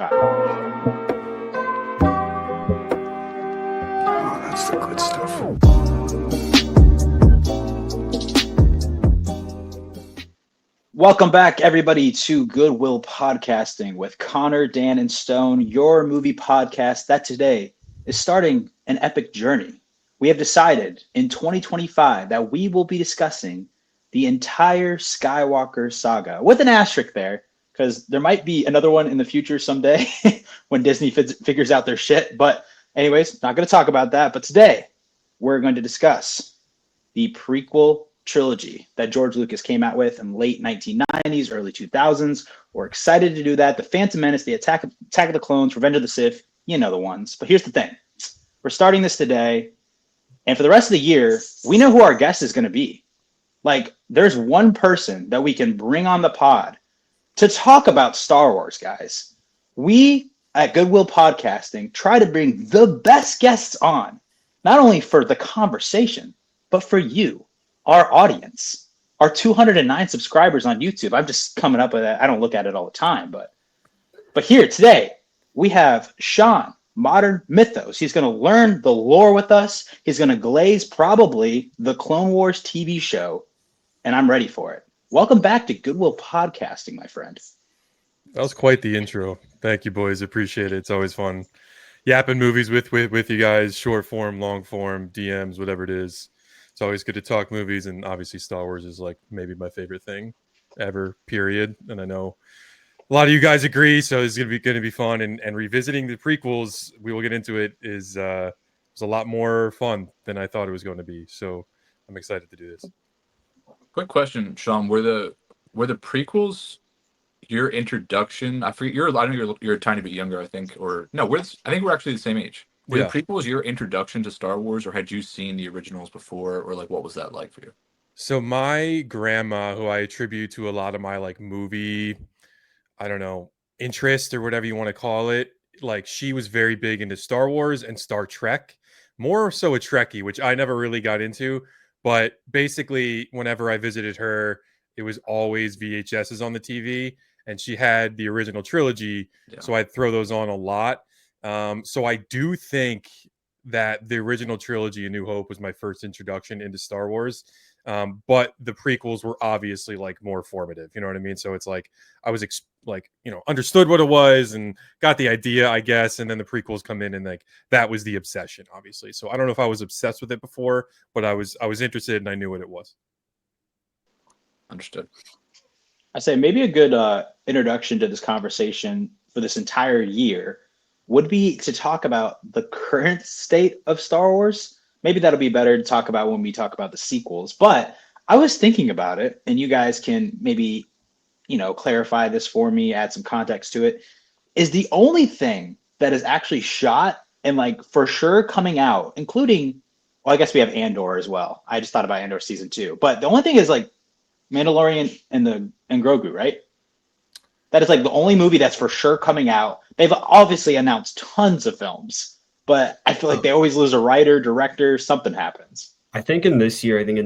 Oh, that's the good stuff. Welcome back, everybody, to Goodwill Podcasting with Connor, Dan, and Stone, your movie podcast that today is starting an epic journey. We have decided in 2025 that we will be discussing the entire Skywalker saga, with an asterisk there, because there might be another one in the future someday when Disney figures out their shit. But anyways, not going to talk about that. But today, we're going to discuss the prequel trilogy that George Lucas came out with in late 1990s, early 2000s. We're excited to do that. The Phantom Menace, the Attack of the Clones, Revenge of the Sith, you know the ones. But here's the thing. We're starting this today, and for the rest of the year, we know who our guest is going to be. Like, there's one person that we can bring on the pod to talk about Star Wars, guys. We at Goodwill Podcasting try to bring the best guests on, not only for the conversation, but for you, our audience, our 209 subscribers on YouTube. I'm just coming up with that. I don't look at it all the time, but here today we have Sean, Modern Mythos. He's going to learn the lore with us. He's going to glaze probably the Clone Wars TV show, and I'm ready for it. Welcome back to Goodwill Podcasting, my friend. That was quite the intro. Thank you, boys. Appreciate it. It's always fun yapping movies with you guys, short form, long form, DMs, whatever it is. It's always good to talk movies, and obviously Star Wars is like maybe my favorite thing ever, period. And I know a lot of you guys agree, so it's going to be fun. And revisiting the prequels, we will get into it, is a lot more fun than I thought it was going to be. So I'm excited to do this. Quick question, Sean. Were the prequels your introduction? I forget. I know you're a tiny bit younger, I think, or no? I think we're actually the same age. Were the prequels your introduction to Star Wars, or had you seen the originals before, or like what was that like for you? So my grandma, who I attribute to a lot of my like movie, I don't know, interest or whatever you want to call it, like she was very big into Star Wars and Star Trek, more so a Trekkie, which I never really got into. But basically, whenever I visited her, it was always VHSs on the TV, and she had the original trilogy, so I'd throw those on a lot. So I do think that the original trilogy, A New Hope, was my first introduction into Star Wars. But the prequels were obviously like more formative, you know what I mean? So it's like I was understood what it was and got the idea, I guess. And then the prequels come in, and like that was the obsession, obviously. So I don't know if I was obsessed with it before, but I was interested and I knew what it was. Understood. I say maybe a good introduction to this conversation for this entire year would be to talk about the current state of Star Wars. Maybe that'll be better to talk about when we talk about the sequels. But I was thinking about it, and you guys can maybe, clarify this for me, add some context to it. Is the only thing that is actually shot and like for sure coming out, including, well, I guess we have Andor as well. I just thought about Andor season 2. But the only thing is like Mandalorian and Grogu, right? That is like the only movie that's for sure coming out. They've obviously announced tons of films, but I feel like they always lose a writer, director, something happens. I think in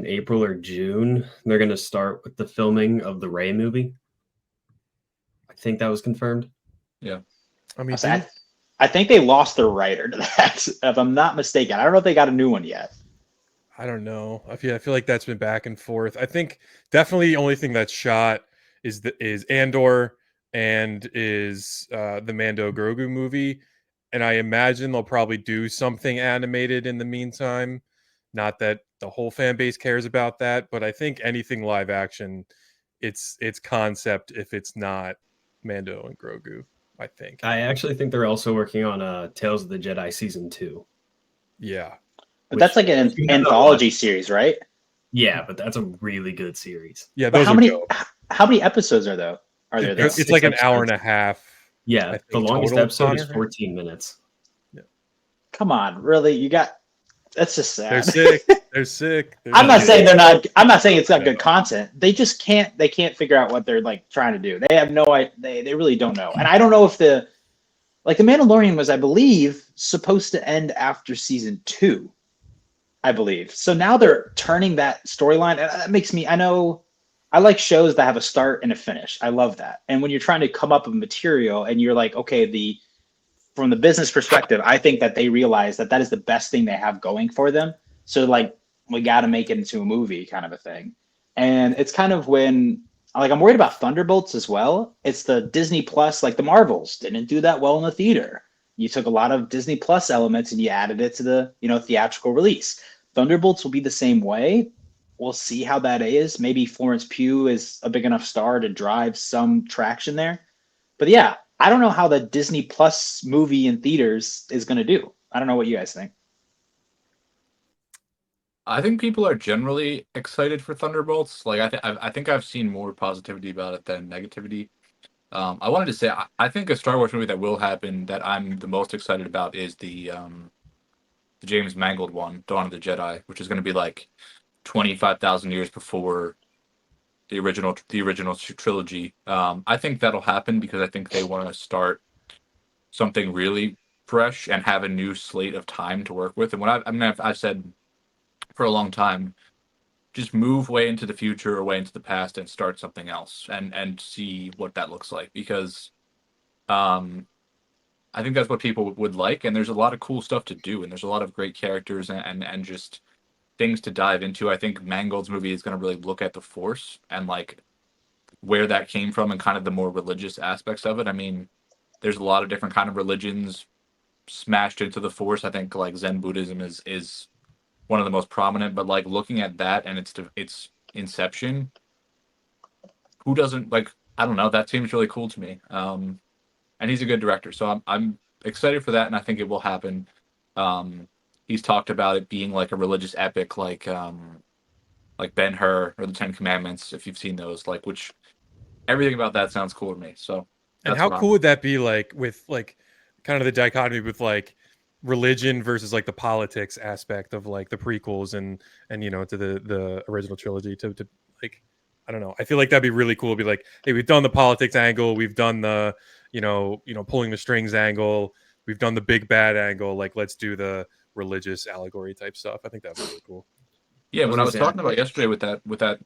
April or June, they're going to start with the filming of the Rey movie. I think that was confirmed. Yeah. I mean, I think they lost their writer to that, if I'm not mistaken. I don't know if they got a new one yet. I don't know. I feel like that's been back and forth. I think definitely the only thing that's shot is Andor and is the Mando Grogu movie. And I imagine they'll probably do something animated in the meantime. Not that the whole fan base cares about that, but I think anything live action, it's concept if it's not Mando and Grogu, I think. I actually think they're also working on Tales of the Jedi Season 2. Yeah. But that's like an anthology series, right? Yeah, but that's a really good series. Yeah, but those how many episodes are there? It's like an hour and a half. Yeah, the longest episode is 14 minutes. Yeah. Come on, really? That's just sad. They're sick. I'm not saying they're not. I'm not saying it's not good content. They just can't. They can't figure out what they're like trying to do. They have no idea. They really don't know. And I don't know if the Mandalorian was, I believe, supposed to end after season 2. I believe. So now they're turning that storyline. And that makes me. I know I like shows that have a start and a finish. I love that. And when you're trying to come up with material and you're like, okay, from the business perspective, I think that they realize that that is the best thing they have going for them. So like, we got to make it into a movie kind of a thing. And it's kind of when like I'm worried about Thunderbolts as well. It's the Disney Plus, like the Marvels didn't do that well in the theater. You took a lot of Disney Plus elements and you added it to the, theatrical release. Thunderbolts will be the same way. We'll see how that is. Maybe Florence Pugh is a big enough star to drive some traction there. But yeah, I don't know how the Disney Plus movie in theaters is going to do. I don't know what you guys think. I think people are generally excited for Thunderbolts. Like I think I've seen more positivity about it than negativity. I wanted to say I think a Star Wars movie that will happen that I'm the most excited about is the James Mangold one, Dawn of the Jedi, which is going to be like 25,000 years before the original trilogy. I think that'll happen because I think they want to start something really fresh and have a new slate of time to work with. And I've said for a long time, just move way into the future or way into the past and start something else and see what that looks like, because I think that's what people would like, and there's a lot of cool stuff to do, and there's a lot of great characters and just things to dive into. I think Mangold's movie is going to really look at the Force and like where that came from and kind of the more religious aspects of it. I mean, there's a lot of different kind of religions smashed into the Force. I think like Zen Buddhism is one of the most prominent, but like looking at that and its inception, who doesn't like? I don't know. That seems really cool to me. And he's a good director, so I'm excited for that, and I think it will happen. He's talked about it being like a religious epic, like Ben-Hur or the Ten Commandments, if you've seen those. Like, which everything about that sounds cool to me. So, and how cool would that be? Like with like kind of the dichotomy with like religion versus like the politics aspect of like the prequels and to the original trilogy to like, I don't know. I feel like that'd be really cool. Be like, hey, we've done the politics angle, we've done the pulling the strings angle, we've done the big bad angle. Like, let's do the religious allegory type stuff. I think that'd be really cool. Yeah, what I was talking about yesterday with that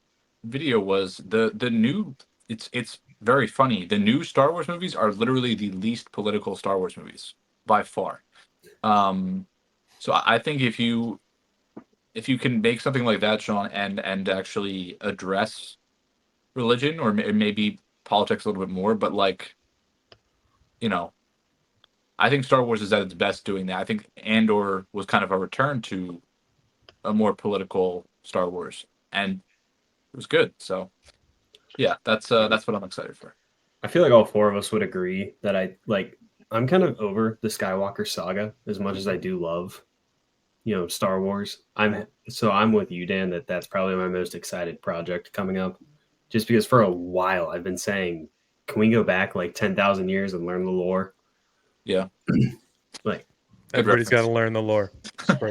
video was the new. It's very funny. The new Star Wars movies are literally the least political Star Wars movies by far. So I think if you can make something like that, Sean, and actually address religion or maybe politics a little bit more, but like, I think Star Wars is at its best doing that. I think Andor was kind of a return to a more political Star Wars, and it was good. So yeah, that's what I'm excited for. I feel like all four of us would agree that I'm kind of over the Skywalker saga as much as I do love, Star Wars. I'm with you, Dan, that's probably my most excited project coming up, just because for a while I've been saying, can we go back like 10,000 years and learn the lore? Yeah. Like everybody's got to learn the lore.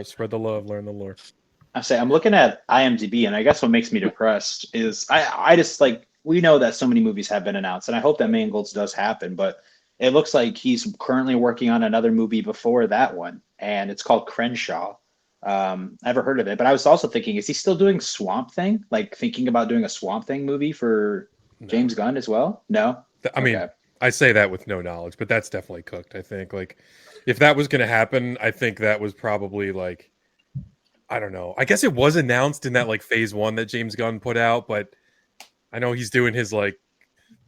Spread the love, learn the lore. I'm looking at IMDb, and I guess what makes me depressed is I just like, we know that so many movies have been announced, and I hope that Mangold's does happen, but it looks like he's currently working on another movie before that one, and it's called Crenshaw. Never heard of it, but I was also thinking, is he still doing Swamp Thing? Like thinking about doing a Swamp Thing movie for James Gunn as well? No? I mean, I say that with no knowledge, but that's definitely cooked. I think like if that was going to happen, I think that was probably like, I don't know. I guess it was announced in that like phase 1 that James Gunn put out, but I know he's doing his like,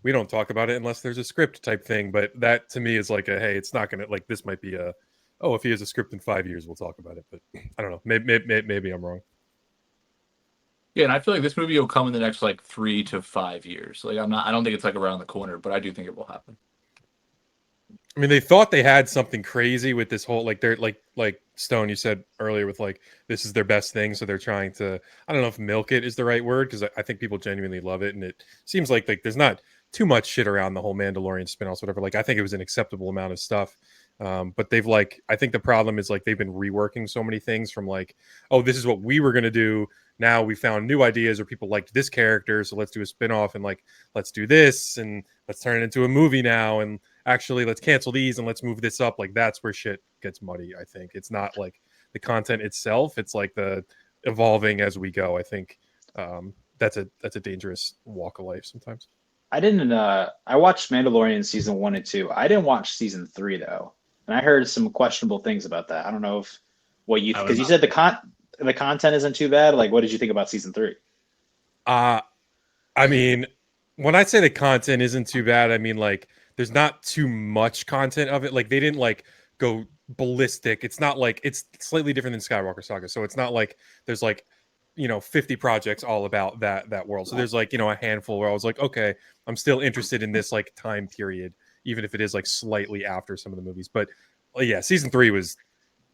we don't talk about it unless there's a script type thing. But that to me is like hey, it's not going to like, this might be if he has a script in 5 years, we'll talk about it. But I don't know. Maybe I'm wrong. Yeah, and I feel like this movie will come in the next like 3 to 5 years. Like I don't think it's like around the corner, but I do think it will happen. I mean, they thought they had something crazy with this whole like they're like Stone, you said earlier, with like this is their best thing, so they're trying to, I don't know if milk it is the right word, because I think people genuinely love it, and it seems like there's not too much shit around the whole Mandalorian spin-offs, whatever. Like I think it was an acceptable amount of stuff, but they've like, I think the problem is like they've been reworking so many things from like, oh, this is what we were gonna do. Now we found new ideas, or people liked this character, so let's do a spin-off, and like let's do this, and let's turn it into a movie now, and actually let's cancel these and let's move this up. Like that's where shit gets muddy. I think it's not like the content itself, it's like the evolving as we go. I think that's a dangerous walk of life sometimes. I didn't. I watched Mandalorian season 1 and 2. I didn't watch season 3 though, and I heard some questionable things about that. I don't know if what you I because was you not said a fan. the content isn't too bad. Like, what did you think about season 3? Uh I mean, when I say the content isn't too bad, I mean like there's not too much content of it. Like they didn't like go ballistic. It's not like it's slightly different than Skywalker Saga. So it's not like there's like 50 projects all about that world. So there's like a handful where I was like, okay, I'm still interested in this like time period, even if it is like slightly after some of the movies. But yeah, season 3 was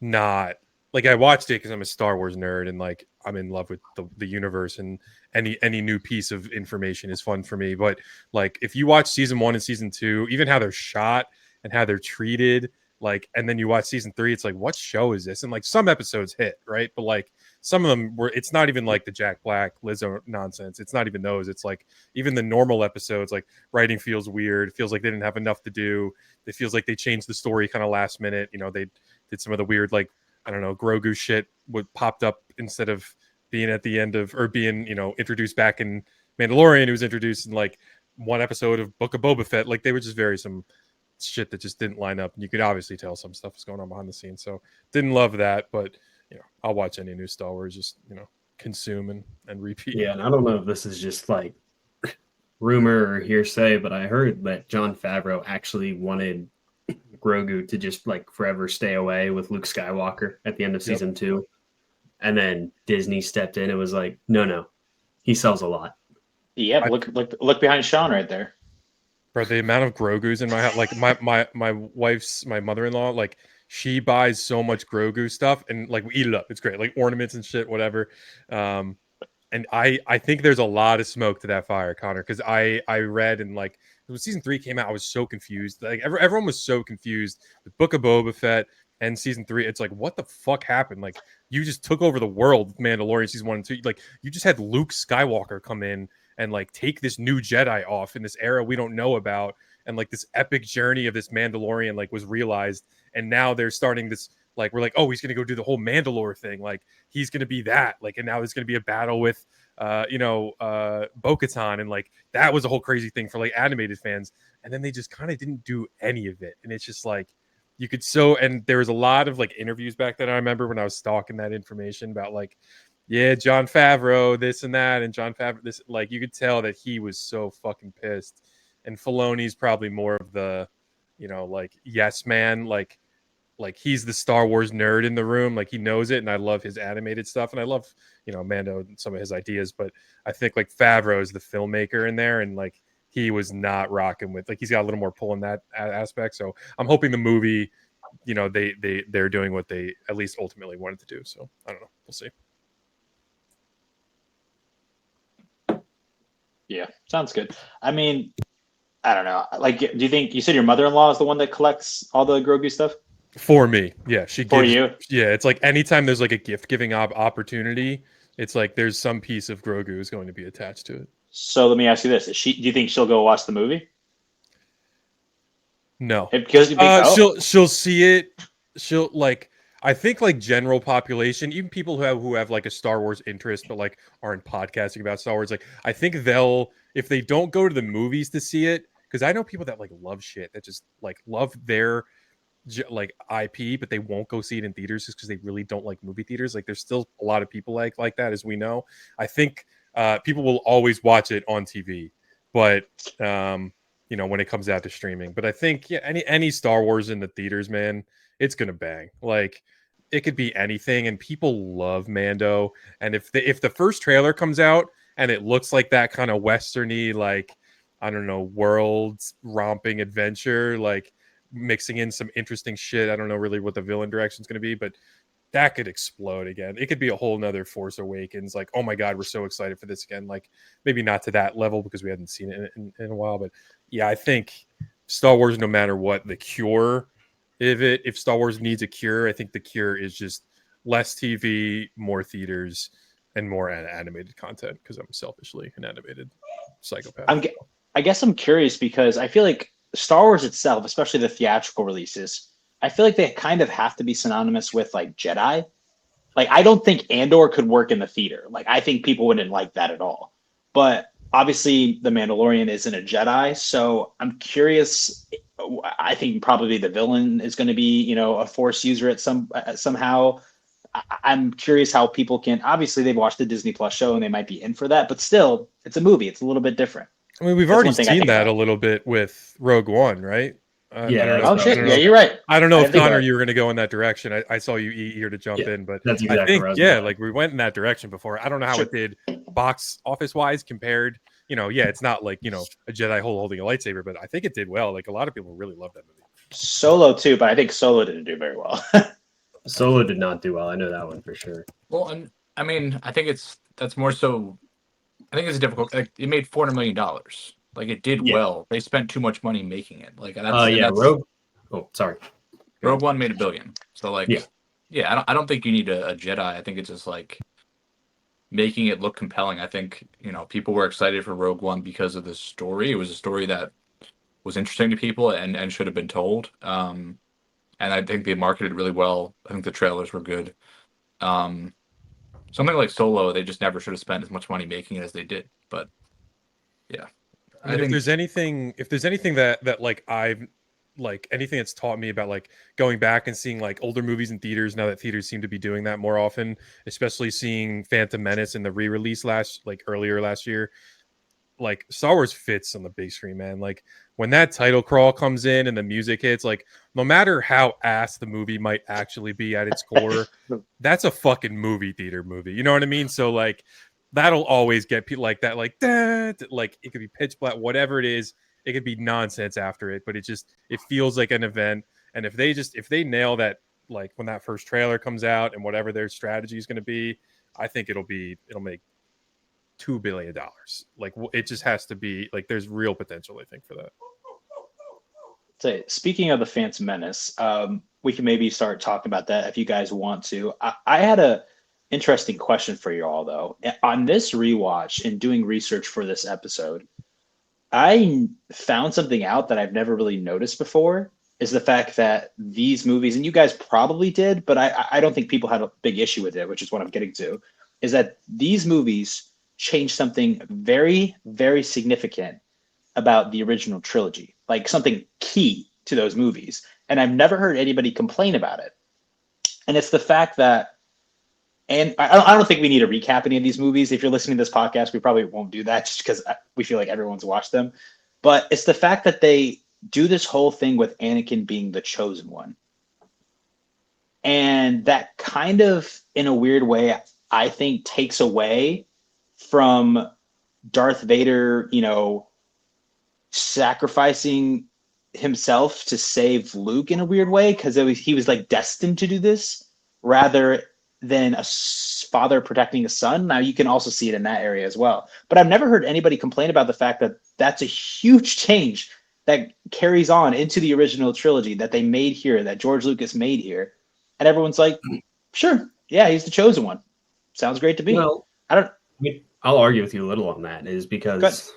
not like I watched it because I'm a Star Wars nerd and like I'm in love with the universe, and any new piece of information is fun for me. But like if you watch season 1 and season 2, even how they're shot and how they're treated, like, and then you watch season 3, it's like, what show is this? And like some episodes hit, right? But like some of them were, it's not even like the Jack Black Lizzo nonsense. It's not even those. It's like even the normal episodes, like writing feels weird. It feels like they didn't have enough to do. It feels like they changed the story kind of last minute. They did some of the weird, like, I don't know, Grogu shit would popped up instead of being at the end of, or being, introduced back in Mandalorian. It was introduced in like one episode of Book of Boba Fett. Like they were just some shit that just didn't line up. And you could obviously tell some stuff was going on behind the scenes. So didn't love that, but I'll watch any new Star Wars, just, consume and repeat. Yeah, and I don't know if this is just like rumor or hearsay, but I heard that Jon Favreau actually wanted Grogu to just like forever stay away with Luke Skywalker at the end of season 2. And then Disney stepped in and was like, no, he sells a lot. Yep. Look behind Sean right there. Bro, the amount of Grogu's in my house, like my mother-in-law, like she buys so much Grogu stuff and like we eat it up. It's great. Like ornaments and shit, whatever. And I think there's a lot of smoke to that fire, Connor, because I read, and like when season 3 came out, I was so confused. Like everyone was so confused with Book of Boba Fett and season 3. It's like, what the fuck happened? Like you just took over the world with Mandalorian season 1 and 2. Like you just had Luke Skywalker come in and like take this new Jedi off in this era we don't know about, and like this epic journey of this Mandalorian like was realized, and now they're starting this, like we're like, oh, he's gonna go do the whole Mandalore thing, like he's gonna be that, like, and now there's gonna be a battle with Bo-Katan, and like that was a whole crazy thing for like animated fans, and then they just kind of didn't do any of it, and it's just like you could and there was a lot of like interviews back then. I remember when I was stalking that information about like, yeah, Jon Favreau, this and that, and Jon Favreau, this, like you could tell that he was so fucking pissed. And Filoni's probably more of the, like yes man, like he's the Star Wars nerd in the room, like he knows it, and I love his animated stuff, and I love Mando and some of his ideas, but I think like Favreau is the filmmaker in there, and like he was not rocking with, like he's got a little more pull in that aspect. So I'm hoping the movie, they're doing what they at least ultimately wanted to do. So I don't know, we'll see. Yeah, sounds good. I mean, I don't know. Like, do you think you said your mother-in-law is the one that collects all the Grogu stuff? For me, yeah, she For gives. you? Yeah, it's like anytime there's like a gift giving opportunity, it's like there's some piece of Grogu is going to be attached to it. So let me ask you this: do you think she'll go watch the movie? No, Because she'll see it. She'll like. I think like general population, even people who have like a Star Wars interest, but like aren't podcasting about Star Wars, like I think if they don't go to the movies to see it, because I know people that like love shit, that just like love their like IP, but they won't go see it in theaters just because they really don't like movie theaters. Like there's still a lot of people like that, as we know. I think people will always watch it on TV, but when it comes out to streaming. But I think any Star Wars in the theaters, man, it's gonna bang. Like it could be anything, and people love Mando. And if the first trailer comes out and it looks like that kind of westerny, like I don't know, world's romping adventure, like mixing in some interesting shit. I don't know really what the villain direction is going to be, but that could explode again. It could be a whole nother Force Awakens. Like, oh my God, we're so excited for this again. Like maybe not to that level because we hadn't seen it in a while, but yeah, I think Star Wars, no matter what the cure, if Star Wars needs a cure, I think the cure is just less TV, more theaters, and more animated content, because I'm selfishly an animated psychopath. I guess I'm curious because I feel like Star Wars itself, especially the theatrical releases, I feel like they kind of have to be synonymous with like Jedi. Like I don't think Andor could work in the theater. Like I think people wouldn't like that at all. but obviously the Mandalorian isn't a Jedi, so I'm curious. I think probably the villain is going to be, a Force user somehow. I'm curious how people can. Obviously, they've watched the Disney Plus show and they might be in for that, but still, it's a movie. It's a little bit different. I mean, we've That's already one thing I seen think that about. a little bit with Rogue One, right? I Yeah, don't that's know. Oh what I was shit! gonna Yeah, say. you're right. I don't know I if didn't think Connor, about it. you were going to go in that direction. I saw you eager to jump Yeah, in, but that's I exactly think, where I was yeah, going. like we went in that direction before. I don't know how Sure. it did box office wise compared. Yeah, it's not like, a Jedi holding a lightsaber, but I think it did well. Like a lot of people really love that movie. Solo too, but I think Solo didn't do very well. Solo did not do well. I know that one for sure. Well, and I mean, I think that's more so. I think it's a difficult. Like, it made $400 million. Like, it did Yeah. well. They spent too much money making it. Like, that's Yeah, that's Rogue. Oh, sorry. Rogue One made $1 billion. So like, Yeah. I don't think you need a Jedi. I think it's just like making it look compelling. I think people were excited for Rogue One because of the story. It was a story that was interesting to people and should have been told. And I think they marketed really well. I think the trailers were good. Something like Solo, they just never should have spent as much money making it as they did. But yeah, I mean, think if there's anything that like I've like anything that's taught me about like going back and seeing like older movies in theaters now that theaters seem to be doing that more often, especially seeing Phantom Menace in the re-release earlier last year. Like Star Wars fits on the big screen, man. Like when that title crawl comes in and the music hits, like no matter how ass the movie might actually be at its core, that's a fucking movie theater movie. You know what I mean? So like that'll always get people like that, like that. Like it could be pitch black, whatever it is. It could be nonsense after it, but it feels like an event. And if they nail that, like when that first trailer comes out and whatever their strategy is going to be, I think it'll make $2 billion. Like it just has to be like there's real potential, I think, for that. So speaking of the Phantom Menace, we can maybe start talking about that if you guys want to. I had a interesting question for you all though. On this rewatch and doing research for this episode, I found something out that I've never really noticed before is the fact that these movies, and you guys probably did, but I don't think people had a big issue with it, which is what I'm getting to, is that these movies changed something very, very significant about the original trilogy, like something key to those movies. And I've never heard anybody complain about it. And it's the fact that, and I don't think we need to recap any of these movies. If you're listening to this podcast, we probably won't do that just because we feel like everyone's watched them. But it's the fact that they do this whole thing with Anakin being the chosen one. And that kind of, in a weird way, I think takes away from Darth Vader, sacrificing himself to save Luke in a weird way, because he was like destined to do this rather than a father protecting a son. Now you can also see it in that area as well. But I've never heard anybody complain about the fact that that's a huge change that carries on into the original trilogy that they made here, that George Lucas made here. And everyone's like, sure, yeah, he's the chosen one. Sounds great to me. Well, I'll argue with you a little on that, is because,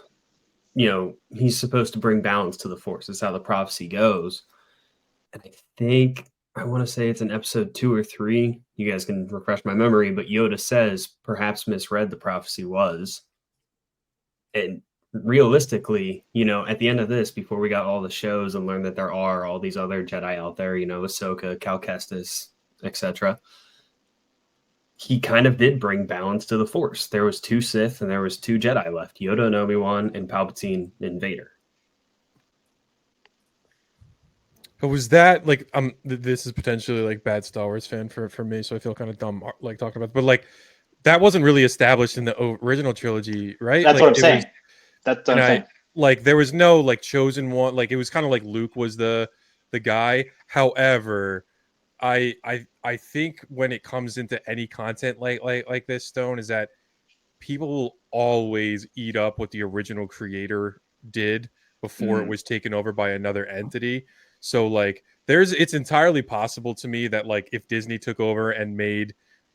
he's supposed to bring balance to the Force. That's how the prophecy goes. And I want to say it's in episode 2 or 3. You guys can refresh my memory, but Yoda says perhaps misread the prophecy was. And realistically, at the end of this, before we got all the shows and learned that there are all these other Jedi out there, Ahsoka, Cal Kestis, etc., he kind of did bring balance to the Force. There was 2 Sith and there was 2 Jedi left, Yoda and Obi-Wan, and Palpatine and Vader. But was that like this is potentially like bad Star Wars fan for me, so I feel kind of dumb like talking about it. But like that wasn't really established in the original trilogy, right? That's like, what I'm saying. That's what I'm saying. Like there was no like chosen one. Like it was kind of like Luke was the guy. However, I think when it comes into any content like this, Stone, is that people will always eat up what the original creator did before it was taken over by another entity. So like it's entirely possible to me that like if Disney took over and made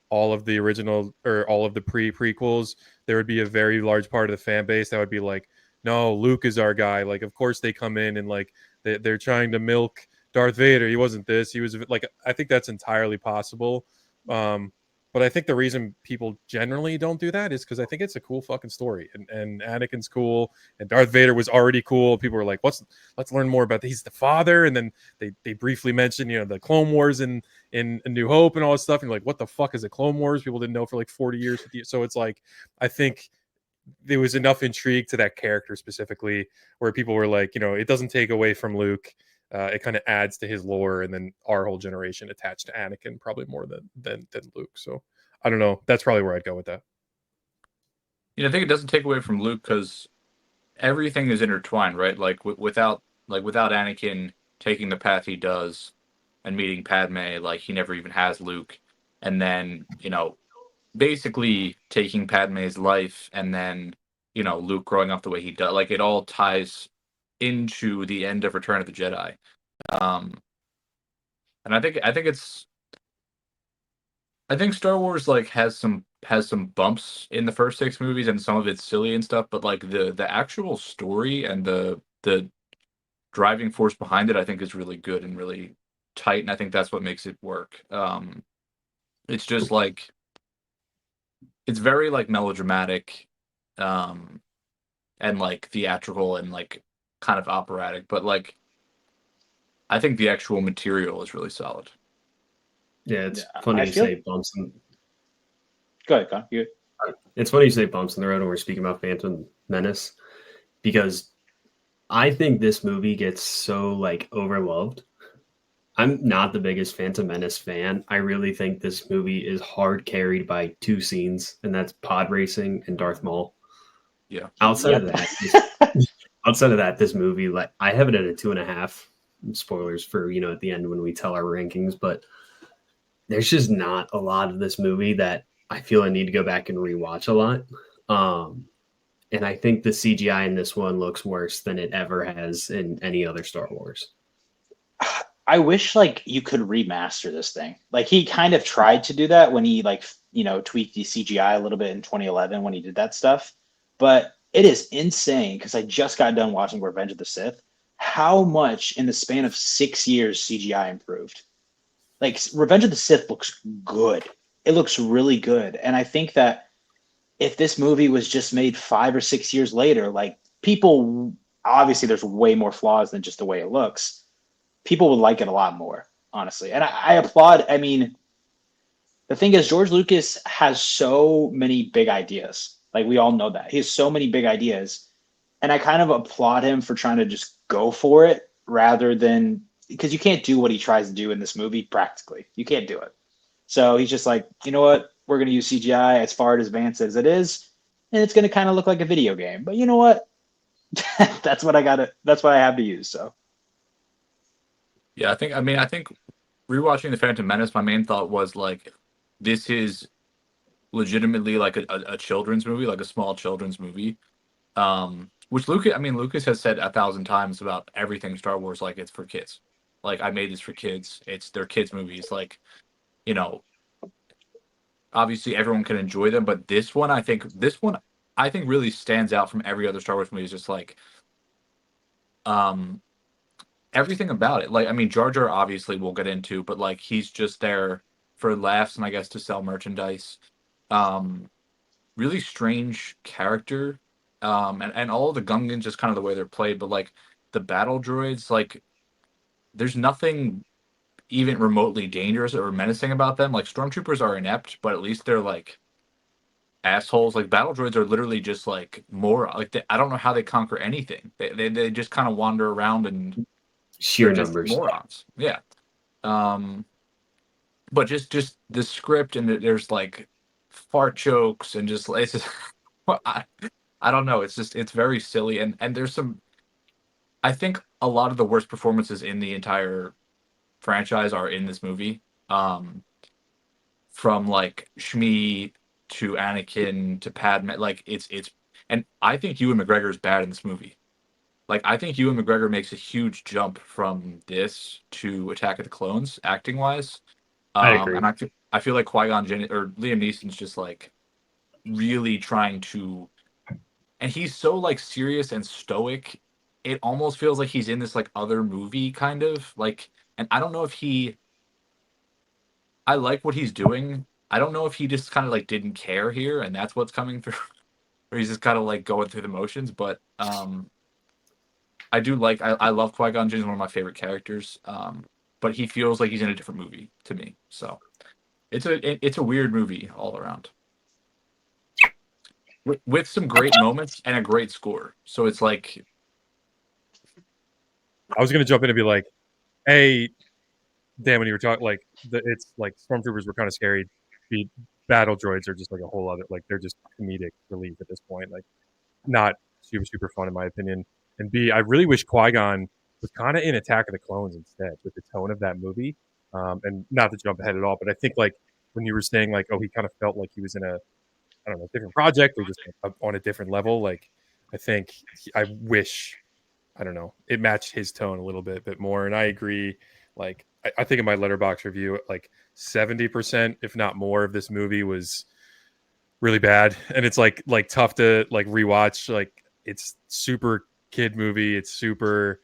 all of the original or all of the prequels, there would be a very large part of the fan base that would be like, no, Luke is our guy. Like, of course they come in and like they're trying to milk Darth Vader. He wasn't this. He was like, I think that's entirely possible. But I think the reason people generally don't do that is because I think it's a cool fucking story, and Anakin's cool, and Darth Vader was already cool. People were like, let's learn more about he's the father, and then they briefly mentioned the Clone Wars in A New Hope and all this stuff, and you're like, what the fuck is a Clone Wars? People didn't know for like 40 years, 50 years. So it's like, I think there was enough intrigue to that character specifically where people were like, it doesn't take away from Luke. It kind of adds to his lore, and then our whole generation attached to Anakin probably more than Luke. So I don't know. That's probably where I'd go with that. I think it doesn't take away from Luke because everything is intertwined, right? Like without Anakin taking the path he does and meeting Padme, like he never even has Luke, and then basically taking Padme's life, and then Luke growing up the way he does. Like it all ties into the end of Return of the Jedi. And I think Star Wars like has some bumps in the first 6 movies, and some of it's silly and stuff, but like the actual story and the driving force behind it, I think is really good and really tight, and I think that's what makes it work. It's just like it's very like melodramatic, and like theatrical and like kind of operatic, but like I think the actual material is really solid. Yeah, it's funny you say bumps. Go ahead, Con. It's funny you say bumps in the road when we're speaking about Phantom Menace, because I think this movie gets so like overloved. I'm not the biggest Phantom Menace fan. I really think this movie is hard carried by 2 scenes, and that's pod racing and Darth Maul. Yeah. Outside of that, this movie, like I have it at a 2.5. Spoilers for at the end when we tell our rankings, but there's just not a lot of this movie that I feel I need to go back and rewatch a lot. And I think the CGI in this one looks worse than it ever has in any other Star Wars. I wish like you could remaster this thing. Like he kind of tried to do that when he like tweaked the CGI a little bit in 2011 when he did that stuff. But it is insane because I just got done watching Revenge of the Sith. How much in the span of 6 years CGI improved? Like Revenge of the Sith looks good. It looks really good. And I think that if this movie was just made 5 or 6 years later, like people, obviously there's way more flaws than just the way it looks. People would like it a lot more, honestly. And I applaud. I mean, the thing is, George Lucas has so many big ideas. Like we all know that. He has so many big ideas. And I kind of applaud him for trying to just go for it rather than, because you can't do what he tries to do in this movie practically. You can't do it. So he's just like, you know what? We're going to use CGI as far as advanced as it is, and it's going to kind of look like a video game. But you know what? That's what I have to use. So. Yeah, I think rewatching The Phantom Menace, my main thought was like, this is legitimately like a children's movie, like a small children's movie. Which Lucas has said 1,000 times about everything Star Wars, like it's for kids. Like I made this for kids. They're kids movies. Like, obviously everyone can enjoy them, but this one I think really stands out from every other Star Wars movie. Is just like, everything about it. Like, I mean, Jar Jar obviously we'll get into, but like he's just there for laughs and I guess to sell merchandise. Really strange character. And all the Gungans, just kind of the way they're played, but like the battle droids, like there's nothing even remotely dangerous or menacing about them. Like stormtroopers are inept, but at least they're like assholes. Like battle droids are literally just like more like I don't know how they conquer anything. They just kind of wander around and sheer just numbers, morons. Yeah. But just the script, and there's like fart jokes and just it's just I don't know. It's very silly, and there's some. I think a lot of the worst performances in the entire franchise are in this movie. From like Shmi to Anakin to Padme, like it's, and I think Ewan McGregor is bad in this movie. Like I think Ewan McGregor makes a huge jump from this to Attack of the Clones, acting wise. I agree. And I feel like Qui-Gon Jinn or Liam Neeson's just like really trying to, and he's so like serious and stoic. It almost feels like he's in this like other movie kind of like, and I don't know if I like what he's doing. I don't know if he just kind of like didn't care here, and that's what's coming through, or he's just kind of like going through the motions. But I do like I love Qui-Gon Jinn, is one of my favorite characters. But he feels like he's in a different movie to me. So it's a weird movie all around, with some great moments and a great score. So it's like, I was gonna jump in and be like, hey, Dan, when you were talking, like it's like stormtroopers were kind of scary. The battle droids are just like a whole other, like they're just comedic relief at this point. Like not super fun in my opinion. And B, I really wish Qui-Gon was kind of in Attack of the Clones instead with the tone of that movie. And not to jump ahead at all, but I think like when you were saying like, oh, he kind of felt like he was in a, I don't know, different project or just on a different level. Like I think I wish, I don't know, it matched his tone a little bit more. And I agree. Like I think in my Letterboxd review, like 70%, if not more, of this movie was really bad, and it's like tough to like rewatch. Like it's super kid movie. It's super,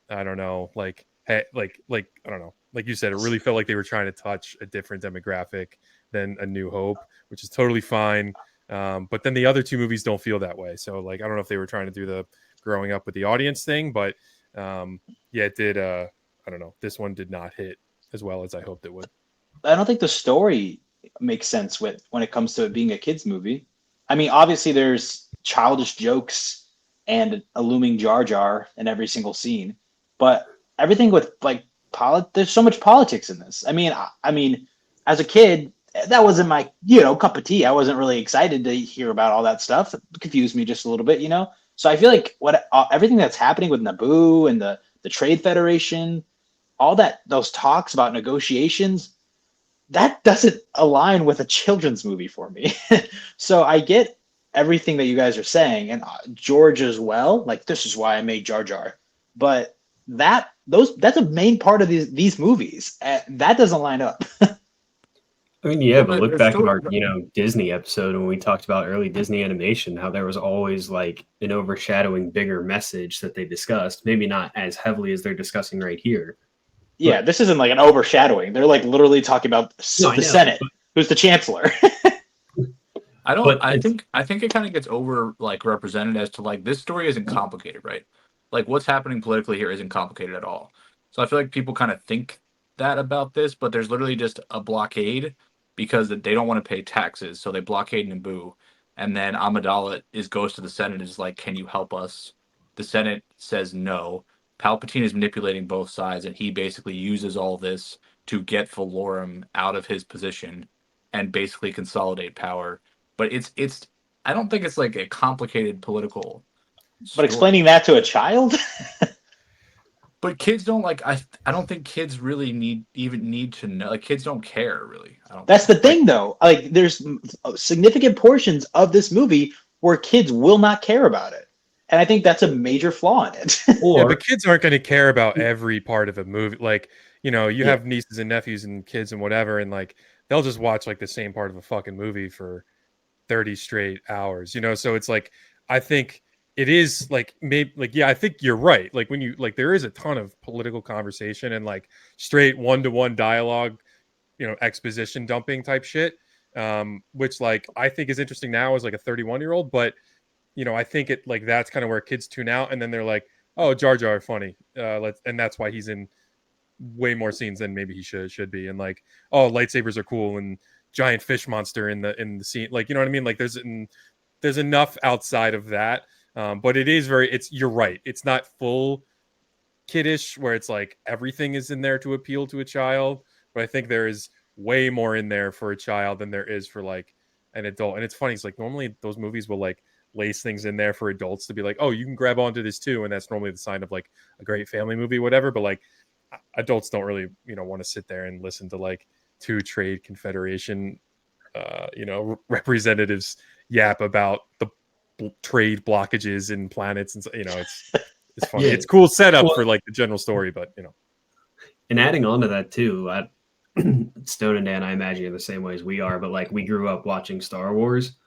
I don't know, like hey, like I don't know. Like you said, it really felt like they were trying to touch a different demographic than A New Hope, which is totally fine. But then the other two movies don't feel that way. So like I don't know if they were trying to do the growing up with the audience thing, but yeah, it did. I don't know. This one did not hit as well as I hoped it would. I don't think the story makes sense with when it comes to it being a kids movie. I mean, obviously there's childish jokes and a looming Jar Jar in every single scene, but everything with like there's so much politics in this. I mean, as a kid, that wasn't my cup of tea. I wasn't really excited to hear about all that stuff. It confused me just a little bit. So I feel like what everything that's happening with Naboo and the Trade Federation, all those talks about negotiations, that doesn't align with a children's movie for me. So I get everything that you guys are saying, and George as well. Like this is why I made Jar Jar, but that's a main part of these movies. That doesn't line up. I mean, yeah, but but look there's back still, at our, Disney episode when we talked about early Disney animation, how there was always like an overshadowing bigger message that they discussed. Maybe not as heavily as they're discussing right here. Yeah, this isn't like an overshadowing. They're like literally talking about the Senate, who's the chancellor. I think it kind of gets over like represented as to like this story isn't complicated, right? Like what's happening politically here isn't complicated at all. So I feel like people kind of think that about this, but there's literally just a blockade because they don't want to pay taxes, so they blockade Naboo, and then Amidala goes to the Senate and is like, "Can you help us?" The Senate says no. Palpatine is manipulating both sides, and he basically uses all this to get Valorum out of his position and basically consolidate power. But it's I don't think it's like a complicated political story. But explaining that to a child? But kids don't like I don't think kids really need to know. Like kids don't care really. That's the thing though. Like there's significant portions of this movie where kids will not care about it. And I think that's a major flaw in it. Yeah, but kids aren't going to care about every part of a movie. Like, you have nieces and nephews and kids and whatever, and like they'll just watch like the same part of a fucking movie for 30 straight hours. So it's like I think it is like maybe like I think you're right. Like when you like there is a ton of political conversation and like straight one-to-one dialogue, exposition dumping type shit. Which like I think is interesting now as like a 31-year-old, but I think it like that's kind of where kids tune out, and then they're like, "Oh, Jar Jar, funny." And that's why he's in way more scenes than maybe he should be. And like, oh, lightsabers are cool, and giant fish monster in the scene. Like, you know what I mean? Like, there's enough outside of that, but it is you're right. It's not full kiddish where it's like everything is in there to appeal to a child, but I think there is way more in there for a child than there is for like an adult. And it's funny, it's like normally those movies will like lace things in there for adults to be like, oh, you can grab onto this too, and that's normally the sign of like a great family movie, whatever. But like adults don't really want to sit there and listen to like two trade confederation representatives yap about the trade blockages and planets, and it's funny. It's cool setup for like the general story, but and adding on to that too, Stone and Dan, I imagine, are the same way as we are, but like we grew up watching Star Wars.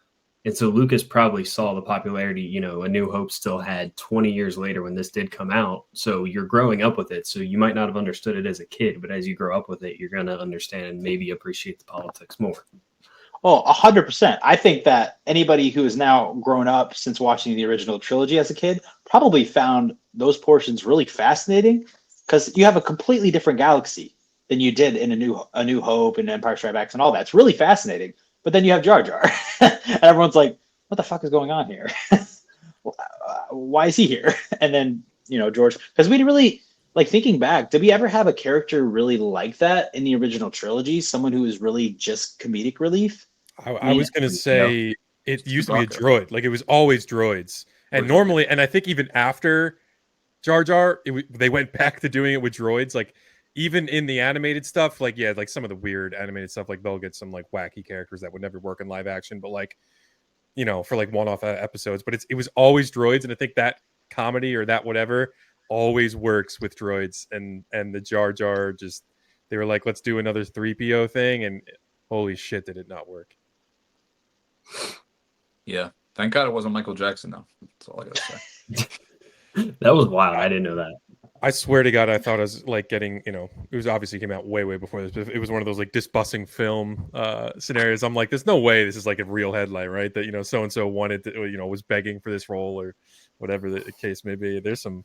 And so Lucas probably saw the popularity, A New Hope still had 20 years later when this did come out. So you're growing up with it. So you might not have understood it as a kid, but as you grow up with it, you're going to understand and maybe appreciate the politics more. Oh, 100%. I think that anybody who has now grown up since watching the original trilogy as a kid probably found those portions really fascinating because you have a completely different galaxy than you did in a New Hope and Empire Strikes Back and all that. It's really fascinating. But then you have Jar Jar, and everyone's like, "What the fuck is going on here? Why is he here?" And then George, because we didn't really like thinking back. Did we ever have a character really like that in the original trilogy? Someone who was really just comedic relief. I was gonna say it used to be a droid. Like it was always droids, and normally, and I think even after Jar Jar, they went back to doing it with droids. Like even in the animated stuff, like like some of the weird animated stuff, like they'll get some like wacky characters that would never work in live action, but like for like one-off episodes. But it was always droids, and I think that comedy or that whatever always works with droids. And the Jar Jar just they were like, let's do another 3PO thing, and holy shit, did it not work. Yeah. Thank God it wasn't Michael Jackson, though. That's all I gotta say. That was wild. I didn't know that. I swear to God, I thought I was like getting, it was obviously came out way before this, but it was one of those like disbussing film scenarios. I'm like, there's no way this is like a real headline, right? That, so and so wanted to, was begging for this role or whatever the case may be. There's some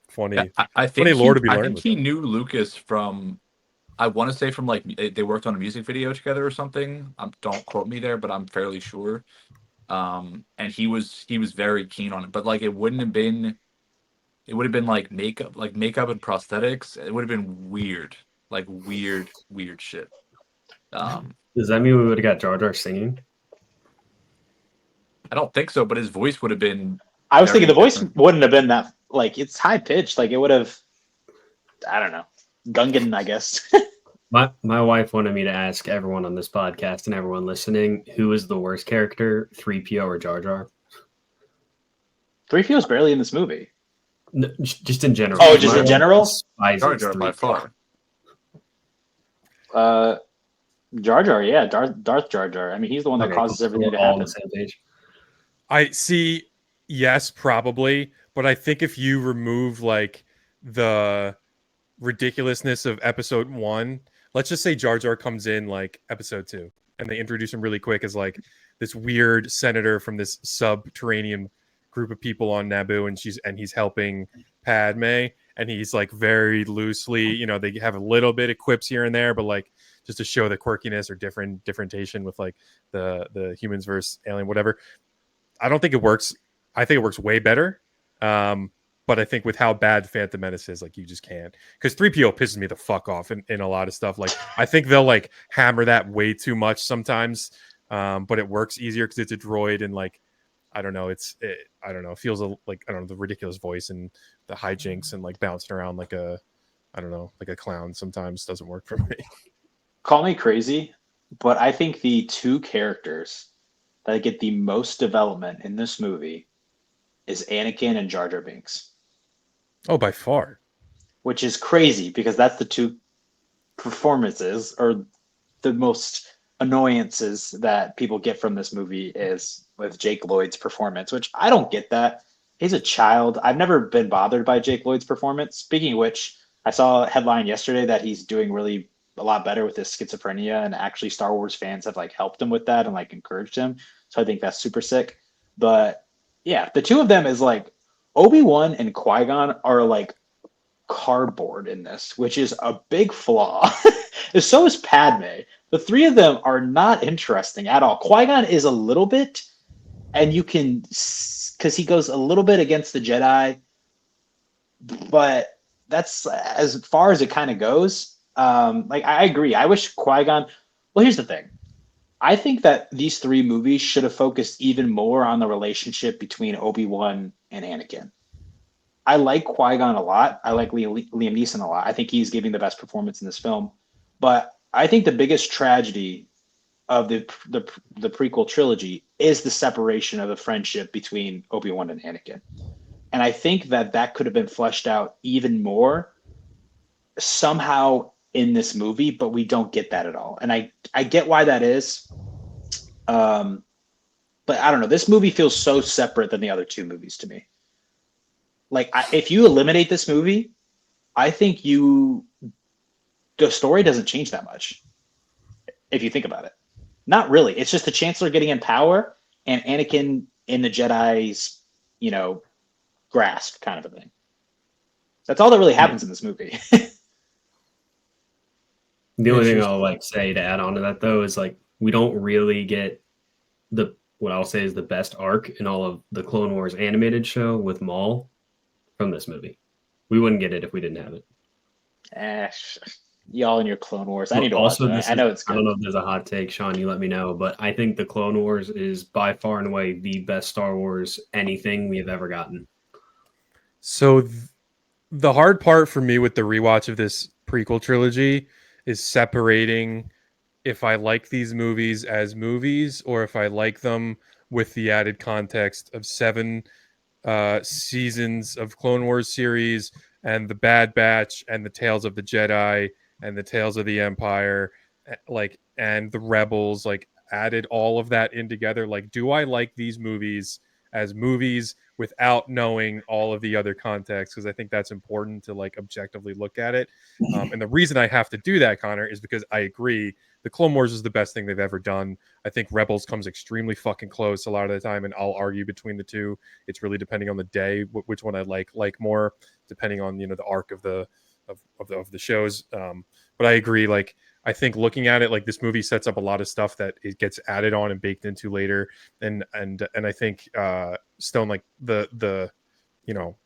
funny, I think funny lore to be learned. I think he knew Lucas from, I want to say from like they worked on a music video together or something. Don't quote me there, but I'm fairly sure. And he was very keen on it, but like it would have been like makeup and prosthetics. It would have been weird, like weird shit. Does that mean we would have got Jar Jar singing? I don't think so, but his voice would have been. I was thinking the voice wouldn't have been that like it's high pitched. Like it would have. I don't know, Gungan, I guess. My wife wanted me to ask everyone on this podcast and everyone listening, who is the worst character, 3PO or Jar Jar? 3PO is barely in this movie. No, just in general. Oh, just in general? Jar Jar by far. Jar Jar, yeah, Darth Jar Jar. I mean, he's the one that causes everything to happen. On the same page. I see. Yes, probably, but I think if you remove like the ridiculousness of episode 1, let's just say Jar Jar comes in like episode 2, and they introduce him really quick as like this weird senator from this subterranean group of people on Naboo, and he's helping Padme, and he's like very loosely, they have a little bit of quips here and there, but like just to show the quirkiness or differentiation with like the humans versus alien, whatever. I don't think it works. I think it works way better. But I think with how bad Phantom Menace is, like you just can't, because 3PO pisses me the fuck off in a lot of stuff. Like I think they'll like hammer that way too much sometimes, but it works easier because it's a droid and like I don't know, it feels like I don't know, the ridiculous voice and the hijinks and like bouncing around like a clown sometimes doesn't work for me. Call me crazy, but I think the two characters that get the most development in this movie is Anakin and Jar Jar Binks. Oh, by far. Which is crazy because that's the two performances or the most annoyances that people get from this movie is with Jake Lloyd's performance, which I don't get that. He's a child. I've never been bothered by Jake Lloyd's performance. Speaking of which, I saw a headline yesterday that he's doing really a lot better with his schizophrenia, and actually Star Wars fans have like helped him with that and like encouraged him. So I think that's super sick. But yeah, the two of them is like Obi-Wan and Qui-Gon are like cardboard in this, which is a big flaw. So is Padme. The three of them are not interesting at all. Qui-Gon is a little bit, and you can, because he goes a little bit against the Jedi, but that's as far as it kind of goes. Like I agree. I wish Qui-Gon. Well, here's the thing. I think that these three movies should have focused even more on the relationship between Obi-Wan and Anakin. I like Qui-Gon a lot. I like Liam Neeson a lot. I think he's giving the best performance in this film. But I think the biggest tragedy of the prequel trilogy is the separation of the friendship between Obi-Wan and Anakin. And I think that could have been fleshed out even more somehow in this movie, but we don't get that at all. And I get why that is. But I don't know. This movie feels so separate than the other two movies to me. Like, if you eliminate this movie, I think the story doesn't change that much, if you think about it. Not really. It's just the Chancellor getting in power and Anakin in the Jedi's, grasp, kind of a thing. That's all that really happens in this movie. The only thing I'll say to add on to that though is we don't really get what I'll say is the best arc in all of the Clone Wars animated show with Maul from this movie. We wouldn't get it if we didn't have it. Y'all in your Clone Wars. I need to watch it. I know it's good. I don't know if there's a hot take, Sean. You let me know, but I think the Clone Wars is by far and away the best Star Wars anything we have ever gotten. So the hard part for me with the rewatch of this prequel trilogy is separating if I like these movies as movies or if I like them with the added context of 7 seasons of Clone Wars series and the Bad Batch and the Tales of the Jedi and the Tales of the Empire, and the Rebels, added all of that in together. Do I like these movies as movies without knowing all of the other context? Because I think that's important to objectively look at it. And the reason I have to do that, Connor, is because I agree the Clone Wars is the best thing they've ever done. I think Rebels comes extremely fucking close a lot of the time, and I'll argue between the two. It's really depending on the day which one I like more, depending on the arc of the shows. But I agree. I think looking at it, this movie sets up a lot of stuff that it gets added on and baked into later, and I think Stone, the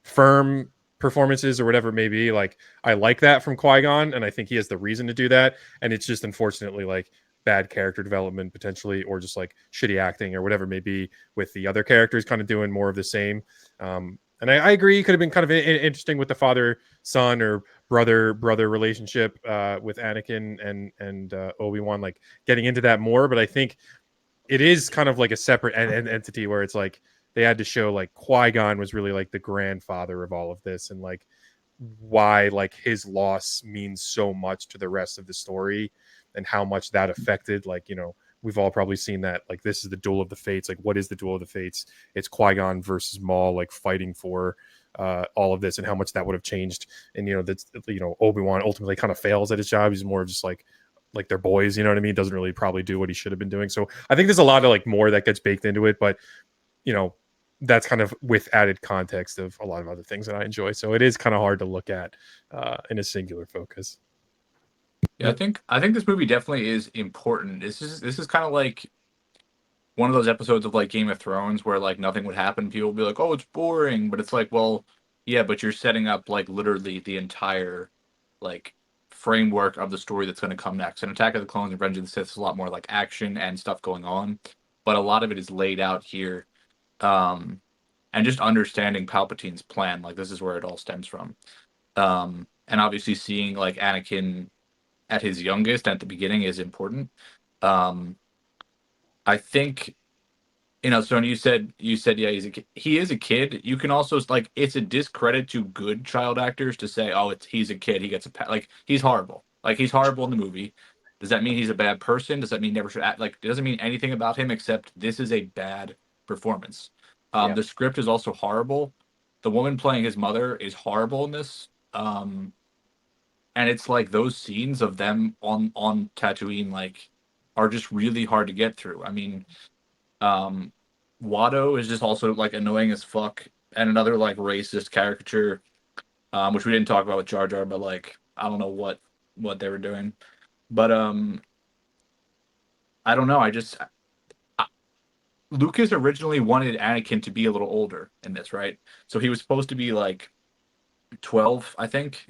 firm performances or whatever it may be, I like that from Qui-Gon, and I think he has the reason to do that, and it's just unfortunately bad character development potentially, or just shitty acting or whatever it may be with the other characters kind of doing more of the same. And I agree, it could have been kind of interesting with the father-son or brother relationship with Anakin and Obi-Wan, getting into that more. But I think it is kind of a separate entity where it's they had to show Qui-Gon was really the grandfather of all of this, and why his loss means so much to the rest of the story, and how much that affected we've all probably seen that this is the duel of the fates. What is the duel of the fates? It's Qui-Gon versus Maul fighting for all of this, and how much that would have changed. And that's Obi-Wan ultimately kind of fails at his job. He's more of just like they're boys, you know what I mean? Doesn't really probably do what he should have been doing. So I think there's a lot of more that gets baked into it, but that's kind of with added context of a lot of other things that I enjoy. So it is kind of hard to look at in a singular focus. Yeah, I think this movie definitely is important. This is kind of like one of those episodes of Game of Thrones where nothing would happen. People would be like, "Oh, it's boring," but it's well, yeah, but you're setting up literally the entire framework of the story that's going to come next. And Attack of the Clones and Revenge of the Sith is a lot more action and stuff going on, but a lot of it is laid out here, and just understanding Palpatine's plan. This is where it all stems from, and obviously seeing Anakin at his youngest at the beginning is important. I think, Stone, you said, yeah, he is a kid. You can also it's a discredit to good child actors to say, oh, he's a kid, he gets he's horrible. He's horrible in the movie. Does that mean he's a bad person? Does that mean he never should act? It doesn't mean anything about him except this is a bad performance. The script is also horrible. The woman playing his mother is horrible in this. And it's those scenes of them on Tatooine are just really hard to get through. I mean, Watto is just also annoying as fuck, and another racist caricature, which we didn't talk about with Jar Jar, but I don't know what they were doing, but I don't know. Lucas originally wanted Anakin to be a little older in this, right? So he was supposed to be 12, I think.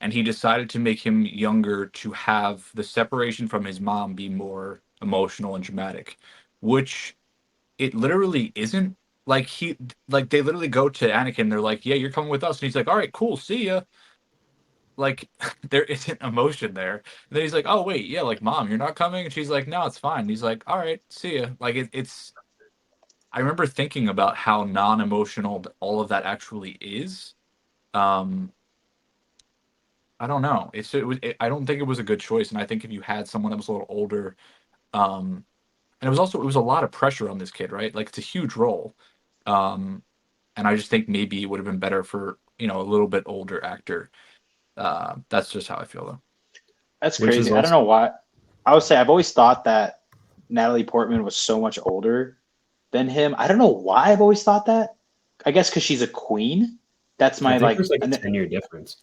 And he decided to make him younger to have the separation from his mom be more emotional and dramatic, which it literally isn't. They literally go to Anakin. They're like, "Yeah, you're coming with us," and he's like, "All right, cool, see ya." There isn't emotion there. And then he's like, "Oh wait, yeah, Mom, you're not coming," and she's like, "No, it's fine." And he's like, "All right, see ya." It's. I remember thinking about how non-emotional all of that actually is. I don't know. I don't think it was a good choice, and I think if you had someone that was a little older, and it was a lot of pressure on this kid, right? It's a huge role, and I just think maybe it would have been better for a little bit older actor. That's just how I feel, though. That's crazy. I don't know why. I would say I've always thought that Natalie Portman was so much older than him. I don't know why I've always thought that. I guess because she's a queen. That's my I think like. there's like a 10-year difference.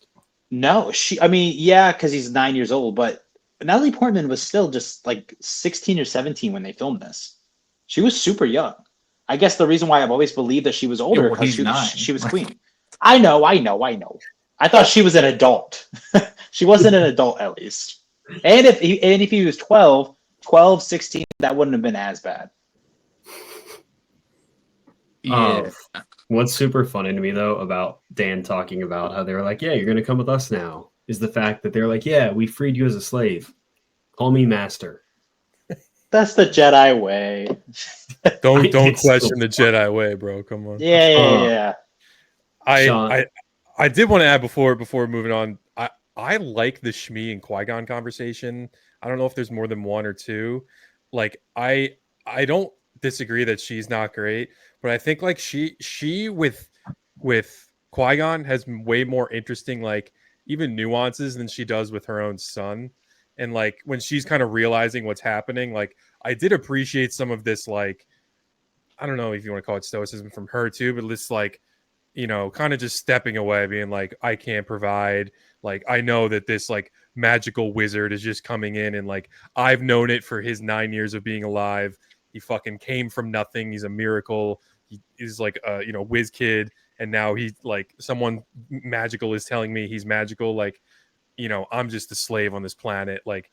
No, I mean, yeah, because he's 9 years old, but Natalie Portman was still just like 16 or 17 when they filmed this. She was super young. I guess the reason why I've always believed that she was older because he's 9. she was queen. I know. I thought she was an adult. She wasn't an adult at least. And if he was 12, 16, that wouldn't have been as bad. Yeah. What's super funny to me though about Dan talking about how they were like, yeah, you're gonna come with us now, is the fact that they're like, yeah, we freed you as a slave. Call me master. That's the Jedi way. Don't It's question so the Jedi way, bro. Come on. Yeah. Sean. I did want to add before moving on. I like the Shmi and Qui-Gon conversation. I don't know if there's more than one or two. Like I don't disagree that she's not great, but I think like she with Qui-Gon has way more interesting like even nuances than she does with her own son. And like when she's kind of realizing what's happening, like I did appreciate some of this, like I don't know if you want to call it stoicism from her too, but this like, you know, kind of just stepping away, being like, I can't provide. Like, I know that this like magical wizard is just coming in, and like I've known it for his 9 years of being alive. He fucking came from nothing. He's a miracle. He is like a whiz kid, and now he's like someone magical is telling me he's magical. Like, I'm just a slave on this planet. Like,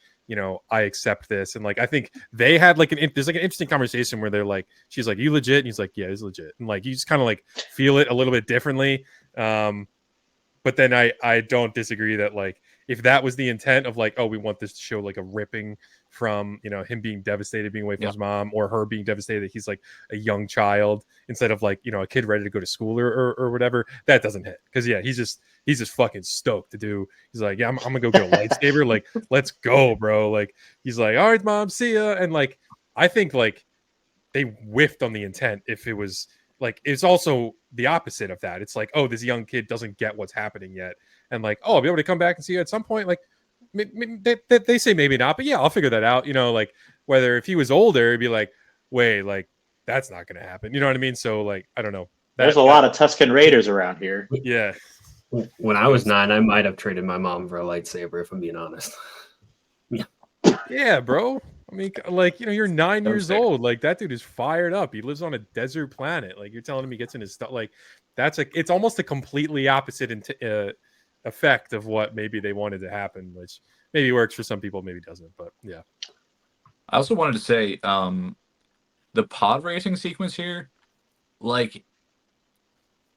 I accept this. And like, I think they had like there's like an interesting conversation where they're like, she's like, you legit? And he's like, yeah, he's legit. And like, you just kind of like feel it a little bit differently. But then I don't disagree that like, if that was the intent of like, oh, we want this to show like a ripping from, him being devastated, being away from his mom, or her being devastated that he's like a young child instead of like, a kid ready to go to school or whatever, that doesn't hit. Cause yeah, he's just fucking stoked to do. He's like, yeah, I'm gonna go get a lightsaber. Like, let's go, bro. Like, he's like, all right, mom, see ya. And like, I think like they whiffed on the intent. If it was like, it's also the opposite of that. It's like, oh, this young kid doesn't get what's happening yet. And like, oh, I'll be able to come back and see you at some point. Like, they say maybe not, but yeah, I'll figure that out. Like whether if he was older, it'd be like, wait, like that's not going to happen. You know what I mean? So like, I don't know. There's a lot of Tusken Raiders around here. Yeah. When I was 9, I might have traded my mom for a lightsaber, if I'm being honest. Yeah, bro. I mean, like, you're 9 years old. Like, that dude is fired up. He lives on a desert planet. Like, you're telling him he gets in his stuff. Like, that's like, it's almost a completely opposite effect of what maybe they wanted to happen, which maybe works for some people, maybe doesn't. But yeah. I also wanted to say, the pod racing sequence here, like,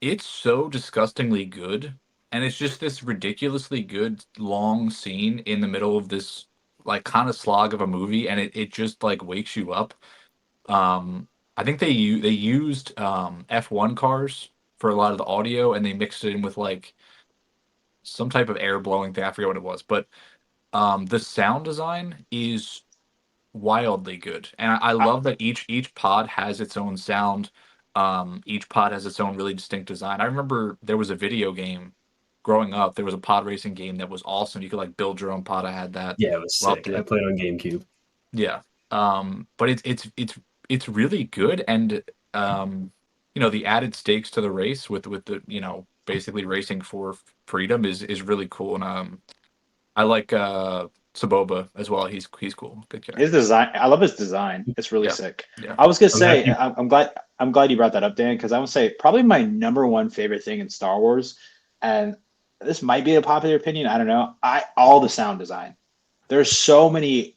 it's so disgustingly good. And it's just this ridiculously good long scene in the middle of this like kind of slog of a movie, and it just like wakes you up. I think they used F1 cars for a lot of the audio, and they mixed it in with like some type of air blowing thing. I forget what it was, but the sound design is wildly good, and I love that each pod has its own sound. Each pod has its own really distinct design. I remember there was a video game growing up. There was a pod racing game that was awesome. You could like build your own pod. I had that. Yeah, it was sick. I played on GameCube. Yeah. But it's really good, and the added stakes to the race with the basically racing for freedom is really cool. And I like Saboba as well. He's cool. Good character. His design, I love his design. It's really sick. Yeah. I was gonna say, I'm glad you brought that up, Dan, because I would say probably my number one favorite thing in Star Wars, and this might be a popular opinion, I don't know. All the sound design. There's so many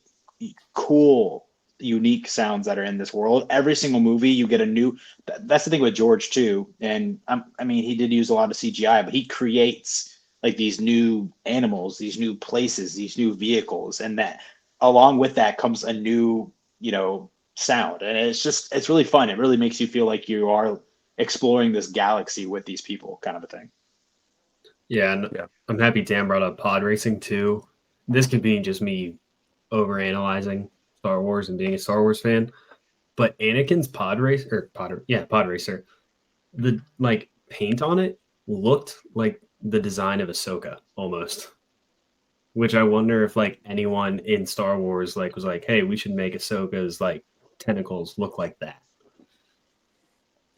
cool, unique sounds that are in this world. Every single movie, you get a new. That's the thing with George too, and I mean, he did use a lot of CGI, but he creates like these new animals, these new places, these new vehicles, and that along with that comes a new, sound, and it's really fun. It really makes you feel like you are exploring this galaxy with these people, kind of a thing. Yeah, and I'm happy Dan brought up pod racing too. This could be just me overanalyzing Star Wars and being a Star Wars fan, but Anakin's pod racer, the like paint on it looked like the design of Ahsoka almost, which I wonder if like anyone in Star Wars like was like, hey, we should make Ahsoka's like tentacles look like that.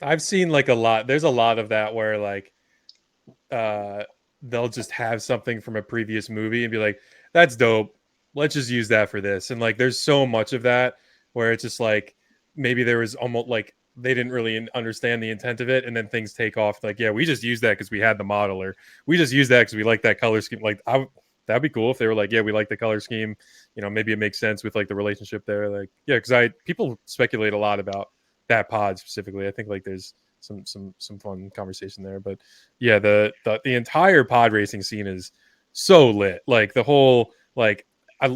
I've seen like a lot. There's a lot of that where like they'll just have something from a previous movie and be like, that's dope. Let's just use that for this. And like there's so much of that where it's just like maybe there was almost like they didn't really understand the intent of it, and then things take off. Like, yeah, we just used that because we had the model, or we just used that because we like that color scheme. Like, that'd be cool if they were like, yeah, we like the color scheme. You know, maybe it makes sense with like the relationship there. Like, yeah, because people speculate a lot about that pod specifically. I think like there's some fun conversation there, but yeah, the entire pod racing scene is so lit. Like the whole like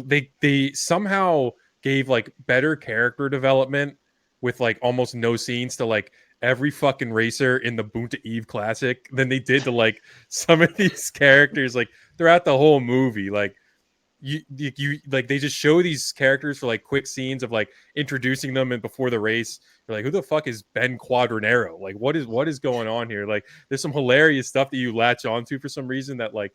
they somehow gave like better character development with like almost no scenes to like every fucking racer in the Boonta Eve Classic than they did to like some of these characters like throughout the whole movie. Like you like they just show these characters for like quick scenes of like introducing them and before the race. You're like, who the fuck is Ben Quadranero? Like, what is going on here? Like, there's some hilarious stuff that you latch onto for some reason that like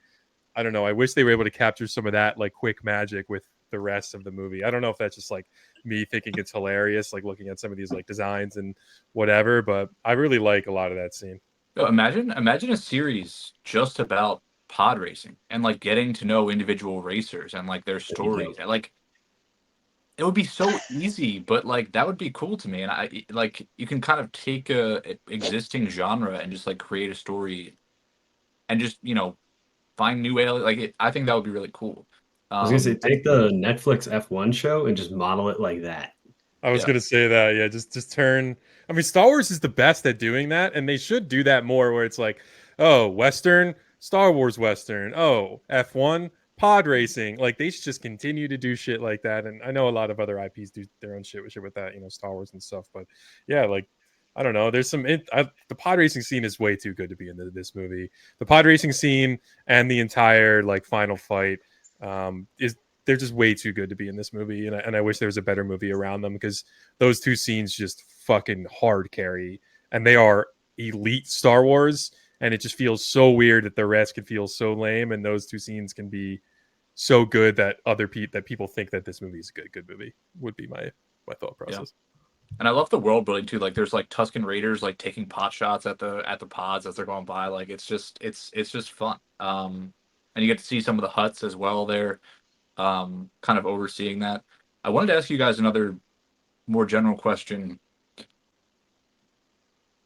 I don't know. I wish they were able to capture some of that like quick magic with the rest of the movie. I don't know if that's just like me thinking it's hilarious, like looking at some of these like designs and whatever, but I really like a lot of that scene. Yo, imagine a series just about pod racing and like getting to know individual racers and like their stories. And, like it would be so easy, but like that would be cool to me. And I like you can kind of take a existing genre and just like create a story and just find new aliens. Like I think that would be really cool. I was gonna say And take the Netflix F1 show and just model it like that. I was Yeah. gonna say that, yeah. Just turn. I mean, Star Wars is the best at doing that, and they should do that more. Where it's like, oh, Western, Star Wars Western, oh, F1, pod racing. Like they should just continue to do shit like that. And I know a lot of other IPs do their own shit with that, Star Wars and stuff. But yeah, like I don't know. There's the pod racing scene is way too good to be in this movie. The pod racing scene and the entire like final fight is they're just way too good to be in this movie, and I wish there was a better movie around them because those two scenes just fucking hard carry, and they are elite Star Wars, and it just feels so weird that the rest can feel so lame, and those two scenes can be so good that people think that this movie is a good movie would be my thought process. Yeah. And I love the world building too. Like there's like Tusken Raiders like taking pot shots at the pods as they're going by. Like it's just fun. And you get to see some of the huts as well there. Kind of overseeing that. I wanted to ask you guys another more general question.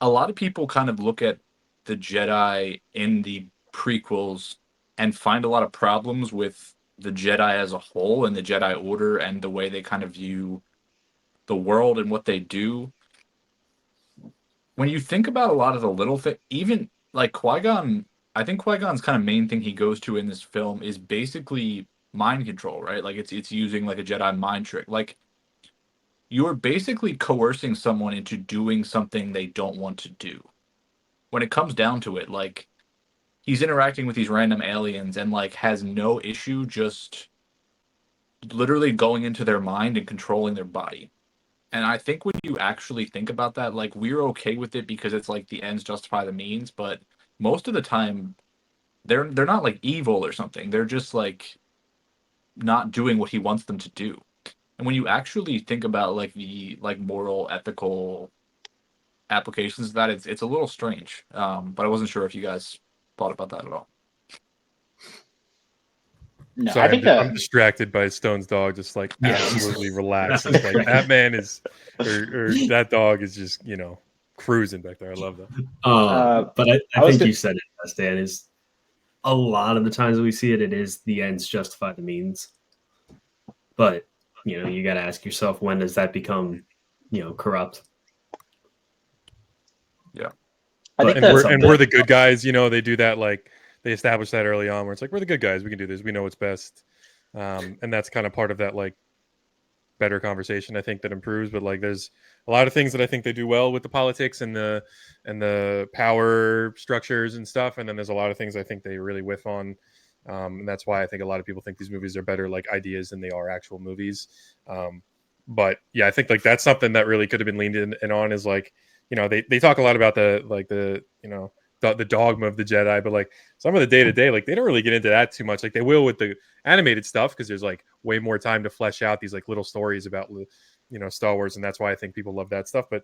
A lot of people kind of look at the Jedi in the prequels and find a lot of problems with the Jedi as a whole and the Jedi Order and the way they kind of view the world and what they do. When you think about a lot of the little things, even like Qui-Gon, I think Qui-Gon's kind of main thing he goes to in this film is basically mind control, right? Like it's using like a Jedi mind trick. Like you're basically coercing someone into doing something they don't want to do. When it comes down to it, like he's interacting with these random aliens and like has no issue just literally going into their mind and controlling their body. And I think when you actually think about that, like we're okay with it because it's like the ends justify the means, but most of the time they're not like evil or something. They're just like not doing what he wants them to do. And when you actually think about like the like moral, ethical applications of that, it's a little strange. But I wasn't sure if you guys thought about that at all. No, Sorry, I think I'm distracted by Stone's dog, just like absolutely relaxed. It's like that man is, or that dog is just cruising back there. I love that. But I think you said it best, Dan. Is a lot of the times we see it, it is the ends justify the means. But you got to ask yourself, when does that become corrupt? Yeah, and we're the good guys. They do that like. They established that early on where it's like, we're the good guys. We can do this. We know what's best. And that's kind of part of that, like, better conversation, I think, that improves. But like, there's a lot of things that I think they do well with the politics and the power structures and stuff. And then there's a lot of things I think they really whiff on. And that's why I think a lot of people think these movies are better, like, ideas than they are actual movies. But yeah, I think like that's something that really could have been leaned in on is like, they talk a lot about the the dogma of the Jedi, but like some of the day to day, like they don't really get into that too much. Like they will with the animated stuff because there's like way more time to flesh out these like little stories about Star Wars, and that's why I think people love that stuff. But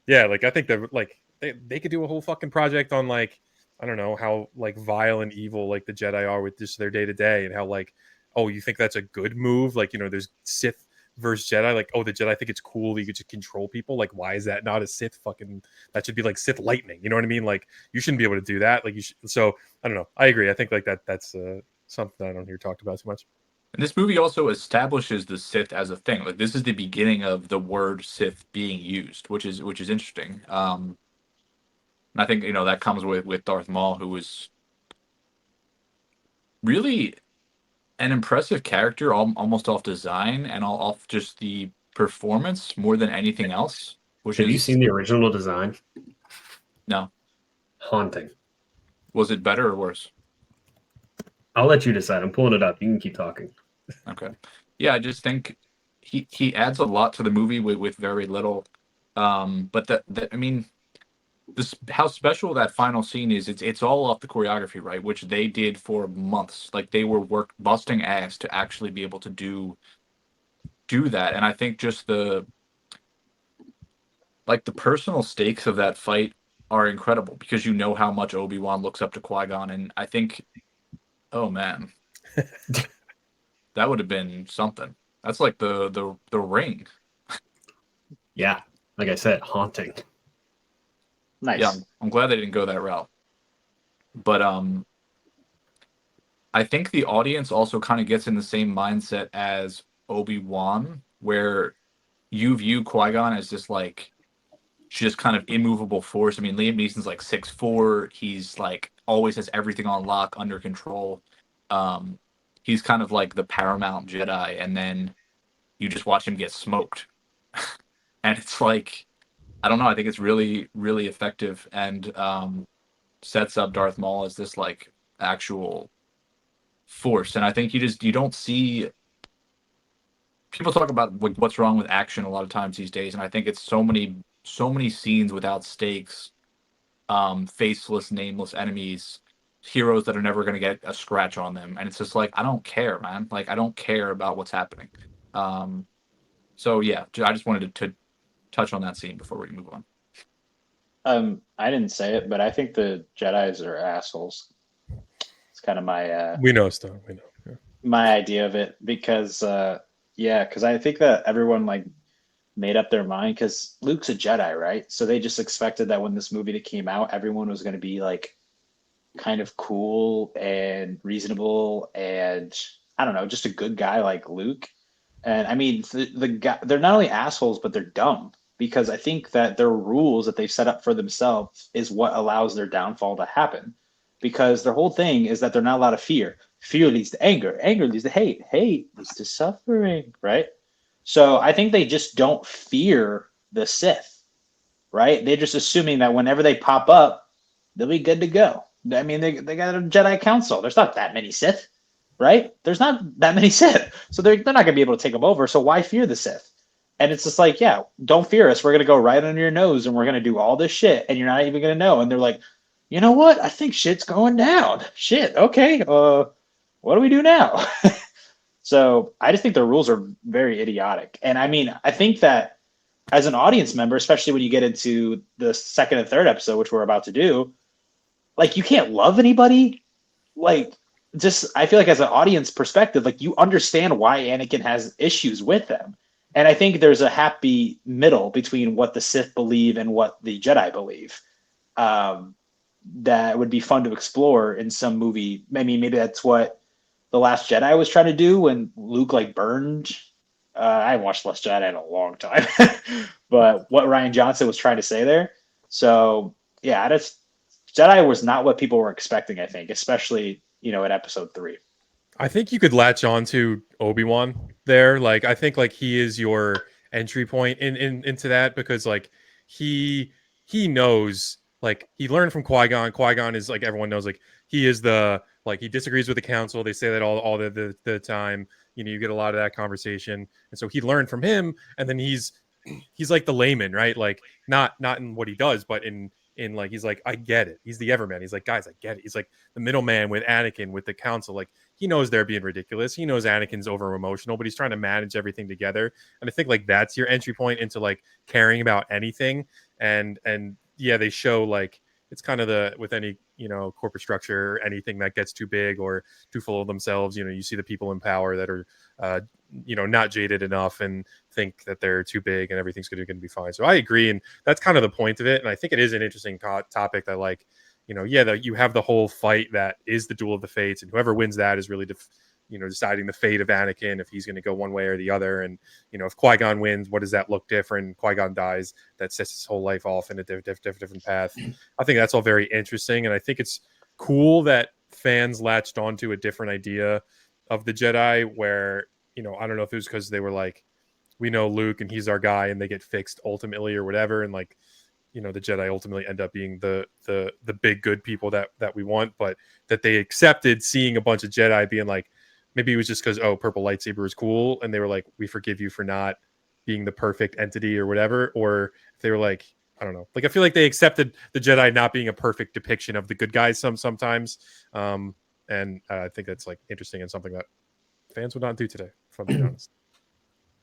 yeah, like I think that like they could do a whole fucking project on like I don't know how like vile and evil like the Jedi are with just their day to day, and how like oh you think that's a good move? Like there's Sith versus Jedi, like oh the Jedi think it's cool that you could just control people. Like why is that not a Sith fucking? That should be like Sith lightning. You know what I mean? Like you shouldn't be able to do that. Like you should. So I don't know. I agree. I think like that's something I don't hear talked about too much. And this movie also establishes the Sith as a thing. Like this is the beginning of the word Sith being used, which is interesting. And I think that comes with Darth Maul, who was really an impressive character, almost off design and off just the performance more than anything else. Have you seen the original design? No. Haunting. Was it better or worse? I'll let you decide. I'm pulling it up. You can keep talking. Okay. Yeah, I just think he adds a lot to the movie with very little. But I mean, how special that final scene is. It's all off the choreography, right? Which they did for months. Like they were busting ass to actually be able to do that. And I think just the personal stakes of that fight are incredible because how much Obi-Wan looks up to Qui-Gon, and I think, oh man, that would have been something. That's like the ring. Yeah, like I said, haunting. Nice. Yeah, I'm glad they didn't go that route. But I think the audience also kind of gets in the same mindset as Obi-Wan, where you view Qui-Gon as this like just kind of immovable force. I mean, Liam Neeson's like 6'4". He's like always has everything on lock, under control. He's kind of like the paramount Jedi, and then you just watch him get smoked. And it's like, I don't know. I think it's really, really effective and sets up Darth Maul as this like actual force. And I think you don't see people talk about like what's wrong with action a lot of times these days, and I think it's so many scenes without stakes, faceless, nameless enemies, heroes that are never going to get a scratch on them, and it's just like I don't care, man. Like I don't care about what's happening. So yeah, I just wanted to touch on that scene before we move on. I didn't say it, but I think the Jedis are assholes. It's kind of my we know stuff. We know. Yeah. My idea of it because because I think that everyone like made up their mind because Luke's a Jedi, right? So they just expected that when this movie came out, everyone was going to be like kind of cool and reasonable and I don't know, just a good guy like Luke. And I mean, the guy, they're not only assholes, but they're dumb because I think that their rules that they've set up for themselves is what allows their downfall to happen. Because their whole thing is that they're not allowed to fear. Fear leads to anger. Anger leads to hate. Hate leads to suffering, right? So I think they just don't fear the Sith, right? They're just assuming that whenever they pop up, they'll be good to go. I mean, they got a Jedi Council. There's not that many Sith, right? There's not that many Sith. So they're not going to be able to take them over. So why fear the Sith? And it's just like, yeah, don't fear us. We're going to go right under your nose and we're going to do all this shit. And you're not even going to know. And they're like, you know what? I think shit's going down. Shit. Okay. What do we do now? So I just think the rules are very idiotic. And I mean, I think that as an audience member, especially when you get into the second and third episode, which we're about to do, like you can't love anybody. Like just, I feel like as an audience perspective, like you understand why Anakin has issues with them. And I think there's a happy middle between what the Sith believe and what the Jedi believe. That would be fun to explore in some movie. I mean, maybe that's what The Last Jedi was trying to do when Luke like burned. I haven't watched The Last Jedi in a long time, but what Rian Johnson was trying to say there. So yeah, Jedi was not what people were expecting. I think, especially in episode 3. I think you could latch on to Obi-Wan there. Like, I think like he is your entry point into that because like he knows, like he learned from Qui-Gon. Qui-Gon is like everyone knows, like he is the like he disagrees with the council. They say that all the time. You get a lot of that conversation, and so he learned from him. And then he's like the layman, right? Like not in what he does, but in in like he's like, I get it. He's the Everman. He's like, guys, I get it. He's like the middleman with Anakin, with the council. Like he knows they're being ridiculous. He knows Anakin's over emotional, but he's trying to manage everything together. And I think like that's your entry point into like caring about anything. And yeah, they show like it's kind of the with any corporate structure, anything that gets too big or too full of themselves. You see the people in power that are not jaded enough and think that they're too big and everything's going to be fine. So I agree, and that's kind of the point of it. And I think it is an interesting topic that like that you have the whole fight that is the duel of the fates, and whoever wins that is really deciding the fate of Anakin, if he's going to go one way or the other. And if Qui-Gon wins, what does that look different? Qui-Gon dies, that sets his whole life off in a different path. I think that's all very interesting, and I think it's cool that fans latched onto a different idea of the Jedi where I don't know if it was because they were like, we know Luke and he's our guy, and they get fixed ultimately or whatever, and like the Jedi ultimately end up being the big good people that we want, but that they accepted seeing a bunch of Jedi being like, maybe it was just because purple lightsaber is cool, and they were like, we forgive you for not being the perfect entity or whatever. Or if they were like, I don't know, like I feel like they accepted the Jedi not being a perfect depiction of the good guys sometimes, and I think that's like interesting and something that fans would not do today, if I'm being honest.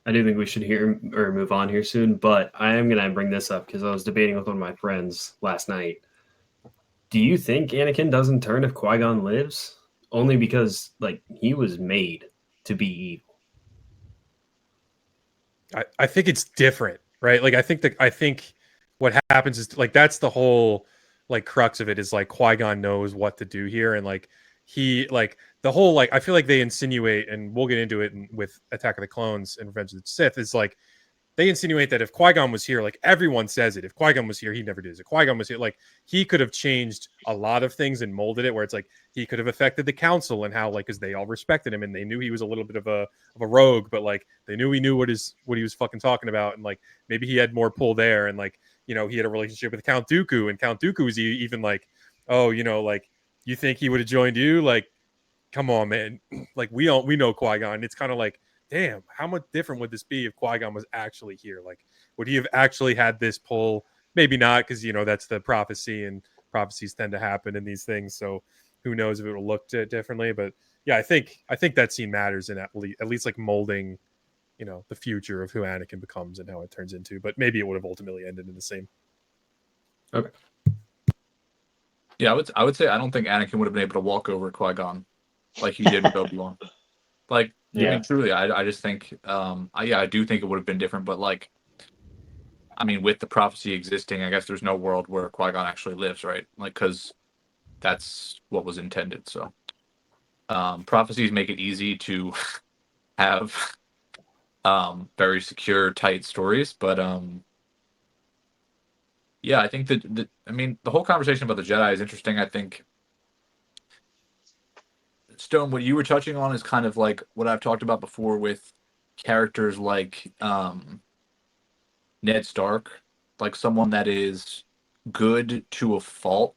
I do think we should hear or move on here soon, but I am going to bring this up because I was debating with one of my friends last night. Do you think Anakin doesn't turn if Qui-Gon lives? Only because like he was made to be evil. I think it's different, right? Like I think what happens is like that's the whole like crux of it is like Qui-Gon knows what to do here, and like he like the whole like I feel like they insinuate, and we'll get into it with Attack of the Clones and Revenge of the Sith, is like they insinuate that if Qui-Gon was here, like everyone says it, if Qui-Gon was here, he never did it. If Qui-Gon was here, like he could have changed a lot of things and molded it where it's like he could have affected the council and how like because they all respected him and they knew he was a little bit of a rogue, but like they knew he knew what he was fucking talking about, and like maybe he had more pull there, and like he had a relationship with Count Dooku, and Count Dooku was even like, oh, like you think he would have joined you? Like, come on, man. Like we know Qui-Gon. It's kind of like, damn, how much different would this be if Qui-Gon was actually here? Like, would he have actually had this pull? Maybe not, because that's the prophecy, and prophecies tend to happen in these things. So who knows if it will look differently? But yeah, I think that scene matters in at least like molding, the future of who Anakin becomes and how it turns into. But maybe it would have ultimately ended in the same. Okay. Yeah, I would say I don't think Anakin would have been able to walk over Qui-Gon like he did with Obi-Wan. Like, yeah. I mean, truly, I just think, I do think it would have been different. But like, I mean, with the prophecy existing, I guess there's no world where Qui-Gon actually lives, right? Like, because that's what was intended. So, prophecies make it easy to have very secure, tight stories. But yeah, I think that the whole conversation about the Jedi is interesting. I think, Stone, what you were touching on is kind of like what I've talked about before with characters like Ned Stark, like someone that is good to a fault,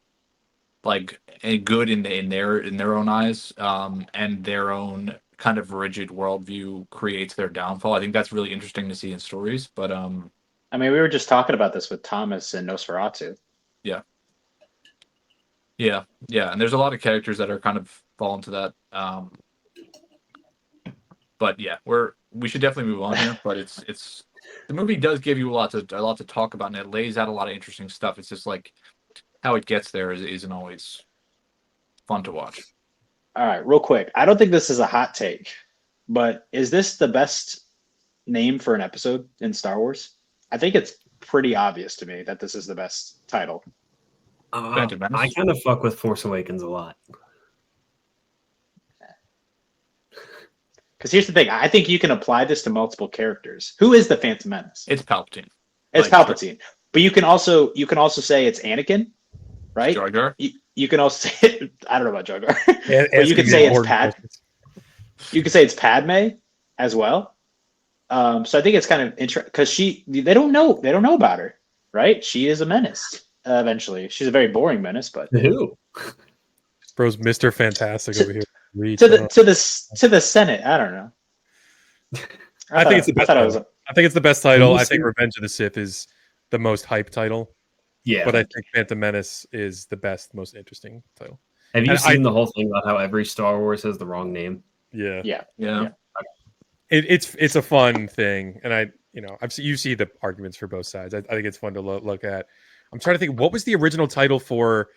like and good in their own eyes, and their own kind of rigid worldview creates their downfall. I think that's really interesting to see in stories. But I mean, we were just talking about this with Thomas and Nosferatu. Yeah, and there's a lot of characters that are kind of fall into that. But yeah, we should definitely move on here. But it's the movie does give you a lot to talk about, and it lays out a lot of interesting stuff. It's just like how it gets there isn't always fun to watch. All right, real quick. I don't think this is a hot take, but is this the best name for an episode in Star Wars? I think it's pretty obvious to me that this is the best title. I kind of fuck with Force Awakens a lot. Because here's the thing. I think you can apply this to multiple characters. Who is the Phantom Menace? It's Palpatine. It's Palpatine. But you can also say it's Anakin, right? Jar Jar. You can also say I don't know about Jar Jar. But you can say it's You could say it's Padme as well. So I think it's kind of interesting because they don't know about her, right? She is a menace. Eventually, she's a very boring menace, but who? Bro's Mr. Fantastic over here. To the Senate. I don't know. I think it's the best title. I think it's the best title. I think Revenge of the Sith is the most hype title. Yeah. But I think Phantom Menace is the best, most interesting title. Have you And seen the whole thing about how every Star Wars has the wrong name? Yeah. Yeah. It's a fun thing, and you see the arguments for both sides. I think it's fun to look at. I'm trying to think, what was the original title for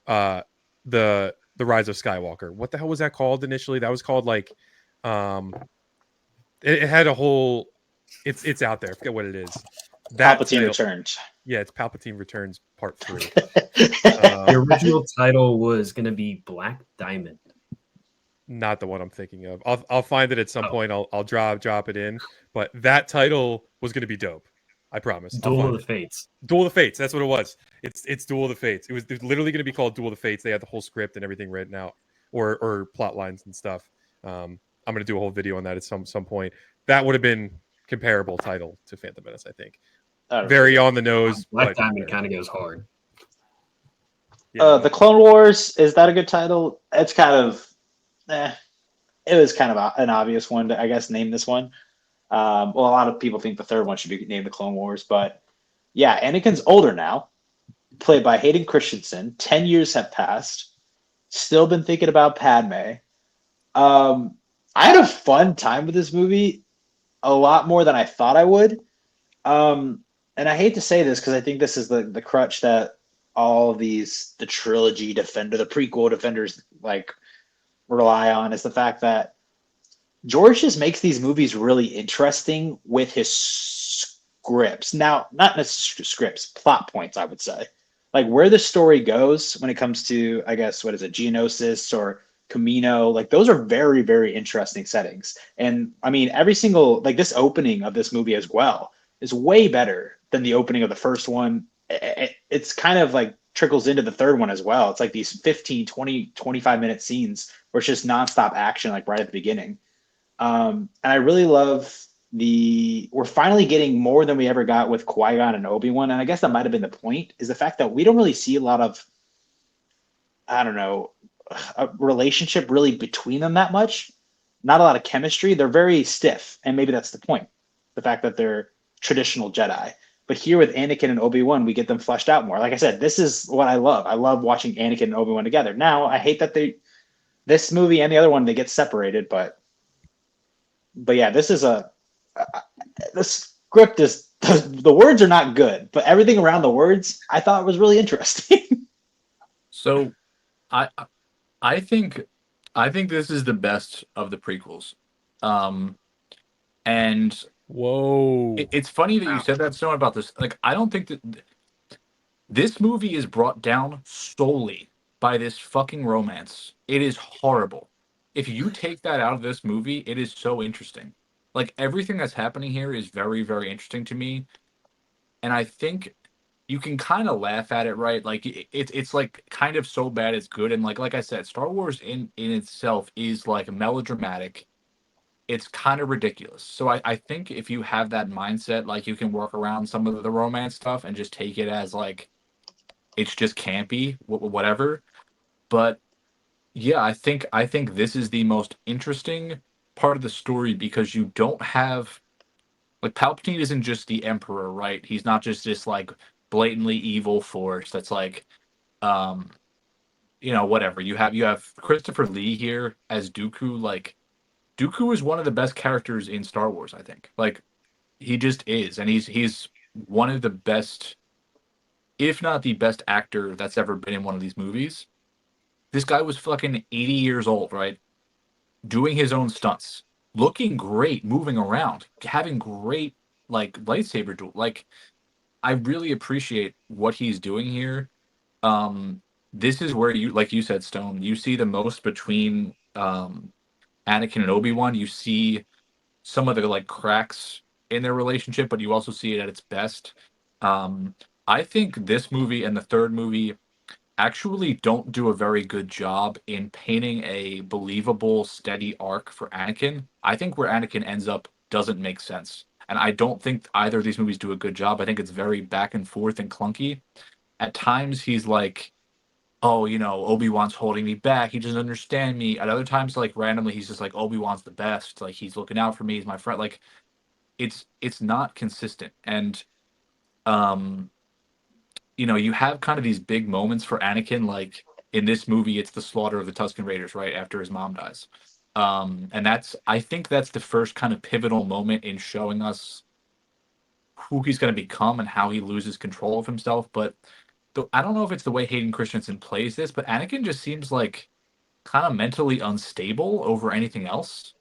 the Rise of Skywalker? What the hell was that called initially? That was called like it had a whole. It's out there. I forget what it is. That Palpatine title, Returns. yeah, it's Palpatine Returns Part 3. The original title was going to be Black Diamond. Not the one I'm thinking of. I'll find it at some point. I'll drop it in. But that title was going to be dope. I promise. Duel of the Fates. Duel of the Fates. That's what it was. It's Duel of the Fates. It was literally going to be called Duel of the Fates. They had the whole script and everything written out, or plot lines and stuff. I'm going to do a whole video on that at some point. That would have been comparable title to Phantom Menace, I think. Very on the nose. Black Diamond kind of goes hard. Yeah. The Clone Wars, is that a good title? It's kind of, it was kind of an obvious one to, I guess, name this one. Well, a lot of people think the third one should be named the Clone Wars, but yeah, Anakin's older now, played by Hayden Christensen. 10 years have passed. Still been thinking about Padme. I had a fun time with this movie, a lot more than I thought I would. And I hate to say this because I think this is the crutch that all the trilogy defender, the prequel defenders like rely on, is the fact that George just makes these movies really interesting with his scripts. Now, not necessarily scripts, plot points, I would say. Like where the story goes when it comes to, I guess, what is it, Geonosis or Camino, like those are very, very interesting settings. And I mean, every single, like this opening of this movie as well is way better than the opening of the first one. It's kind of like trickles into the third one as well. It's like these 15, 20, 25-minute scenes where it's just nonstop action, like right at the beginning. And I really love we're finally getting more than we ever got with Qui-Gon and Obi-Wan. And I guess that might've been the point, is the fact that we don't really see a lot of, I don't know, a relationship really between them that much. Not a lot of chemistry. They're very stiff. And maybe that's the point. The fact that they're traditional Jedi. But here with Anakin and Obi-Wan, we get them fleshed out more. Like I said, this is what I love. I love watching Anakin and Obi-Wan together. Now, I hate that this movie and the other one, they get separated, but yeah, this is the script is, the words are not good, but everything around the words I thought was really interesting. So I think this is the best of the prequels. And Whoa. it's funny that you said that, Stone, about this. Like, I don't think that this movie is brought down solely by this fucking romance. It is horrible. If you take that out of this movie, it is so interesting. Like, everything that's happening here is very, very interesting to me. And I think you can kind of laugh at it, right? Like, it's like kind of so bad it's good. And like I said, Star Wars in itself is like melodramatic. It's kind of ridiculous. So I think if you have that mindset, like you can work around some of the romance stuff and just take it as like, it's just campy, whatever. But yeah, I think this is the most interesting part of the story because you don't have, like, Palpatine isn't just the Emperor, right? He's not just this like blatantly evil force that's like, whatever. You have Christopher Lee here as Dooku. Like, Dooku is one of the best characters in Star Wars, I think. Like, he just is, and he's one of the best, if not the best actor that's ever been in one of these movies. This guy was fucking 80 years old, right? Doing his own stunts, looking great, moving around, having great like lightsaber duel. Like, I really appreciate what he's doing here. This is where you, like you said, Stone, you see the most between Anakin and Obi-Wan. You see some of the like cracks in their relationship, but you also see it at its best. I think this movie and the third movie actually don't do a very good job in painting a believable, steady arc for Anakin. I think where Anakin ends up doesn't make sense. And I don't think either of these movies do a good job. I think it's very back and forth and clunky. At times, he's like, oh, Obi-Wan's holding me back. He doesn't understand me. At other times, like, randomly, he's just like, Obi-Wan's the best. Like, he's looking out for me. He's my friend. Like, it's not consistent. And, you have kind of these big moments for Anakin, like in this movie, it's the slaughter of the Tusken Raiders, right after his mom dies. And I think that's the first kind of pivotal moment in showing us who he's going to become and how he loses control of himself. But I don't know if it's the way Hayden Christensen plays this, but Anakin just seems like kind of mentally unstable over anything else.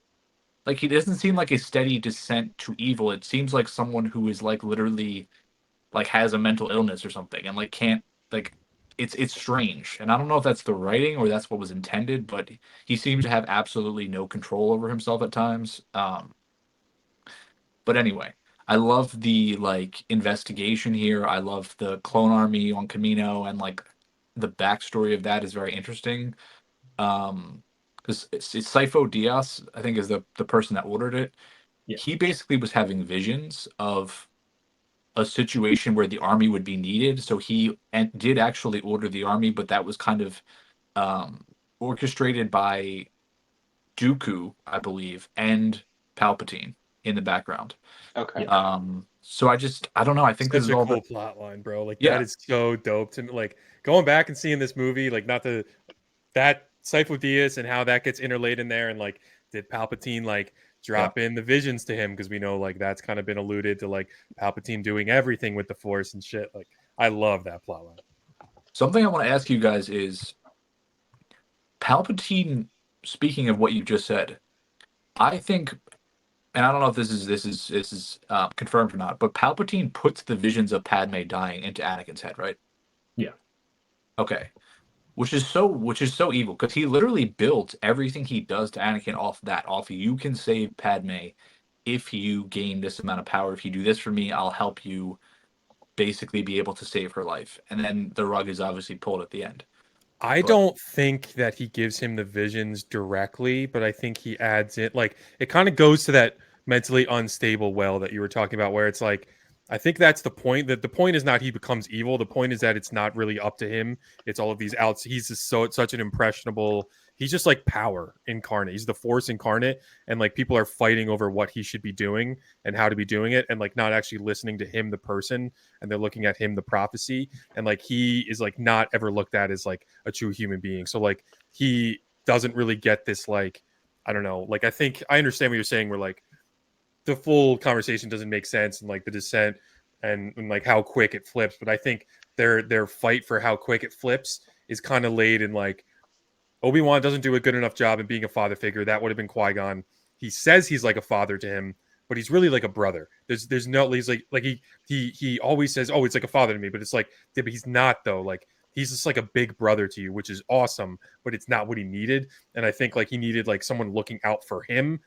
Like he doesn't seem like a steady descent to evil. It seems like someone who is like literally like has a mental illness or something and like can't like it's strange. And I don't know if that's the writing or that's what was intended, but he seems to have absolutely no control over himself at times. But anyway, I love the like investigation here. I love the clone army on Camino and like the backstory of that is very interesting. Because it's Sifo Dyas, I think, is the person that ordered it. Yeah. He basically was having visions of a situation where the army would be needed. So did actually order the army, but that was kind of orchestrated by Dooku, I believe, and Palpatine in the background. Okay. So I don't know. I think this Such is a all cool plot line, bro. Like Yeah. that is so dope to me. Like going back and seeing this movie, like not the that Sifo Dyas and how that gets interlaid in there, and like did Palpatine like drop in the visions to him, because we know like that's kind of been alluded to, like Palpatine doing everything with the Force and shit. Like I love that plot line. Something I want to ask you guys is Palpatine. Speaking of what you just said, I think, and I don't know if this is confirmed or not, but Palpatine puts the visions of Padme dying into Anakin's head, right? Yeah. Okay. Which is so evil because he literally built everything he does to Anakin off you can save Padme if you gain this amount of power. If you do this for me, I'll help you basically be able to save her life. And then the rug is obviously pulled at the end. I But don't think that he gives him the visions directly, but I think he adds it. Like it kind of goes to that mentally unstable well that you were talking about, where it's like, I think that's the point. That the point is not he becomes evil. The point is that it's not really up to him. It's all of these outs. He's just such an impressionable. He's just like power incarnate. He's the Force incarnate, and like people are fighting over what he should be doing and how to be doing it, and like not actually listening to him, the person, and they're looking at him, the prophecy, and like he is like not ever looked at as like a true human being. So like he doesn't really get this, like, I don't know, like I think I understand what you're saying, where like the full conversation doesn't make sense, and like the descent and like how quick it flips, but I think their fight for how quick it flips is kind of laid in like Obi-Wan doesn't do a good enough job in being a father figure. That would have been Qui-Gon. He says he's like a father to him, but he's really like a brother. There's no, he's like he always says, oh, it's like a father to me, but it's like, yeah, but he's not though. Like he's just like a big brother to you, which is awesome, but it's not what he needed. And I think like he needed like someone looking out for him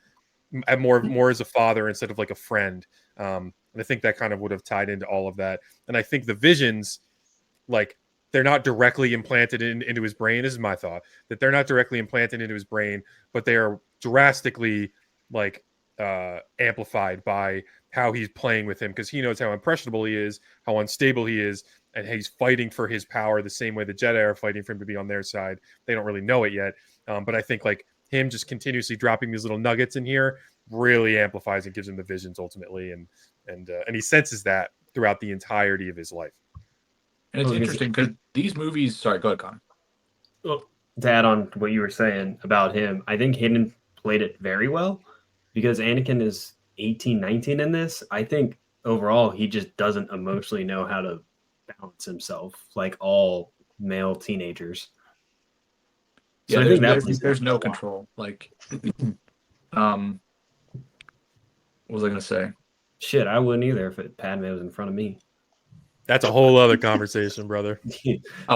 more as a father instead of like a friend. And I think that kind of would have tied into all of that. And I think the visions, like they're not directly implanted into his brain. This is my thought, that they're not directly implanted into his brain, but they are drastically like amplified by how he's playing with him, because he knows how impressionable he is, how unstable he is, and he's fighting for his power the same way the Jedi are fighting for him to be on their side. They don't really know it yet, but I think like him just continuously dropping these little nuggets in here really amplifies and gives him the visions ultimately, and he senses that throughout the entirety of his life. And it's interesting because these movies. Sorry, go ahead, Connor. Well, to add on to what you were saying about him, I think Hayden played it very well, because Anakin is 18, 19 in this. I think overall he just doesn't emotionally know how to balance himself like all male teenagers. So yeah, I think there's no control. Like, what was I gonna say? Shit, I wouldn't either if Padme was in front of me. That's a whole other conversation, brother.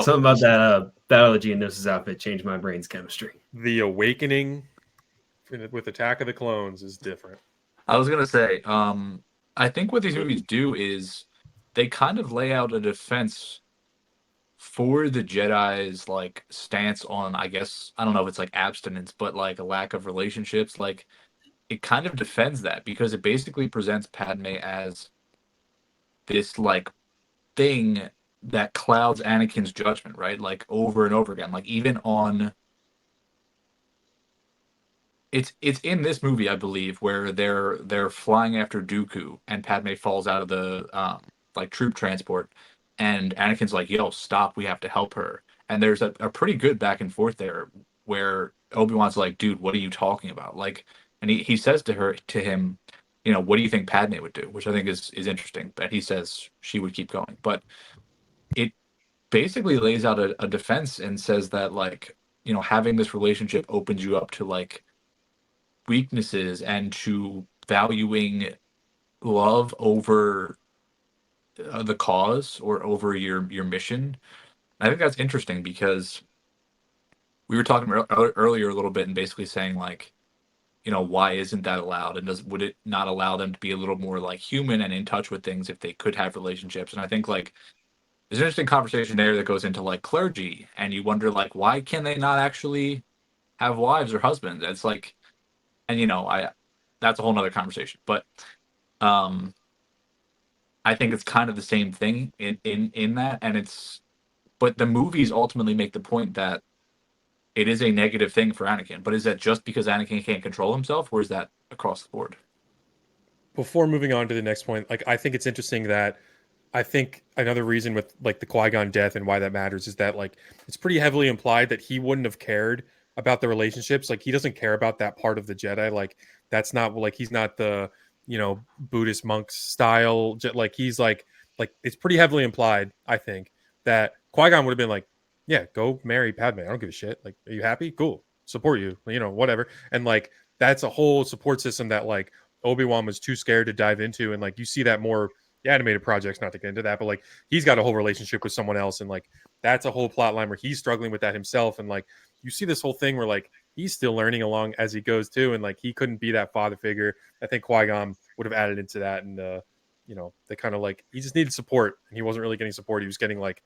Something about that Battle of Geonosis outfit changed my brain's chemistry. The awakening with Attack of the Clones is different. I was gonna say, I think what these movies do is they kind of lay out a defense for the Jedi's like stance on, I guess, I don't know if it's like abstinence, but like a lack of relationships. Like it kind of defends that, because it basically presents Padme as this like thing that clouds Anakin's judgment, right? Like over and over again. Like even on it's in this movie, I believe, where they're flying after Dooku and Padme falls out of the like troop transport. and Anakin's like, yo, stop, we have to help her. And there's a pretty good back and forth there where Obi-Wan's like, dude, what are you talking about? Like, and he says to him, you know, what do you think Padme would do? Which I think is interesting. But he says she would keep going. But it basically lays out a defense and says that, like, you know, having this relationship opens you up to like weaknesses and to valuing love over the cause or over your mission. I think that's interesting because we were talking earlier a little bit and basically saying, like, you know, why isn't that allowed, and would it not allow them to be a little more like human and in touch with things if they could have relationships? And I think, like, there's an interesting conversation there that goes into like clergy, and you wonder, like, why can they not actually have wives or husbands? It's like, and you know, I that's a whole nother conversation, but um I think it's kind of the same thing in that, and it's, but the movies ultimately make the point that it is a negative thing for Anakin. But is that just because Anakin can't control himself, or is that across the board? Before moving on to the next point, like I think it's interesting that I think another reason with like the Qui-Gon death and why that matters is that like it's pretty heavily implied that he wouldn't have cared about the relationships. Like he doesn't care about that part of the Jedi. Like that's not like he's not the, you know, Buddhist monk style. Like he's like it's pretty heavily implied, I think, that Qui-Gon would have been like, yeah, go marry Padme. I don't give a shit. Like, are you happy? Cool. Support you. You know, whatever. And like that's a whole support system that like Obi-Wan was too scared to dive into. And like you see that more the animated projects, not to get into that, but like he's got a whole relationship with someone else, and like that's a whole plot line where he's struggling with that himself. And like you see this whole thing where like he's still learning along as he goes too, and like he couldn't be that father figure. I think Qui-Gon would have added into that, and you know, they kind of like he just needed support, and he wasn't really getting support. He was getting like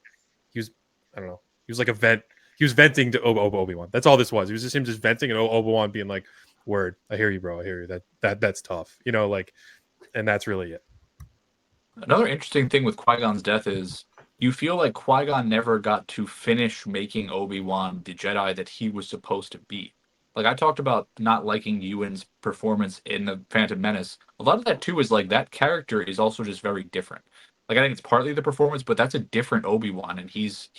he was, I don't know, he was like a vent. He was venting to Obi-Wan. That's all this was. It was just him just venting, and Obi-Wan being like, "Word, I hear you, bro. I hear you. That's tough." You know, like, and that's really it. Another interesting thing with Qui-Gon's death is you feel like Qui-Gon never got to finish making Obi-Wan the Jedi that he was supposed to be. Like, I talked about not liking Ewan's performance in the Phantom Menace. A lot of that too is like that character is also just very different. Like, I think it's partly the performance, but that's a different Obi-Wan, and he's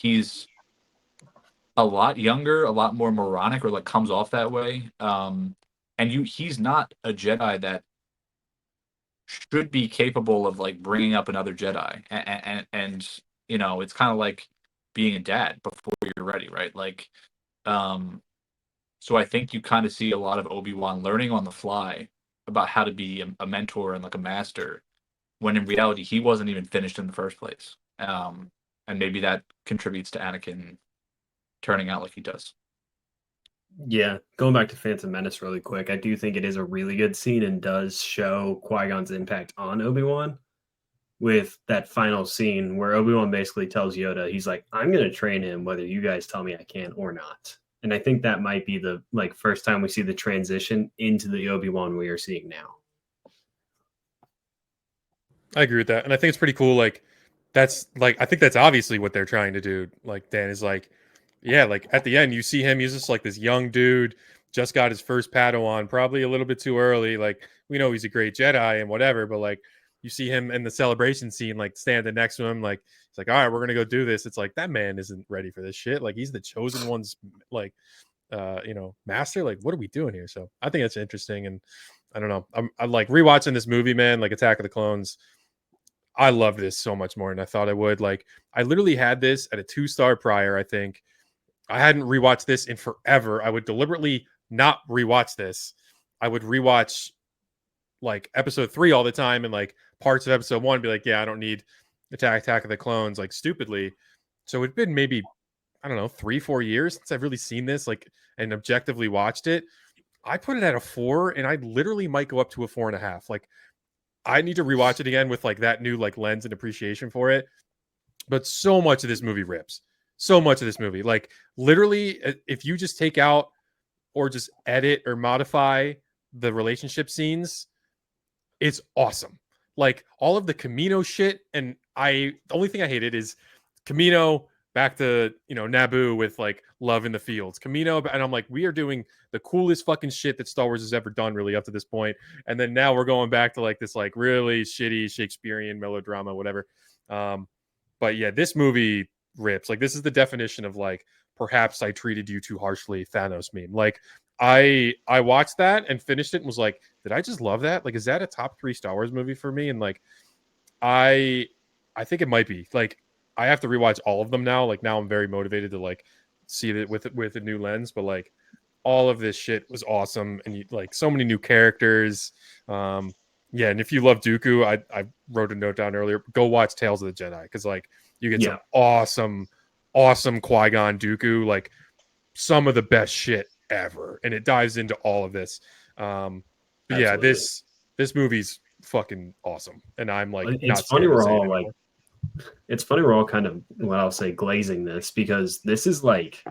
a lot younger, a lot more moronic, or like comes off that way. And he's not a Jedi that should be capable of like bringing up another Jedi, and you know, it's kind of like being a dad before you're ready, right? Like, um, so I think you kind of see a lot of Obi-Wan learning on the fly about how to be a mentor and like a master, when in reality he wasn't even finished in the first place. And maybe that contributes to Anakin turning out like he does. Yeah, going back to Phantom Menace really quick, I do think it is a really good scene and does show Qui-Gon's impact on Obi-Wan with that final scene where Obi-Wan basically tells Yoda, he's like, I'm going to train him whether you guys tell me I can or not. And I think that might be the like first time we see the transition into the Obi-Wan we are seeing now. I agree with that, and I think it's pretty cool. Like, that's like I think that's obviously what they're trying to do. Like Dan is like, yeah, like at the end you see him. He's just like this young dude, just got his first Padawan, probably a little bit too early. Like we know he's a great Jedi and whatever, but like you see him in the celebration scene, like standing next to him, like it's like, all right, we're gonna go do this. It's like that man isn't ready for this shit. Like he's the chosen one's like, you know, master. Like what are we doing here? So I think that's interesting, and I don't know. I'm like rewatching this movie, man. Like Attack of the Clones. I love this so much more than I thought I would. Like, I literally had this at a 2-star prior. I think I hadn't rewatched this in forever. I would deliberately not rewatch this. I would rewatch like episode 3 all the time and like parts of episode 1 be like, yeah, I don't need Attack of the Clones, like stupidly. So it'd been maybe, I don't know, 3-4 years since I've really seen this, like, and objectively watched it. I put it at a 4, and I literally might go up to a 4.5. Like, I need to rewatch it again with like that new like lens and appreciation for it. But so much of this movie rips. So much of this movie, like literally, if you just take out or just edit or modify the relationship scenes, it's awesome. Like all of the Camino shit, and the only thing I hated is Camino back to, you know, Naboo with like love in the fields, Camino, and I'm like, we are doing the coolest fucking shit that Star Wars has ever done, really, up to this point, and then now we're going back to like this like really shitty Shakespearean melodrama, whatever. But But yeah, this movie rips. Like, this is the definition of like, perhaps I treated you too harshly, Thanos meme. Like, I watched that and finished it and was like, did I just love that? Like, is that a top 3 Star Wars movie for me? And like, I think it might be. Like, I have to rewatch all of them now. Like, now I'm very motivated to like see it with a new lens. But like, all of this shit was awesome, and you, like, so many new characters. Yeah, and if you love Dooku, I wrote a note down earlier. Go watch Tales of the Jedi, because like you get some awesome Qui-Gon Dooku, like some of the best shit ever, and it dives into all of this. But yeah, this movie's fucking awesome, and I'm like, it's not funny scared to we're say it all anymore. like, it's funny we're all kind of, what I'll say, glazing this, because this is like,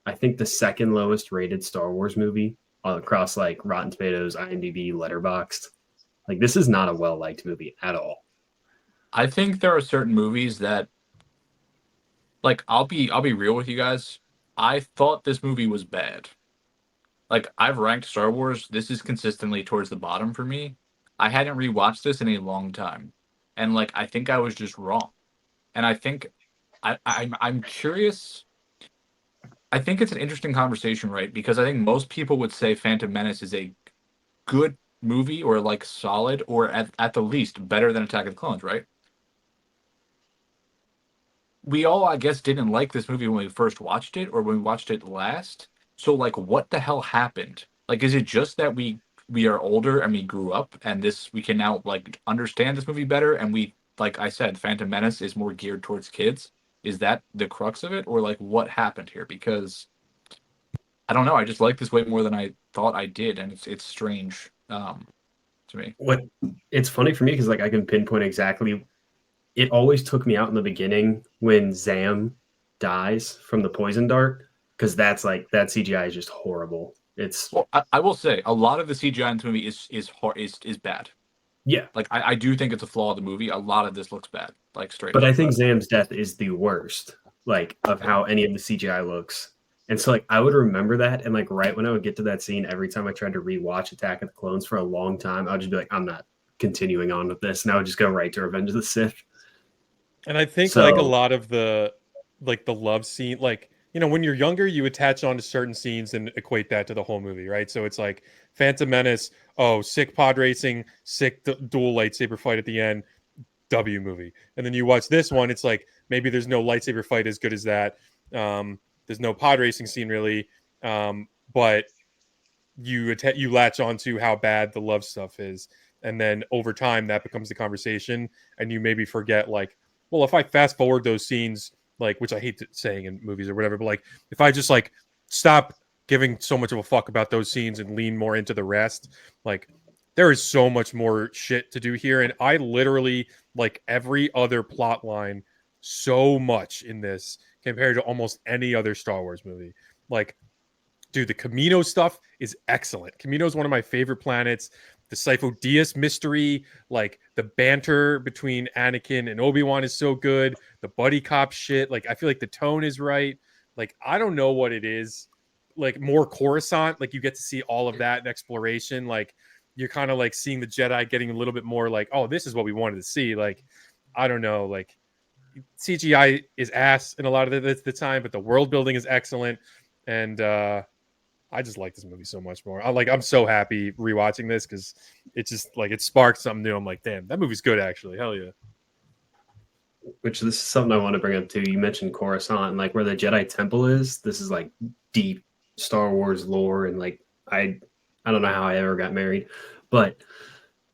I think the second lowest rated Star Wars movie across like Rotten Tomatoes, IMDb, Letterboxd. Like, this is not a well-liked movie at all. I think there are certain movies that, like, I'll be real with you guys. I thought this movie was bad. Like, I've ranked Star Wars. This is consistently towards the bottom for me. I hadn't rewatched this in a long time, and like, I think I was just wrong. And I think I'm curious. I think it's an interesting conversation, right? Because I think most people would say Phantom Menace is a good movie, or like solid, or at the least better than Attack of the Clones, right? We all, I guess, didn't like this movie when we first watched it, or when we watched it last. So like, what the hell happened? Like, is it just that we are older and we grew up, and we can now like understand this movie better, and we, like I said, Phantom Menace is more geared towards kids? Is that the crux of it, or like, what happened here? Because I don't know. I just like this way more than I thought I did, and it's strange to me. What It's funny for me because like I can pinpoint exactly. It always took me out in the beginning when Zam dies from the poison dart, because that's like, that CGI is just horrible. It's Well, I will say a lot of the CGI in this movie is bad. yeah, Like, I do think it's a flaw of the movie. A lot of this looks bad, like straight but up. I think Zam's death is the worst, like, of how any of the CGI looks. And so like I would remember that, and like right when I would get to that scene, every time I tried to rewatch Attack of the Clones for a long time, I'd just be like, I'm not continuing on with this, and I would just go right to Revenge of the Sith. And I think So, like a lot of the love scene, like, you know, when you're younger, you attach on to certain scenes and equate that to the whole movie, right? So it's like Phantom Menace, oh, sick pod racing, sick dual lightsaber fight at the end, W movie. And then you watch this one, it's like, maybe there's no lightsaber fight as good as that. There's no pod racing scene really, but you latch onto how bad the love stuff is, and then over time that becomes the conversation, and you maybe forget, like, well, if I fast forward those scenes, like, which I hate saying in movies or whatever, but like, if I just like stop giving so much of a fuck about those scenes and lean more into the rest, like, there is so much more shit to do here, and I literally like every other plot line so much in this compared to almost any other Star Wars movie. Like, dude, the Camino stuff is excellent. Camino is one of my favorite planets. The Sifo Dyas mystery, like the banter between Anakin and Obi-Wan is so good. The buddy cop shit, like, I feel like the tone is right. Like, I don't know what it is. Like, more Coruscant, like, you get to see all of that in exploration. Like, you're kind of like seeing the Jedi getting a little bit more like, oh, this is what we wanted to see. Like, I don't know, like, CGI is ass in a lot of the time, but the world building is excellent, and I just like this movie so much more. I'm so happy rewatching this, because it just, like, it sparked something new. I'm like, damn, that movie's good, actually. Hell yeah. which this is something I want to bring up too. You mentioned Coruscant, and like where the Jedi Temple is. This is like deep Star Wars lore, and like I don't know how I ever got married, but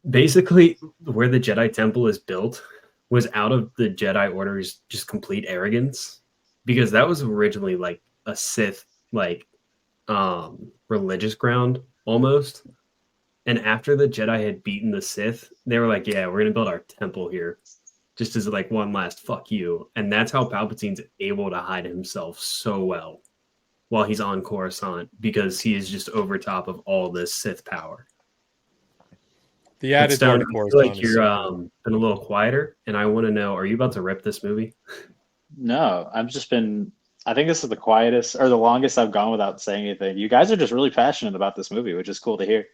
basically where the Jedi Temple is built was out of the Jedi Order's just complete arrogance, because that was originally like a Sith like religious ground almost. And after the Jedi had beaten the Sith, they were like, yeah, we're gonna build our temple here, just as like one last fuck you. And that's how Palpatine's able to hide himself so well while he's on Coruscant, because he is just over top of all this Sith power. The added Stone, part of I feel Coruscant like is you're so cool. been a little quieter, and I want to know, are you about to rip this movie? No, I've just been. I think this is the quietest or the longest I've gone without saying anything. You guys are just really passionate about this movie, which is cool to hear.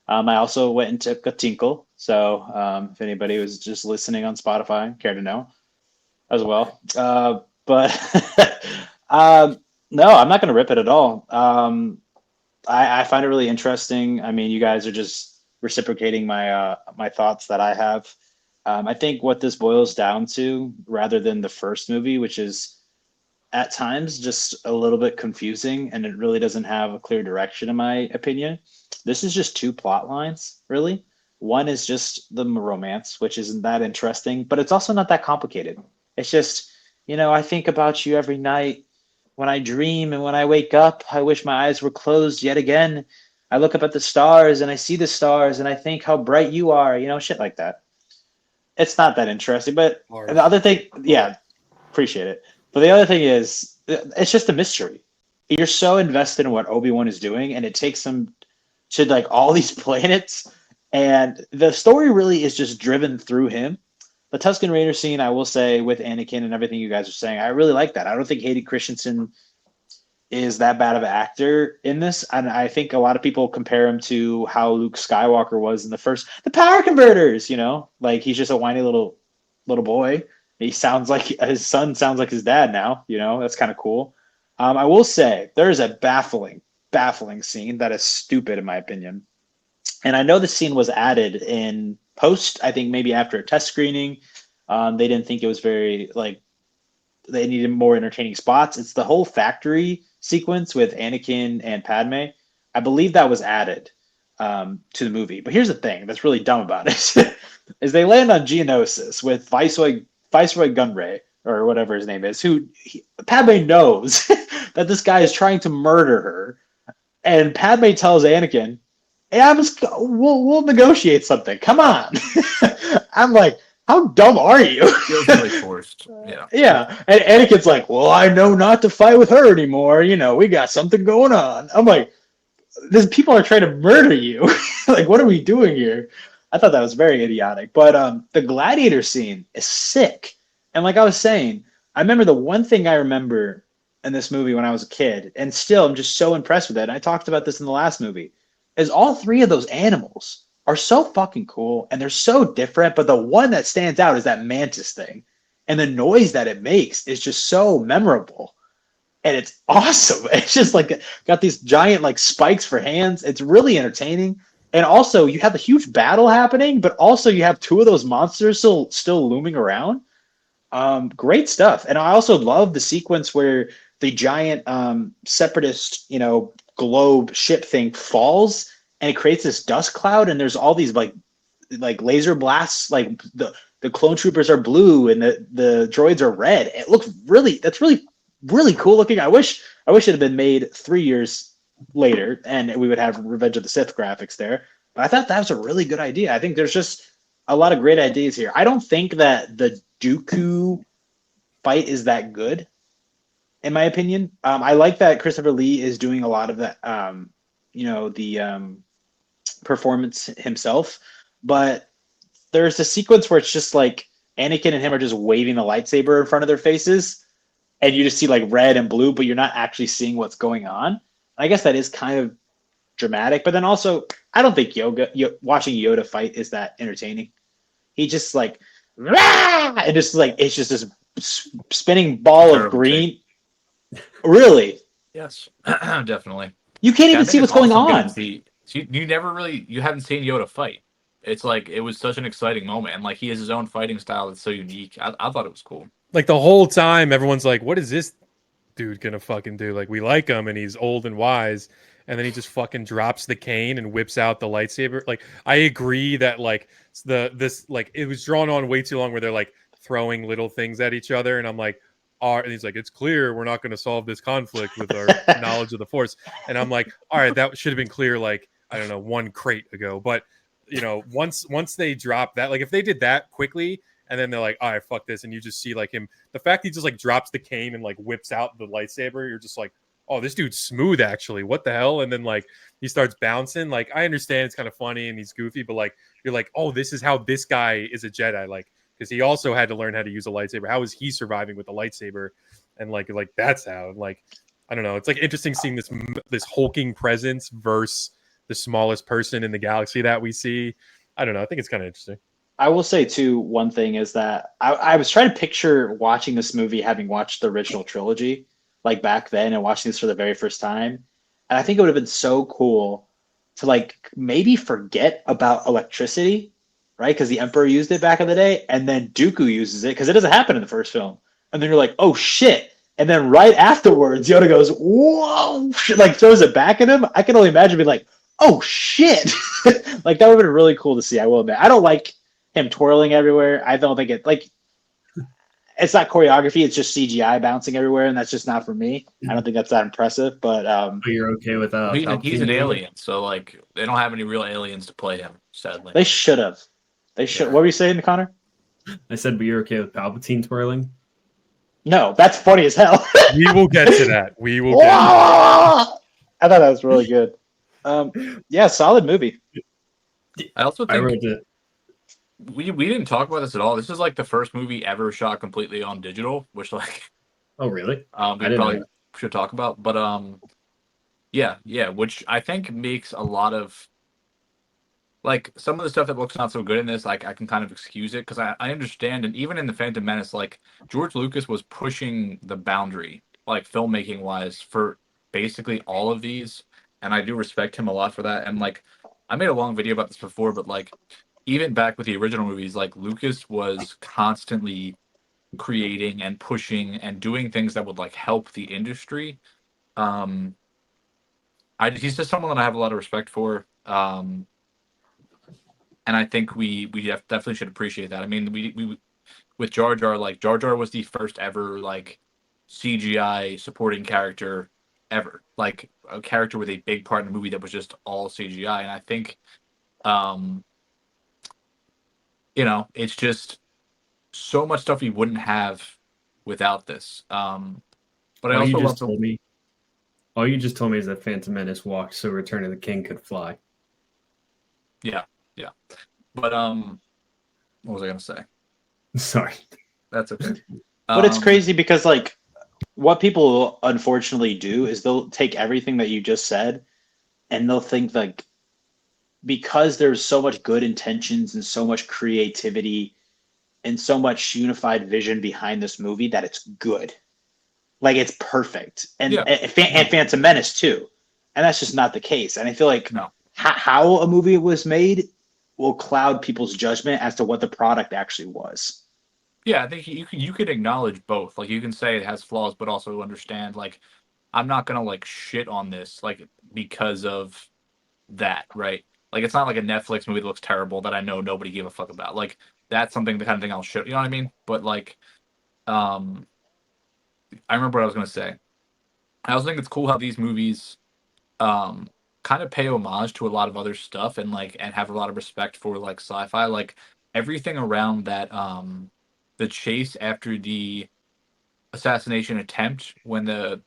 I also went and took a tinkle. So if anybody was just listening on Spotify, care to know, as well. But no, I'm not going to rip it at all. I find it really interesting. I mean, you guys are just reciprocating my thoughts that I have. I think what this boils down to, rather than the first movie, which is at times just a little bit confusing and it really doesn't have a clear direction, in my opinion. This is just two plot lines, really. One is just the romance, which isn't that interesting, but it's also not that complicated. It's just, I think about you every night when I dream, and when I wake up, I wish my eyes were closed yet again. I look up at the stars and I see the stars and I think how bright you are, shit like that. It's not that interesting. But the other thing, yeah, appreciate it. But the other thing is, it's just a mystery. You're so invested in what Obi-Wan is doing, and it takes him to like all these planets, and the story really is just driven through him. The Tusken Raider scene, I will say, with Anakin and everything you guys are saying, I really like that. I don't think Hayden Christensen is that bad of an actor in this, and I think a lot of people compare him to how Luke Skywalker was in the power converters. Like he's just a whiny little boy. He sounds like his son sounds like his dad now. That's kind of cool. I will say there is a baffling scene that is stupid in my opinion. And I know the scene was added in post, I think maybe after a test screening. They didn't think it was very, they needed more entertaining spots. It's the whole factory sequence with Anakin and Padme. I believe that was added to the movie. But here's the thing that's really dumb about it is they land on Geonosis with Viceroy Gunray, or whatever his name is, Padme knows that this guy is trying to murder her. And Padme tells Anakin, hey, we'll negotiate something. Come on. I'm like, how dumb are you? Feels really forced. Yeah. Yeah. And Anakin's like, well, I know not to fight with her anymore. We got something going on. I'm like, these people are trying to murder you. Like, what are we doing here? I thought that was very idiotic. But the gladiator scene is sick. And like I was saying, I remember the one thing I remember in this movie when I was a kid, and still I'm just so impressed with it. And I talked about this in the last movie, is all three of those animals are so fucking cool and they're so different. But the one that stands out is that mantis thing. And the noise that it makes is just so memorable. And it's awesome. It's just like got these giant like spikes for hands. It's really entertaining. And also you have a huge battle happening, but also you have two of those monsters still looming around. Great stuff. And I also love the sequence where the giant separatist, globe ship thing falls and it creates this dust cloud, and there's all these like laser blasts, like the clone troopers are blue and the droids are red. That's really cool looking. I wish it had been made 3 years later and we would have Revenge of the Sith graphics there. But I thought that was a really good idea. I think there's just a lot of great ideas here. I don't think that the Dooku fight is that good, in my opinion. I like that Christopher Lee is doing a lot of that, the performance himself. But there's a sequence where it's just like Anakin and him are just waving the lightsaber in front of their faces, and you just see like red and blue, but you're not actually seeing what's going on. I guess that is kind of dramatic, but then also I don't think watching Yoda fight is that entertaining. He just like, and just like it's just this spinning ball of green. Really? Yes, definitely. You can't even see what's going on. You haven't seen Yoda fight. It's like it was such an exciting moment, and like he has his own fighting style that's so unique. I thought it was cool. Like the whole time, everyone's like, "What is this dude gonna fucking do?" Like we like him, and he's old and wise, and then he just fucking drops the cane and whips out the lightsaber. Like I agree that like it was drawn on way too long, where they're like throwing little things at each other, and I'm like, and he's like, it's clear we're not going to solve this conflict with our knowledge of the Force, and I'm like, all right, that should have been clear like I don't know, one crate ago, but once they drop that, like if they did that quickly. And then they're like, all right, fuck this. And you just see like him, the fact he just like drops the cane and like whips out the lightsaber. You're just like, oh, this dude's smooth actually. What the hell? And then like he starts bouncing. Like I understand it's kind of funny and he's goofy, but like you're like, oh, this is how this guy is a Jedi. Like, because he also had to learn how to use a lightsaber. How is he surviving with a lightsaber? And like that's how. Like I don't know. It's like interesting seeing this hulking presence versus the smallest person in the galaxy that we see. I don't know. I think it's kind of interesting. I will say too, one thing is that I was trying to picture watching this movie, having watched the original trilogy, like back then, and watching this for the very first time. And I think it would have been so cool to like maybe forget about electricity, right? Because the Emperor used it back in the day, and then Dooku uses it because it doesn't happen in the first film. And then you're like, oh shit. And then right afterwards, Yoda goes, whoa, shit, like throws it back at him. I can only imagine being like, oh shit. Like that would have been really cool to see. I will admit. I don't like him twirling everywhere. I don't think it like it's not choreography, it's just CGI bouncing everywhere, and that's just not for me. I don't think that's that impressive. But But you're okay with He's Palpatine an doing it? alien, so like they don't have any real aliens to play him, sadly. they should have. They should. Yeah. What were you saying, Connor? I said, but you're okay with Palpatine twirling? No, that's funny as hell. We will get to that. We will get. I thought that was really good. Yeah, solid movie. I also I think wrote it. we didn't talk about this at all. This is like the first movie ever shot completely on digital, which like Oh, really? we didn't probably know. should talk about. But yeah, which I think makes a lot of like some of the stuff that looks not so good in this, like I can kind of excuse it because I understand, and even in the Phantom Menace, like George Lucas was pushing the boundary, like filmmaking wise, for basically all of these, and I do respect him a lot for that. And like I made a long video about this before, but like even back with the original movies, like Lucas was constantly creating and pushing and doing things that would like help the industry. Um, he's just someone that I have a lot of respect for. And I think we definitely should appreciate that. I mean, we with Jar Jar, like Jar Jar was the first ever like CGI supporting character ever, like a character with a big part in the movie that was just all CGI. And I think, um, it's just so much stuff we wouldn't have without this. But I All you also love just told me. All you just told me is that Phantom Menace walked so Return of the King could fly. yeah. But what was I gonna say? Sorry. That's okay. But it's crazy because like what people unfortunately do is they'll take everything that you just said and they'll think like because there's so much good intentions and so much creativity and so much unified vision behind this movie that it's good. Like it's perfect. And Yeah. and Phantom Menace too. And that's just not the case. And I feel like No. how a movie was made will cloud people's judgment as to what the product actually was. Yeah, I think you could acknowledge both. Like you can say it has flaws, but also understand like I'm not gonna like shit on this like because of that, right? Like it's not like a Netflix movie that looks terrible that I know nobody gave a fuck about. Like that's something the kind of thing I'll shit. You know what I mean? But like, I remember what I was gonna say. I also think it's cool how these movies, kind of pay homage to a lot of other stuff and like and have a lot of respect for like sci-fi. Like everything around that, the chase after the assassination attempt when the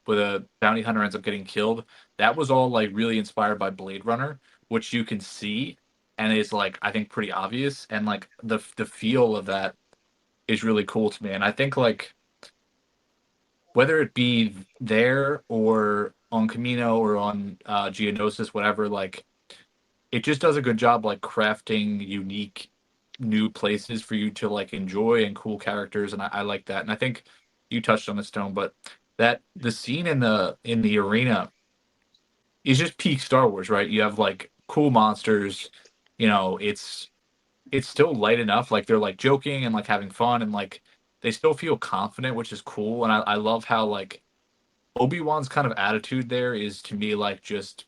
bounty hunter ends up getting killed, that was all like really inspired by Blade Runner, which you can see and is like I think pretty obvious, and like the feel of that is really cool to me. And I think like whether it be there or on Camino or on Geonosis, whatever, like it just does a good job like crafting unique new places for you to like enjoy and cool characters, and I like that. And I think you touched on the Stone, but that the scene in the arena is just peak Star Wars, right? You have like cool monsters, it's still light enough, like they're like joking and like having fun and like they still feel confident, which is cool. And I love how like Obi-Wan's kind of attitude there is to me like just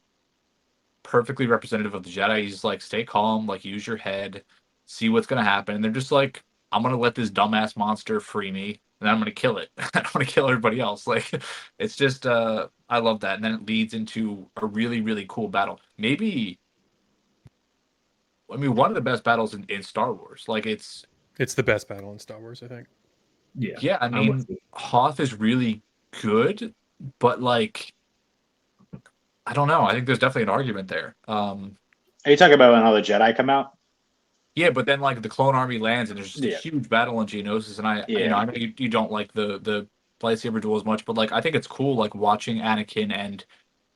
perfectly representative of the Jedi. He's like, stay calm, like use your head, see what's gonna happen. And they're just like, I'm gonna let this dumbass monster free me, and I'm gonna kill it. I'm gonna kill everybody else. Like, it's just, I love that. And then it leads into a really, really cool battle. Maybe, I mean, one of the best battles in Star Wars. Like, it's the best battle in Star Wars, I think. Yeah, I mean, Hoth is really good, but like, I don't know. I think there's definitely an argument there. Are you talking about when all the Jedi come out? Yeah, but then like the clone army lands and there's just Yeah. a huge battle in Geonosis, and I know you don't like the lightsaber duel as much, but like I think it's cool like watching Anakin and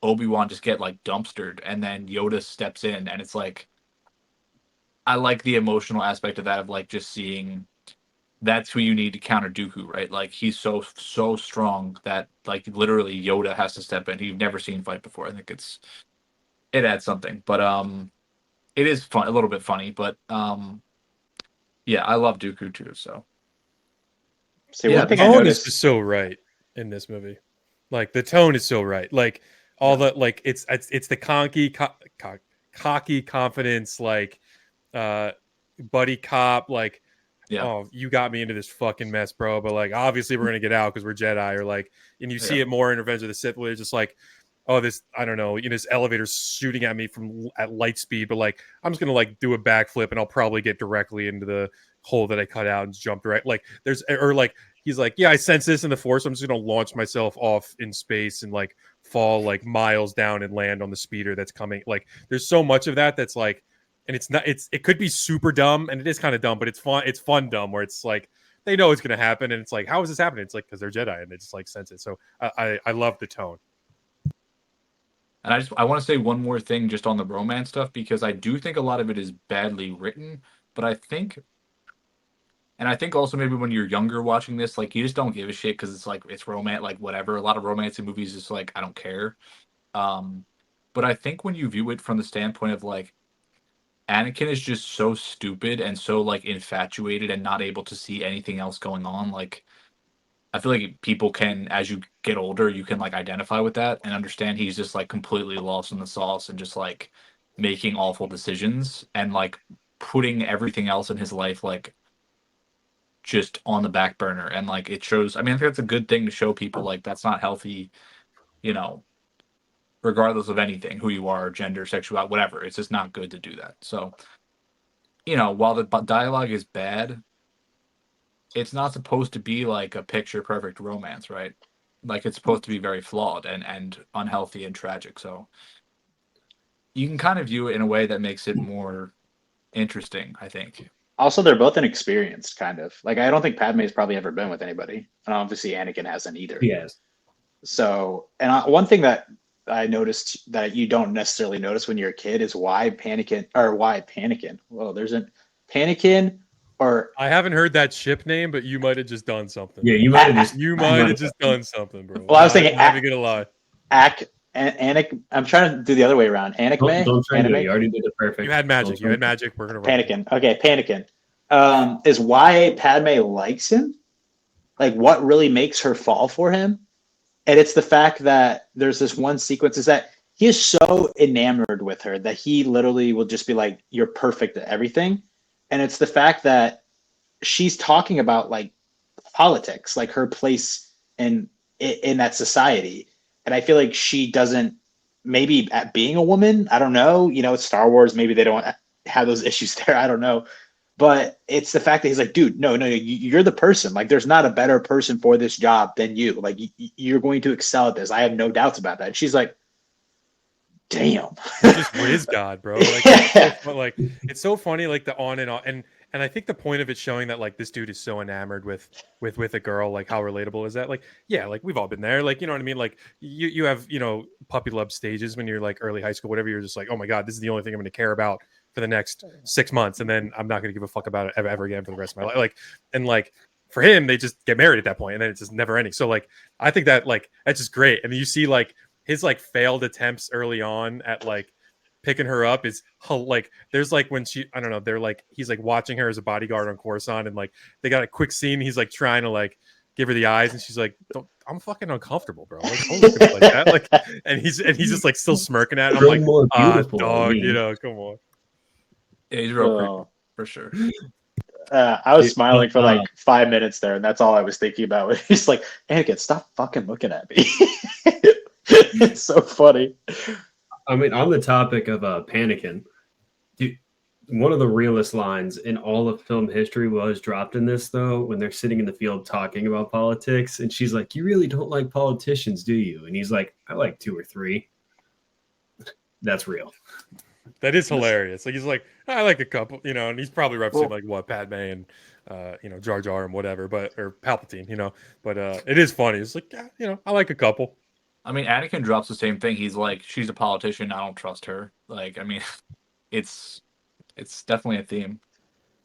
Obi-Wan just get like dumpstered, and then Yoda steps in, and it's like I like the emotional aspect of that, of like just seeing that's who you need to counter Dooku, right? Like he's so strong that like literally Yoda has to step in. You've never seen fight before. I think it adds something, but it is fun, a little bit funny, but yeah, I love Dooku too. So See, yeah, one thing I Tone is noticed. just so right in this movie. Like the tone is so right. Like all the like it's the cocky confidence, like buddy cop, like yeah, oh, you got me into this fucking mess, bro. But like, obviously, we're gonna get out because we're Jedi, or like, and you see Yeah. it more in Revenge of the Sith, where it's just like, oh, this, I don't know, this elevator's shooting at me from at light speed, but like, I'm just gonna like do a backflip, and I'll probably get directly into the hole that I cut out and jump right. Like, there's or like he's like, yeah, I sense this in the Force. So I'm just gonna launch myself off in space and like fall like miles down and land on the speeder that's coming. Like, there's so much of that that's like, and it's not, it could be super dumb, and it is kind of dumb, but it's fun dumb, where it's like they know it's gonna happen, and it's like, how is this happening? It's like because they're Jedi and they just like sense it. So I love the tone. And I want to say one more thing just on the romance stuff, because I do think a lot of it is badly written, but I think also maybe when you're younger watching this, like you just don't give a shit because it's like it's romance, like whatever. A lot of romance in movies is like I don't care. Um, but I think when you view it from the standpoint of like Anakin is just so stupid and so like infatuated and not able to see anything else going on, like I feel like people can, as you get older, you can like identify with that and understand he's just like completely lost in the sauce and just like making awful decisions and like putting everything else in his life like just on the back burner. And like it shows, I mean, I think that's a good thing to show people, like that's not healthy, you know, regardless of anything, who you are, gender, sexuality, whatever. It's just not good to do that. So, while the dialogue is bad, it's not supposed to be like a picture perfect romance, right? Like it's supposed to be very flawed and unhealthy and tragic. So you can kind of view it in a way that makes it more interesting, I think. Also, they're both inexperienced, kind of. Like, I don't think Padme's probably ever been with anybody, and obviously Anakin hasn't either. Yes. So, and one thing that I noticed that you don't necessarily notice when you're a kid is why Panikin. Well, there's a Panikin, or I haven't heard that ship name, but you might have just done something. Yeah, you might have just. You might have just done something, bro. Well, I was thinking I'm not even gonna lie. Anik. I'm trying to do the other way around. Anikme. Don't try to do it. Anime? You already did it perfect. You had magic. You had magic. We're gonna roll. Panikin. Okay, Panikin. Is why Padme likes him. Like, what really makes her fall for him? And it's the fact that there's this one sequence is that he is so enamored with her that he literally will just be like, "You're perfect at everything." And it's the fact that she's talking about like politics, like her place in that society. And I feel like she doesn't, maybe at being a woman, I don't know, it's Star Wars, maybe they don't have those issues there, I don't know. But it's the fact that he's like, dude, no, you're the person. Like, there's not a better person for this job than you. Like, you're going to excel at this. I have no doubts about that. And she's like, damn. Just whiz God, bro. Like, it's so funny, like the on and on. And I think the point of it showing that like this dude is so enamored with a girl, like how relatable is that? Like, yeah, like we've all been there. Like, you know what I mean? Like you have, puppy love stages when you're like early high school, whatever. You're just like, oh my God, this is the only thing I'm going to care about for the next 6 months. And then I'm not going to give a fuck about it ever again for the rest of my life. Like, and like for him, they just get married at that point and then it's just never ending. So like, I think that like, that's just great. And then you see like his like failed attempts early on at like picking her up is like, there's like when I don't know, they're like, he's like watching her as a bodyguard on Coruscant and like, they got a quick scene. He's like trying to like give her the eyes and she's like, I'm fucking uncomfortable, bro. Like, don't look at me like that. Like, and he's just like still smirking at him. I'm like, dog, come on. Yeah, he's real pretty, for sure. I was smiling for like 5 minutes there, and that's all I was thinking about. He's like, Anakin, stop fucking looking at me. It's so funny. I mean, on the topic of Panikin, dude, one of the realest lines in all of film history was dropped in this, though, when they're sitting in the field talking about politics. And she's like, you really don't like politicians, do you? And he's like, I like 2 or 3. That's real. That is hilarious. Like, he's like, I like a couple, and he's probably referencing like what Padme and, Jar Jar and whatever, or Palpatine, but it is funny. It's like, yeah, I like a couple. I mean, Anakin drops the same thing. He's like, she's a politician. I don't trust her. Like, I mean, it's It's definitely a theme.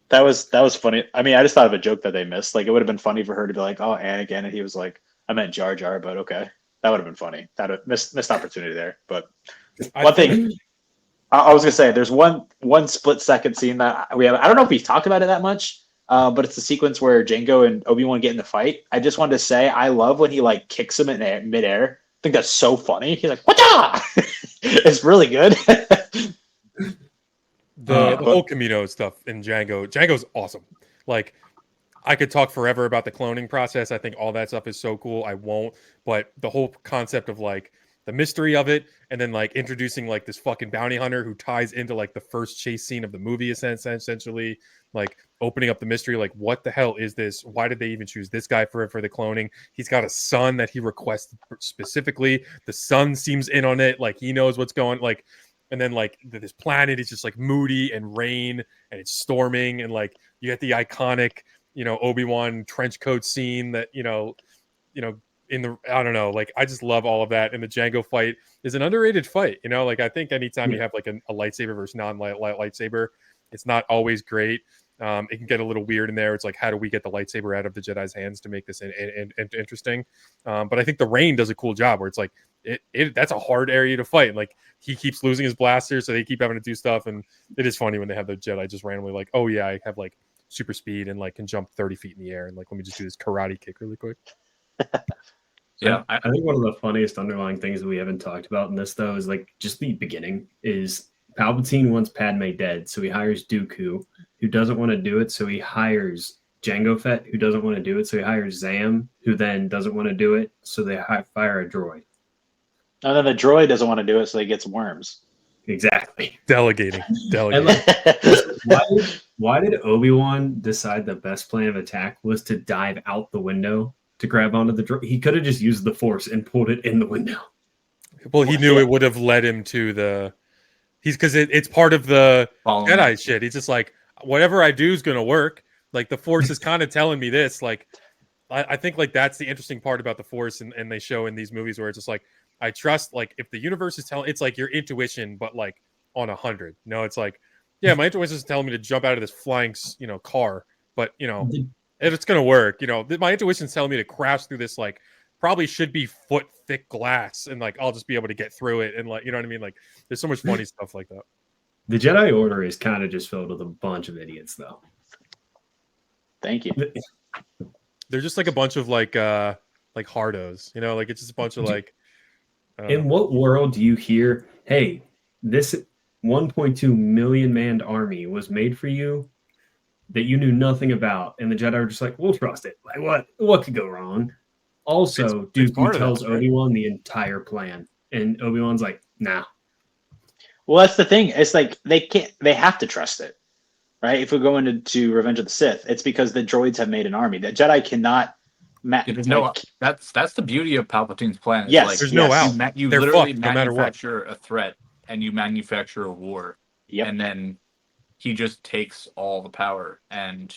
That was funny. I mean, I just thought of a joke that they missed. Like, it would have been funny for her to be like, "Oh, Anakin," and he was like, "I meant Jar Jar," but okay, that would have been funny. That would missed opportunity there. But one thing I was gonna say, there's one split second scene that we have. I don't know if we've talked about it that much, but it's the sequence where Django and Obi-Wan get in the fight. I just wanted to say I love when he like kicks him in midair. I think that's so funny. He's like, "Whatcha?" It's really good. The whole Camino stuff in Django's awesome. Like, I could talk forever about the cloning process. I think all that stuff is so cool. I won't, but the whole concept of like the mystery of it, and then like introducing like this fucking bounty hunter who ties into like the first chase scene of the movie, essentially, like opening up the mystery. Like, what the hell is this? Why did they even choose this guy for the cloning? He's got a son that he requested specifically. The son seems in on it. Like, he knows what's going. Like, and then like this planet is just like moody and rain and it's storming, and like you get the iconic, Obi-Wan trench coat scene that, in the, I don't know, like I just love all of that. And the Django fight is an underrated fight. Like I think anytime you have like a lightsaber versus lightsaber, it's not always great. It can get a little weird in there. It's like, how do we get the lightsaber out of the Jedi's hands to make this interesting? But I think the Rain does a cool job where it's like, that's a hard area to fight. Like, he keeps losing his blaster, so they keep having to do stuff. And it is funny when they have the Jedi just randomly like, oh yeah, I have like super speed and like can jump 30 feet in the air, and like, let me just do this karate kick really quick. Yeah, I think one of the funniest underlying things that we haven't talked about in this, though, is like just the beginning is Palpatine wants Padme dead, so he hires Dooku, who doesn't want to do it, so he hires Jango Fett, who doesn't want to do it, so he hires Zam, who then doesn't want to do it, so they fire a droid. And then the droid doesn't want to do it, so he gets worms. Exactly. Delegating. And like, why did Obi-Wan decide the best plan of attack was to dive out the window to grab onto the droid? He could have just used the Force and pulled it in the window. Well, he knew it would have led him to the... because it's part of the Jedi shit. He's just like, whatever I do is going to work. Like, the Force is kind of telling me this. Like, I think like that's the interesting part about the Force, and they show in these movies where it's just like, I trust, like, if the universe is telling, it's like your intuition, but like on 100. No, it's like, yeah, my intuition is telling me to jump out of this flying, car, but if it's gonna work, my intuition is telling me to crash through this like probably should be foot thick glass, and like I'll just be able to get through it, and like, you know what I mean? Like, there's so much funny stuff like that. The Jedi Order is kind of just filled with a bunch of idiots, though. Thank you. They're just like a bunch of like hardos, like it's just a bunch of like. In what world do you hear, hey, this 1.2 million manned army was made for you that you knew nothing about, and the Jedi are just like, we'll trust it. Like, what could go wrong? Also, Dooku tells Obi-Wan the entire plan, and Obi-Wan's like, nah. Well, that's the thing. It's like they have to trust it, right? If we go into Revenge of the Sith, it's because the droids have made an army. The Jedi cannot. That's the beauty of Palpatine's plan. Yes, like, there's no out. You They're literally fucked, no matter what. manufacture a threat, and you manufacture a war, and then he just takes all the power and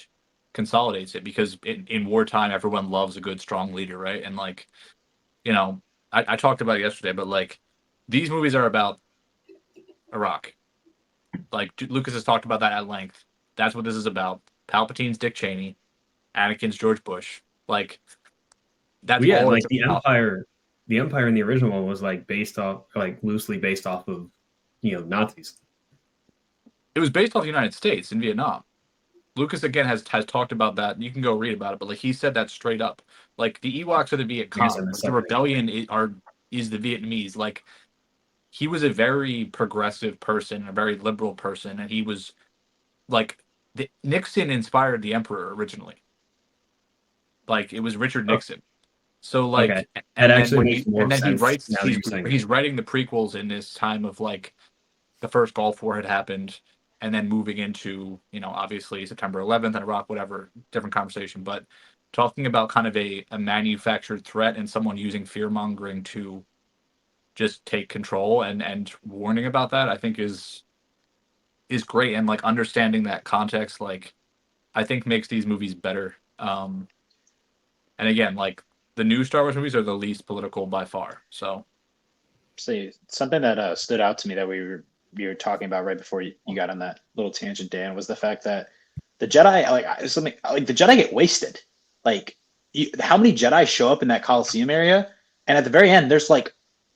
consolidates it, because in wartime everyone loves a good strong leader, right? And like, I talked about it yesterday, but like, these movies are about Iraq. Like, Lucas has talked about that at length. That's what this is about. Palpatine's Dick Cheney, Anakin's George Bush. Like, that's all. Like the Empire in the original one was like loosely based off of Nazis. It was based off the United States in Vietnam. Lucas again has talked about that. You can go read about it, but like, he said that straight up. Like, the Ewoks are the Viet Cong. The rebellion is the Vietnamese. Like, he was a very progressive person, a very liberal person, and he was like, Nixon inspired the Emperor originally. Like, it was Richard Nixon. So like, okay. and then he writes, he's writing the prequels in this time of like the first Gulf War had happened, and then moving into, obviously September 11th and Iraq, whatever, different conversation. But talking about kind of a manufactured threat and someone using fear mongering to just take control and warning about that, I think is great. And like, understanding that context, like, I think makes these movies better. And again, like, the new Star Wars movies are the least political by far. So, see, something that stood out to me that we you were talking about right before you got on that little tangent, Dan, was the fact that the Jedi, the Jedi get wasted. Like, how many Jedi show up in that Coliseum area? And at the very end, there's like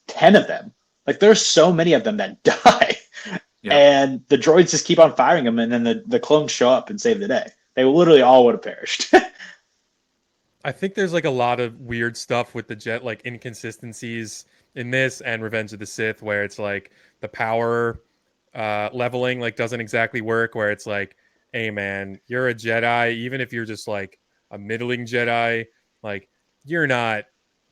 10 of them. Like, there's so many of them that die. Yeah. And the droids just keep on firing them, and then the clones show up and save the day. They literally all would have perished. I think there's like a lot of weird stuff with the jet, like inconsistencies in this and Revenge of the Sith, where it's like the power leveling like doesn't exactly work. Where it's like, hey man, you're a Jedi, even if you're just like a middling Jedi, like you're not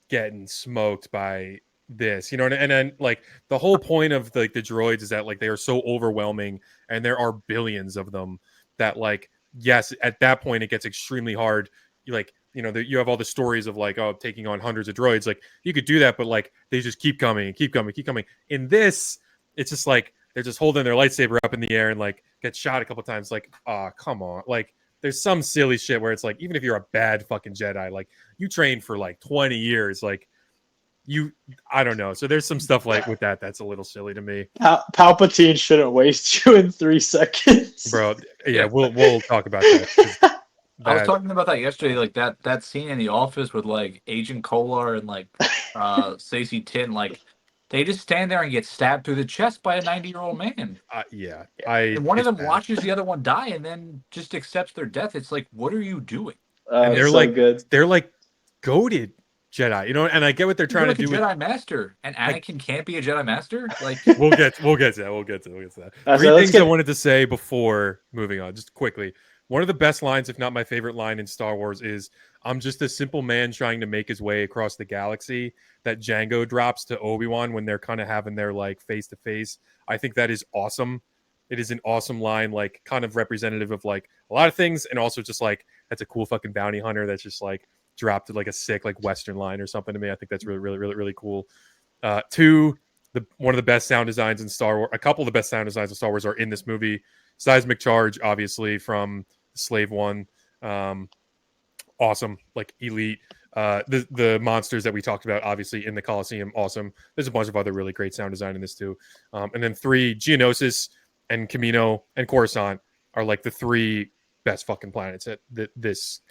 getting smoked by this, you know. And then like the whole point of like the droids is that like they are so overwhelming, and there are billions of them that like yes, at that point it gets extremely hard. You have all the stories of like, oh, taking on hundreds of droids. Like you could do that, but like they just keep coming. In this, it's just like they're just holding their lightsaber up in the air and like get shot a couple times. Like, come on. Like there's some silly shit where it's like, even if you're a bad fucking Jedi, like you train for like 20 years, like I don't know. So there's some stuff like with that's a little silly to me. Palpatine shouldn't waste you in 3 seconds. Bro, yeah, we'll talk about that. I was talking about that yesterday, like that scene in The Office with like Agent Kolar and like Stacey Tin, like they just stand there and get stabbed through the chest by a 90-year-old man. And one of them watches the other one die and then just accepts their death. It's like, what are you doing? And they're so like good. They're like goated Jedi, you know. And I get what they're trying like to do. Jedi Master, and Anakin can't be a Jedi Master. Like we'll get to that. Three things I wanted to say before moving on, just quickly. One of the best lines, if not my favorite line in Star Wars, is "I'm just a simple man trying to make his way across the galaxy." That Django drops to Obi-Wan when they're kind of having their like face to face. I think that is awesome. It is an awesome line, like kind of representative of like a lot of things, and also just like that's a cool fucking bounty hunter that's just like dropped like a sick like Western line or something to me. I think that's really cool. Two, one of the best sound designs in Star Wars. A couple of the best sound designs in Star Wars are in this movie. Seismic Charge, obviously from Slave One, awesome, like elite. The monsters that we talked about, obviously in the Coliseum, awesome. There's a bunch of other really great sound design in this too. And then 3, Geonosis and Camino and Coruscant are like the 3 best fucking planets at this.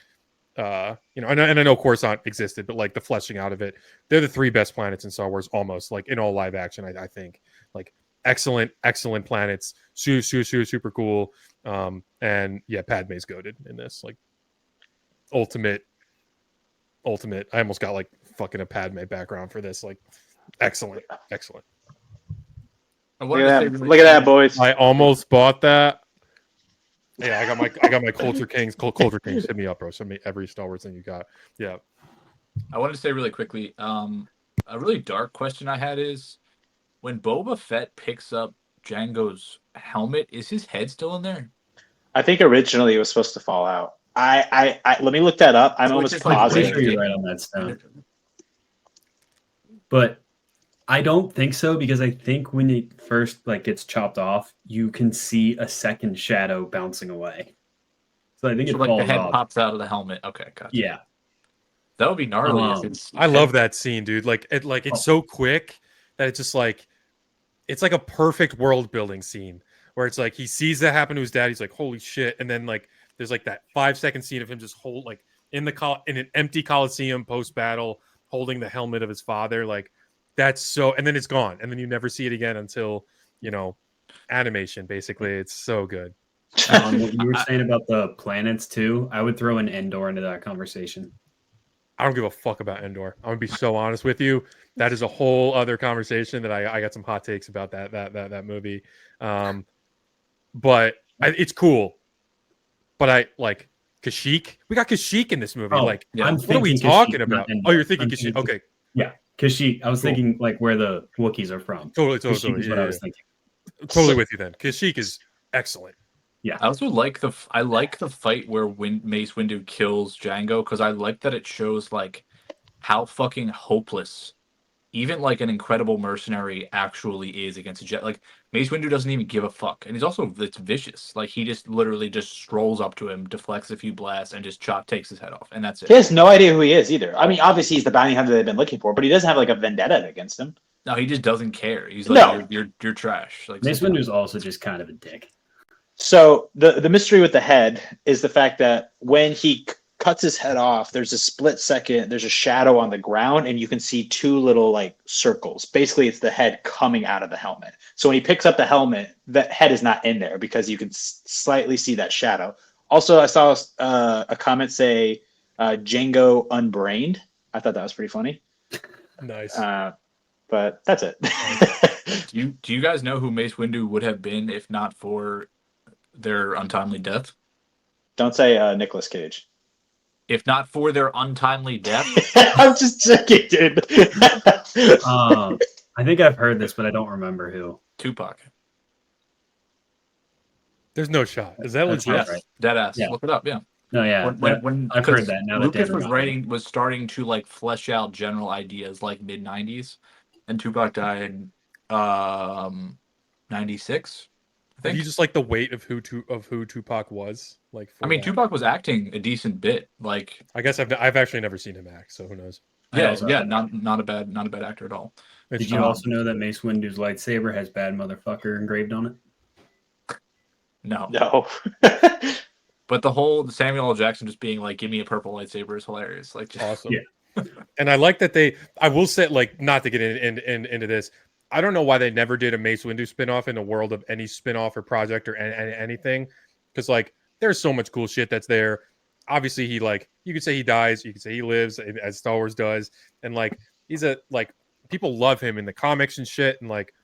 And I know Coruscant existed, but like the fleshing out of it, they're the 3 best planets in Star Wars, almost like in all live action. I think like excellent planets, super cool. And yeah, Padme's goated in this, like ultimate. I almost got like fucking a Padme background for this, like excellent. Look at that, boys. I almost bought that. Yeah, I got my Culture Kings. Culture Kings, hit me up, bro. Send me every Star Wars thing you got. Yeah. I wanted to say really quickly, a really dark question I had is when Boba Fett picks up Django's helmet, is his head still in there? I think originally it was supposed to fall out. I let me look that up. I'm almost positive. Sure you're right on that stuff. But I don't think so, because I think when it first like gets chopped off, you can see a second shadow bouncing away. So I think it like falls the head off. Pops out of the helmet. Okay, gotcha. Yeah, that would be gnarly. I love that scene, dude. It's so quick that it's just like it's like a perfect world building scene where it's like he sees that happen to his dad. He's like, holy shit, and then like there's like that 5-second scene of him just in an empty Coliseum post battle holding the helmet of his father. Like that's so, and then it's gone, and then you never see it again until animation. Basically, it's so good. What you were saying about the planets too, I would throw an Endor into that conversation. I don't give a fuck about Endor. I'm gonna be so honest with you. That is a whole other conversation that I got some hot takes about that movie. But it's cool. But I like Kashyyyk. We got Kashyyyk in this movie. What are we talking about? Oh, you're thinking Kashyyyk. Okay. Yeah, Kashyyyk. I was thinking like where the Wookiees are from. Totally. Is what I was thinking. Totally with you then. Kashyyyk is excellent. Yeah. I also like the fight where Mace Windu kills Django, because I like that it shows like how fucking hopeless even like an incredible mercenary actually is against a jet. Like Mace Windu doesn't even give a fuck, and it's vicious. Like he just literally just strolls up to him, deflects a few blasts, and just takes his head off, and that's it. He has no idea who he is either. I mean, obviously he's the bounty hunter they've been looking for, but he doesn't have like a vendetta against him. No, he just doesn't care. He's No. like, you're trash. Like Mace Windu's also just kind of a dick. So the mystery with the head is the fact that when he cuts his head off, there's a split second, there's a shadow on the ground, and you can see two little like circles. Basically, it's the head coming out of the helmet. So when he picks up the helmet, that head is not in there because you can slightly see that shadow. Also, I saw a comment say Django unbrained. I thought that was pretty funny. Nice. But that's it. Do you guys know who Mace Windu would have been if not for their untimely death? Don't say Nicolas Cage. If not for their untimely death? I'm just joking, dude. I think I've heard this, but I don't remember who. Tupac. There's no shot. Is that That's legit? not right. Dead ass. Yeah. Look it up. Yeah. No, yeah. When I've heard that. Now that Lucas Dan was starting to like flesh out general ideas like mid '90s, and Tupac died 96. I Did think. you just like the weight of who Tupac was? Like, I mean, Tupac was acting a decent bit. Like, I guess I've actually never seen him act, so who knows? yeah, not a bad actor at all. Did you also know that Mace Windu's lightsaber has "bad motherfucker" engraved on it? No. But the whole Samuel L. Jackson just being like, "Give me a purple lightsaber" is hilarious. Like, just, Awesome. Yeah. And I like that I will say, like, not to get into this, I don't know why they never did a Mace Windu spinoff in the world of any spinoff or project or anything. Because, like, there's so much cool shit that's there. Obviously, he, like, you could say he dies, you could say he lives, as Star Wars does. And, like, people love him in the comics and shit. And, like,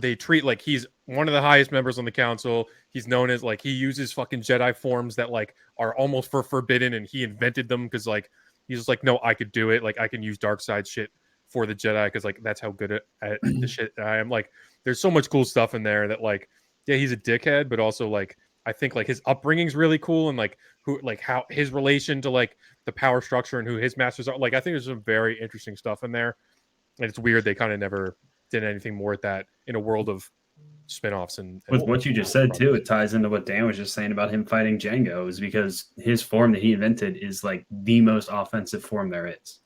they treat, like, he's one of the highest members on the council. He's known as, like, he uses fucking Jedi forms that, like, are almost forbidden, and he invented them because, like, he's just like, no, I could do it. Like, I can use dark side shit for the Jedi because, like, that's how good at the shit I am. Like, there's so much cool stuff in there that, like, yeah, he's a dickhead, but also, like, I think, like, his upbringing's really cool, and, like, how his relation to, like, the power structure and who his masters are. Like, I think there's some very interesting stuff in there, and it's weird they kind of never did anything more at that in a world of spinoffs. And With what you just said too, it ties into what Dan was just saying about him fighting Django, is because his form that he invented is like the most offensive form there is.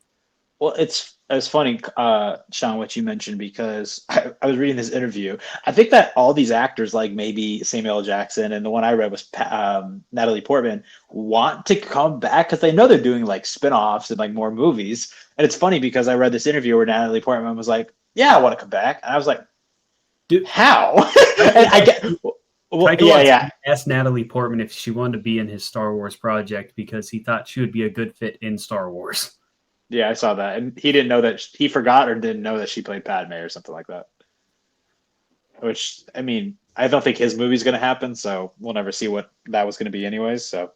Well, it's funny, Sean, what you mentioned, because I was reading this interview. I think that all these actors, like maybe Samuel L. Jackson, and the one I read was Natalie Portman, want to come back because they know they're doing like spinoffs and like more movies. And it's funny because I read this interview where Natalie Portman was like, "Yeah, I want to come back," and I was like, "Dude, how?" And I get, well, yeah. Asked Natalie Portman if she wanted to be in his Star Wars project because he thought she would be a good fit in Star Wars. Yeah, I saw that, and he didn't know that he forgot or didn't know that she played Padme or something like that. Which, I mean, I don't think his movie's going to happen, so we'll never see what that was going to be, anyways. So,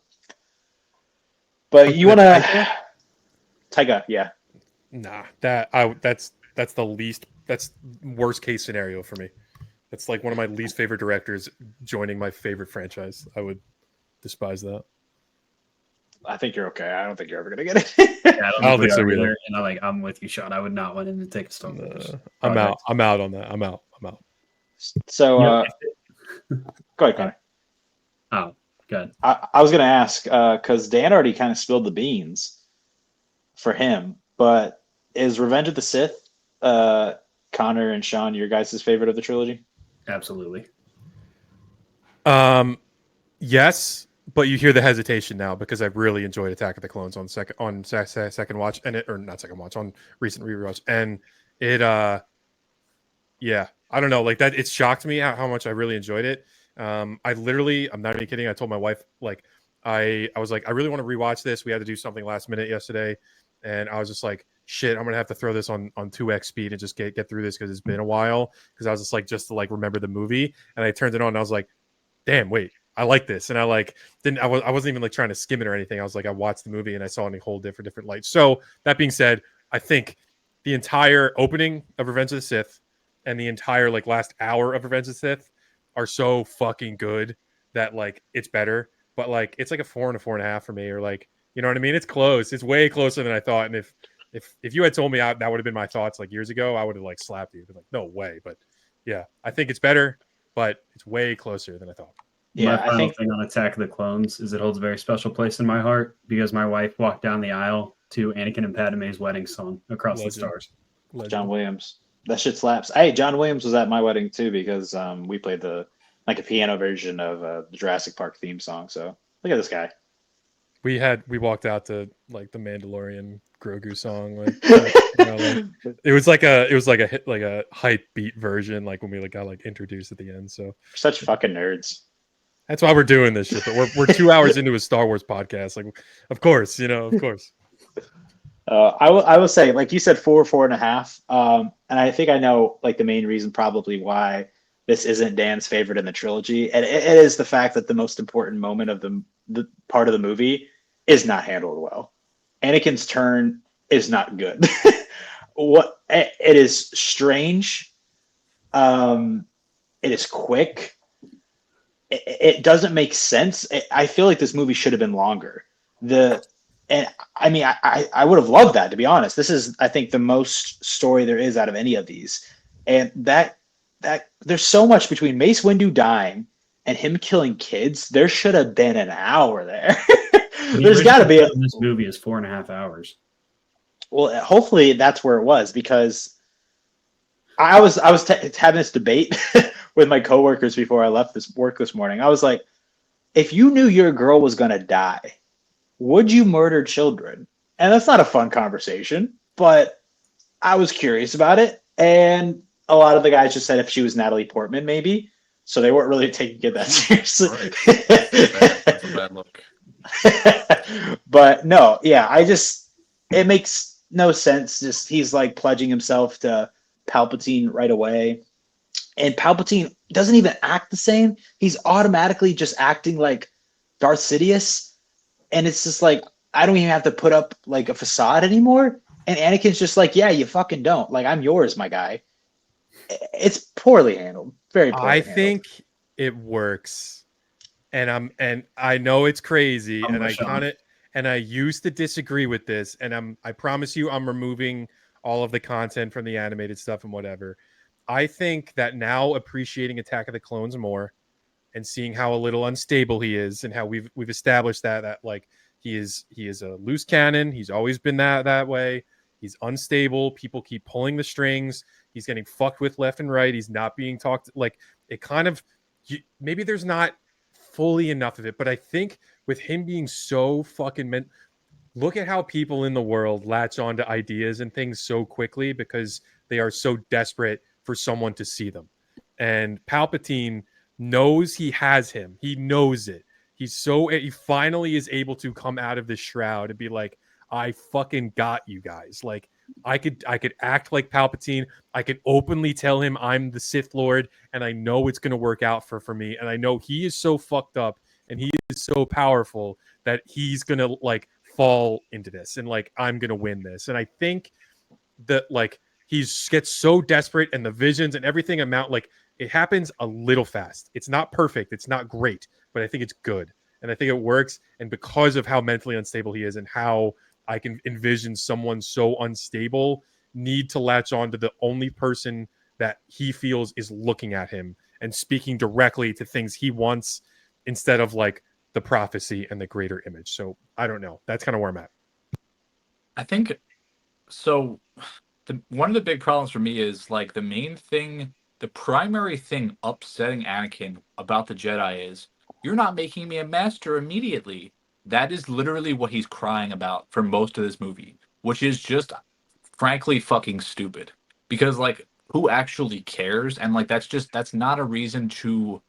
but you want to Tyga, yeah? Nah, that's worst case scenario for me. That's like one of my least favorite directors joining my favorite franchise. I would despise that. I think you're okay. I don't think you're ever gonna get it. Yeah, I don't think so either. And I'm with you, Sean. I would not want him to take a Star Wars. I'm out. I'm out on that. I'm out. So, go ahead, Connor. Oh, good. I was gonna ask because Dan already kind of spilled the beans for him, but is Revenge of the Sith, Connor and Sean, your guys' favorite of the trilogy? Absolutely. Yes. But you hear the hesitation now because I really enjoyed Attack of the Clones on second watch, and on recent rewatch, and it yeah, I don't know, like that. It shocked me how much I really enjoyed it. I'm not even kidding. I told my wife, like, I was like, I really want to rewatch this. We had to do something last minute yesterday, and I was just like, shit, I'm gonna have to throw this on 2x speed and just get through this because it's been a while. Because I was just to like remember the movie, and I turned it on and I was like, damn, wait. I like this, and I wasn't even like trying to skim it or anything. I was like, I watched the movie and I saw it in a whole different light. So that being said, I think the entire opening of Revenge of the Sith and the entire like last hour of Revenge of the Sith are so fucking good that like it's better. But like it's like a 4 and a 4.5 for me, or like, you know what I mean? It's close. It's way closer than I thought. And if you had told me that would have been my thoughts like years ago, I would have like slapped you. Been like, no way. But yeah, I think it's better, but it's way closer than I thought. Yeah, my final thing on Attack of the Clones is it holds a very special place in my heart because my wife walked down the aisle to Anakin and Padme's wedding song, Across the Stars. John Williams. That shit slaps. Hey, John Williams was at my wedding too because we played the like a piano version of the Jurassic Park theme song. So look at this guy. We walked out to like the Mandalorian Grogu song, like it was like a hit, like a hype beat version, like when we like got like introduced at the end. So We're such fucking nerds. that's why we're doing this shit. But we're 2 hours into a Star Wars podcast. Like, of course, of course. I will say, like you said, 4.5. And I think I know like the main reason probably why this isn't Dan's favorite in the trilogy, and it is the fact that the most important moment of the part of the movie is not handled well. Anakin's turn is not good. It is strange. It is quick. It doesn't make sense. I feel like this movie should have been longer. And I mean, I would have loved that, to be honest. This is, I think, the most story there is out of any of these. And that there's so much between Mace Windu dying and him killing kids. There should have been an hour there. There's got to be this movie is 4.5 hours. Well, hopefully that's where it was, because I was having this debate with my coworkers before I left this work this morning. I was like, if you knew your girl was going to die, would you murder children? And that's not a fun conversation, but I was curious about it. And a lot of the guys just said if she was Natalie Portman, maybe. So they weren't really taking it that seriously. Right. That's a bad look. But no, yeah, it makes no sense. Just he's like pledging himself to Palpatine right away. And Palpatine doesn't even act the same. He's automatically just acting like Darth Sidious. And it's just like, I don't even have to put up like a facade anymore. And Anakin's just like, yeah, you fucking don't. Like, I'm yours, my guy. It's poorly handled. Very poorly handled. think it works. And I know it's crazy. And I used to disagree with this. And I promise you, I'm removing all of the content from the animated stuff and whatever. I think that now appreciating Attack of the Clones more, and seeing how a little unstable he is, and how we've established that like he is a loose cannon. He's always been that way. He's unstable. People keep pulling the strings. He's getting fucked with left and right. He's not being talked like it kind of maybe there's not fully enough of it, but I think with him being so fucking look at how people in the world latch onto ideas and things so quickly because they are so desperate for someone to see them. And Palpatine knows he has him. He knows it. He finally is able to come out of the shroud and be like, I fucking got you guys. Like I could act like Palpatine. I could openly tell him I'm the Sith Lord, and I know it's going to work out for me. And I know he is so fucked up and he is so powerful that he's going to like fall into this and like, I'm going to win this. And I think that like he gets so desperate and the visions and everything amount like, it happens a little fast. It's not perfect. It's not great, but I think it's good. And I think it works. And because of how mentally unstable he is and how I can envision someone so unstable need to latch on to the only person that he feels is looking at him and speaking directly to things he wants instead of like the prophecy and the greater image. So I don't know. That's kind of where I'm at. I think so. One of the big problems for me is like the primary thing upsetting Anakin about the Jedi is you're not making me a master immediately. That is literally what he's crying about for most of this movie, which is just frankly fucking stupid. Because like who actually cares? And like that's not a reason to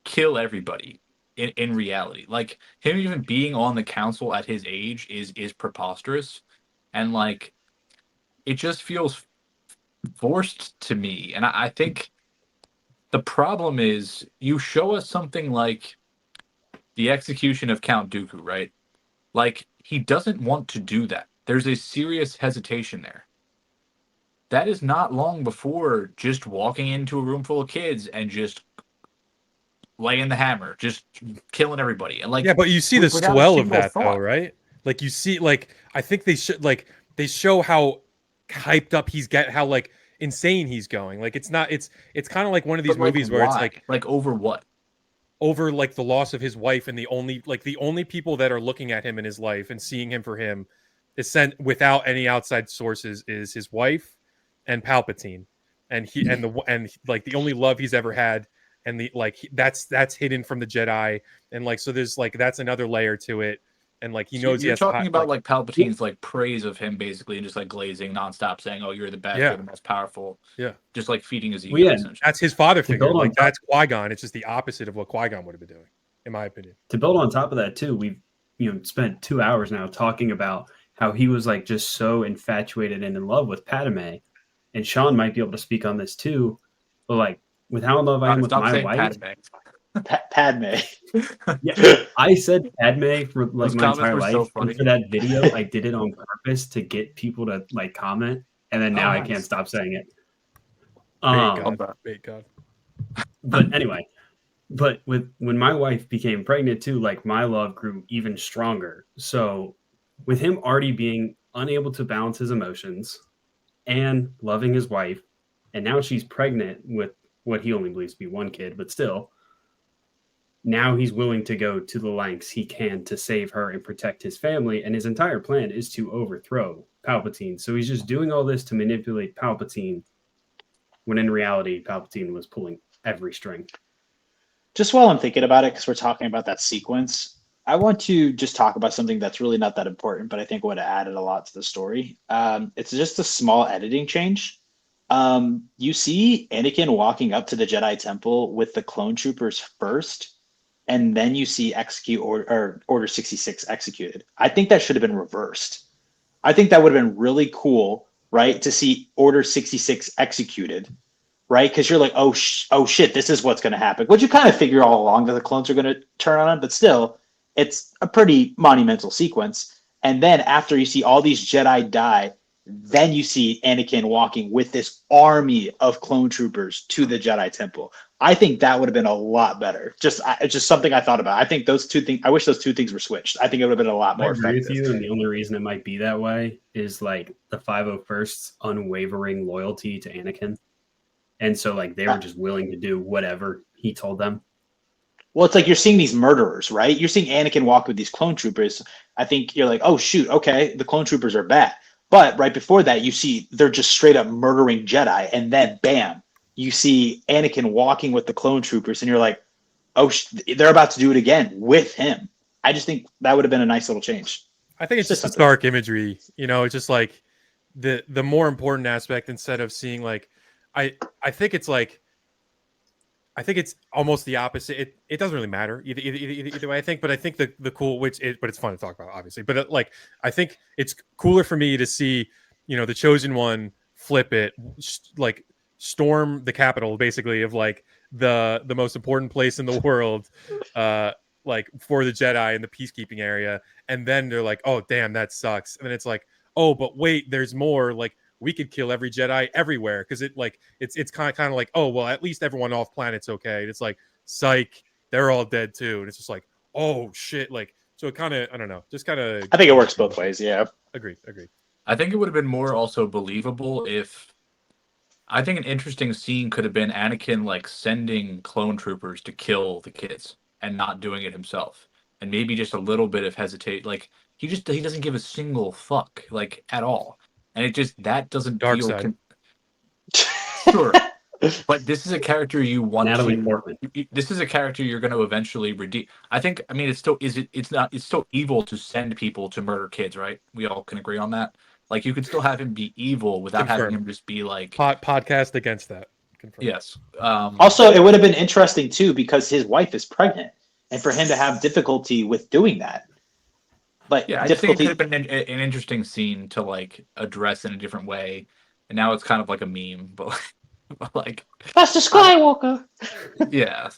kill everybody in reality. Like him even being on the council at his age is preposterous. And like it just feels forced to me. And I think the problem is you show us something like the execution of Count Dooku, right? Like he doesn't want to do that. There's a serious hesitation there. That is not long before just walking into a room full of kids and just laying the hammer, just killing everybody. And like, yeah, but you see the swell of that though, right? Like you see, like I think they show how hyped up he's how like insane he's going. Like it's kind of like one of these movies where it's like over what? Over like the loss of his wife, and the only people that are looking at him in his life and seeing him for him is sent without any outside sources is his wife, and Palpatine, and like the only love he's ever had, and that's hidden from the Jedi, and like so there's like that's another layer to it, and like he So knows he you're has to talking about like like Palpatine's like praise of him basically, and just like glazing nonstop, saying, "Oh, you're the best, you're the most powerful." yeah, Just like feeding his Well, ego. yeah, Essentially. that's his father to figure. build on Like top, that's Qui-Gon. It's just the opposite of what Qui-Gon would have been doing, in my opinion. to build on top of that too, we've spent 2 hours now talking about how he was like just so infatuated and in love with Padme, and Sean might be able to speak on this too. But like with how in love I am with Stop my saying wife, Padme. yeah, I said Padme for like Those my comments entire were so life, funny. and for that video, I did it on purpose to get people to like comment, and then now I can't Nice. stop saying it. Bait Um, God, bait God. but anyway, but with when my wife became pregnant too, like my love grew even stronger. So with him already being unable to balance his emotions and loving his wife, and now she's pregnant with what he only believes to be one kid, but still, now he's willing to go to the lengths he can to save her and protect his family. And his entire plan is to overthrow Palpatine. So he's just doing all this to manipulate Palpatine, when in reality, Palpatine was pulling every string. Just while I'm thinking about it, because we're talking about that sequence, I want to just talk about something that's really not that important, but I think would have added a lot to the story. It's just a small editing change. You see Anakin walking up to the Jedi Temple with the clone troopers first, and then you see Order 66 executed. I think that should have been reversed. I think that would have been really cool, right, to see Order 66 executed, right? Because you're like, oh shit, this is what's going to happen. Which you kind of figure all along that the clones are going to turn on him, but still, it's a pretty monumental sequence. And then after you see all these Jedi die, then you see Anakin walking with this army of clone troopers to the Jedi Temple. I think that would have been a lot better. It's just something I thought about. I think those two things. I wish those two things were switched. I think it would have been a lot I more agree effective. with you, and the only reason it might be that way is like the 501st's unwavering loyalty to Anakin. And so like they were just willing to do whatever he told them. Well, it's like you're seeing these murderers, right? You're seeing Anakin walk with these clone troopers. I think you're like, oh shoot, okay, the clone troopers are bad. But right before that, you see they're just straight up murdering Jedi, and then bam, you see Anakin walking with the clone troopers, and you're like, oh, they're about to do it again with him. I just think that would have been a nice little change. I think it's just the stark imagery, it's just like the more important aspect instead of seeing like I think it's like I think it's almost the opposite. It doesn't really matter either way. I think, but I think the cool, but it's fun to talk about, obviously. But like, I think it's cooler for me to see, the chosen one flip it, like storm the capital, basically, of like the most important place in the world, like for the Jedi in the peacekeeping area, and then they're like, oh damn, that sucks, and then it's like, oh, but wait, there's more, like. We could kill every Jedi everywhere because it's kind of like, oh well, at least everyone off planet's okay. And it's like, psych, they're all dead too, and it's just like, oh shit, like so it kind of, I don't know, just kind of. I think it works both ways. Yeah, agreed. I think it would have been more also believable if. I think an interesting scene could have been Anakin like sending clone troopers to kill the kids and not doing it himself, and maybe just a little bit of hesitate. Like he doesn't give a single fuck like at all. And it just that doesn't Dark feel side. Sure. But this is a character you want Natalie to. Portman. This is a character you're going to eventually redeem. I think. I mean, it's still it's not. It's still evil to send people to murder kids, right? We all can agree on that. Like you could still have him be evil without having him just be like podcast against that. Confirmed. Yes. Also, it would have been interesting too because his wife is pregnant, and for him to have difficulty with doing that. But yeah, I think it could have been an interesting scene to like address in a different way, and now it's kind of like a meme, but like Master Skywalker. Yeah,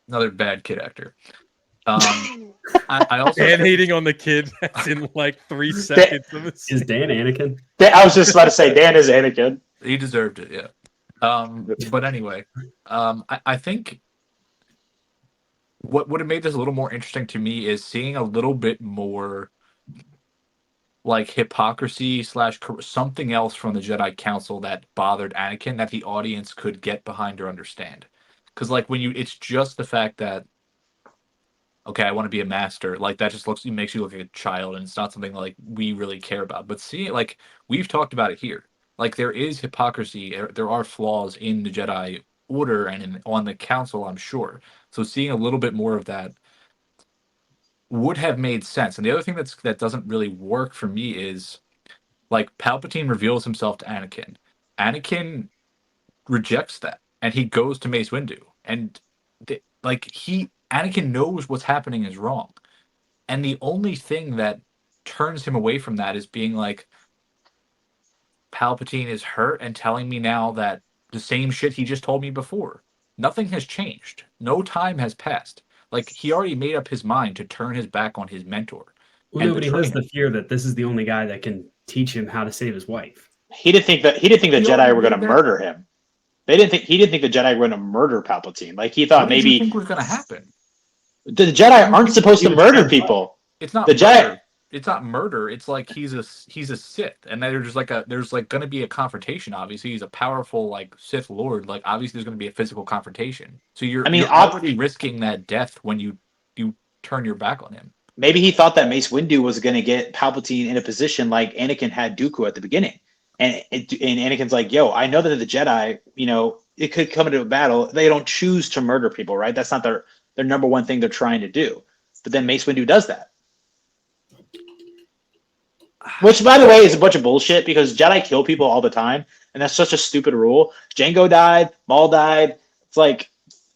another bad kid actor. I also Dan hating on the kid that's in like 3 seconds of a scene. Is Dan Anakin? I was just about to say Dan is Anakin. He deserved it, yeah. But anyway, I think what would have made this a little more interesting to me is seeing a little bit more like hypocrisy / something else from the Jedi Council that bothered Anakin that the audience could get behind or understand. Because like it's just the fact that okay, I want to be a master. Like that just makes you look like a child, and it's not something like we really care about. But see, like we've talked about it here. Like there is hypocrisy. There are flaws in the Jedi Order and on the Council, I'm sure. So seeing a little bit more of that would have made sense. And the other thing that doesn't really work for me is like Palpatine reveals himself to Anakin. Anakin rejects that, and he goes to Mace Windu, and Anakin knows what's happening is wrong, and the only thing that turns him away from that is being like, Palpatine is hurt and telling me now that the same shit he just told me before. Nothing has changed. No time has passed. Like he already made up his mind to turn his back on his mentor. Well, and nobody betray has him. the fear that this is the only guy that can teach him how to save his wife. He didn't think the He Jedi already were going to did that. murder him. He didn't think the Jedi were going to murder Palpatine. Like he thought What did you maybe think was going to happen? the Jedi aren't supposed to murder people. It's not The Jedi. murder. It's not murder. It's like he's a Sith, and then there's going to be a confrontation. Obviously, he's a powerful like Sith Lord. Like obviously, there's going to be a physical confrontation. So you're already risking that death when you turn your back on him. Maybe he thought that Mace Windu was going to get Palpatine in a position like Anakin had Dooku at the beginning, and Anakin's like, "Yo, I know that the Jedi, it could come into a battle. They don't choose to murder people, right? That's not their number one thing they're trying to do. But then Mace Windu does that." Which, by the way, is a bunch of bullshit because Jedi kill people all the time, and that's such a stupid rule. Jango died, Maul died. It's like,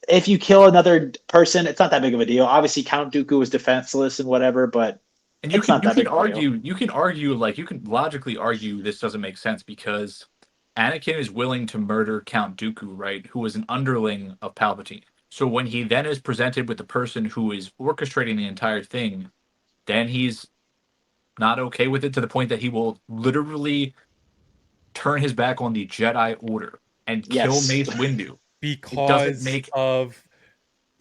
if you kill another person, it's not that big of a deal. Obviously, Count Dooku was defenseless and whatever, but and it's not that big of a deal. You can logically argue this doesn't make sense because Anakin is willing to murder Count Dooku, right? Who is an underling of Palpatine. So when he then is presented with the person who is orchestrating the entire thing, then he's not okay with it to the point that he will literally turn his back on the Jedi Order and kill Mace Windu. Because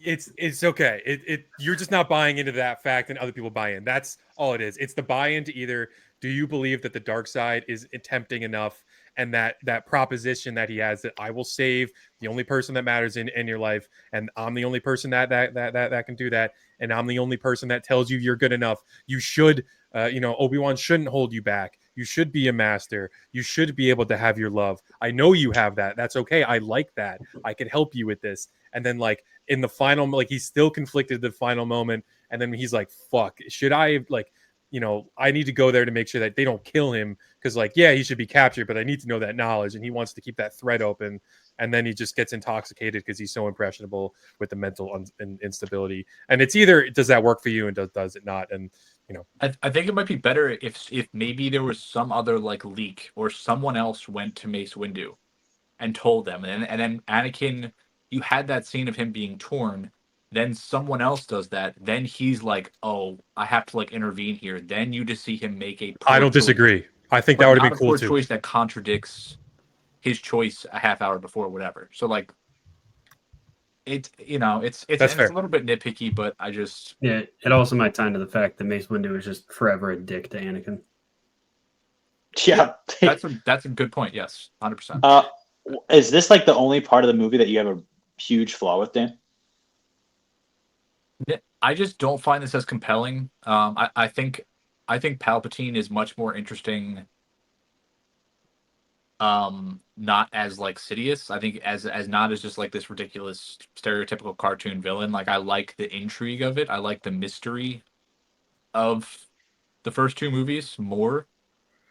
it's okay. You're just not buying into that fact and other people buy in. That's all it is. It's the buy-in to either do you believe that the dark side is tempting enough and that proposition that he has that I will save the only person that matters in your life, and I'm the only person that can do that, and I'm the only person that tells you you're good enough. You should Obi-Wan shouldn't hold you back. You should be a master. You should be able to have your love. I know you have that. That's okay. I like that. I can help you with this. And then like in the final, like he's still conflicted the final moment. And then he's like, fuck, should I I need to go there to make sure that they don't kill him. Cause like, yeah, he should be captured, but I need to know that knowledge. And he wants to keep that thread open. And then he just gets intoxicated because he's so impressionable with the mental instability. And it's either does that work for you and does it not? And I think it might be better if maybe there was some other like leak or someone else went to Mace Windu and told them, and then Anakin, you had that scene of him being torn. Then someone else does that. Then he's like, "Oh, I have to like intervene here." Then you just see him make a. I don't disagree. I think that would have been cool too. Choice that contradicts his choice a half hour before, whatever. So like. It's a little bit nitpicky, but it also might tie into the fact that Mace Windu is just forever a dick to Anakin. Yeah, that's a good point. Yes, 100%. Is this like the only part of the movie that you have a huge flaw with, Dan? I just don't find this as compelling. I think Palpatine is much more interesting. Not as like Sidious. I think as not as just like this ridiculous stereotypical cartoon villain. Like I like the intrigue of it. I like the mystery of the first two movies more.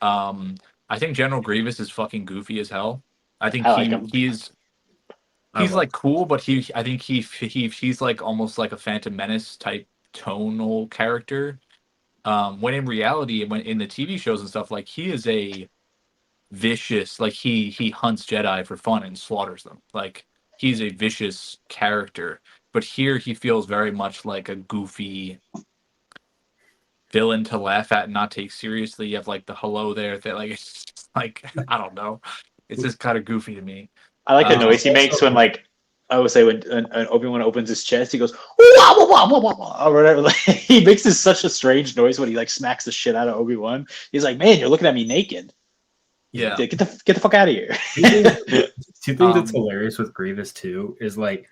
I think General Grievous is fucking goofy as hell. I think he's like cool, but I think he's like almost like a Phantom Menace type tonal character. When in reality, when in the TV shows and stuff, like he is a vicious, like he hunts Jedi for fun and slaughters them. Like he's a vicious character, but here he feels very much like a goofy villain to laugh at and not take seriously. You have like the hello there that like it's just, like I don't know, it's just kind of goofy to me. I like the noise he makes when like I would say when Obi-Wan opens his chest, he goes wah, wah, wah, wah, wah, or whatever. Like, he makes such a strange noise when he like smacks the shit out of Obi-Wan. He's like, man, you're looking at me naked. Yeah, get the fuck out of here. Two things that's hilarious with Grievous too is like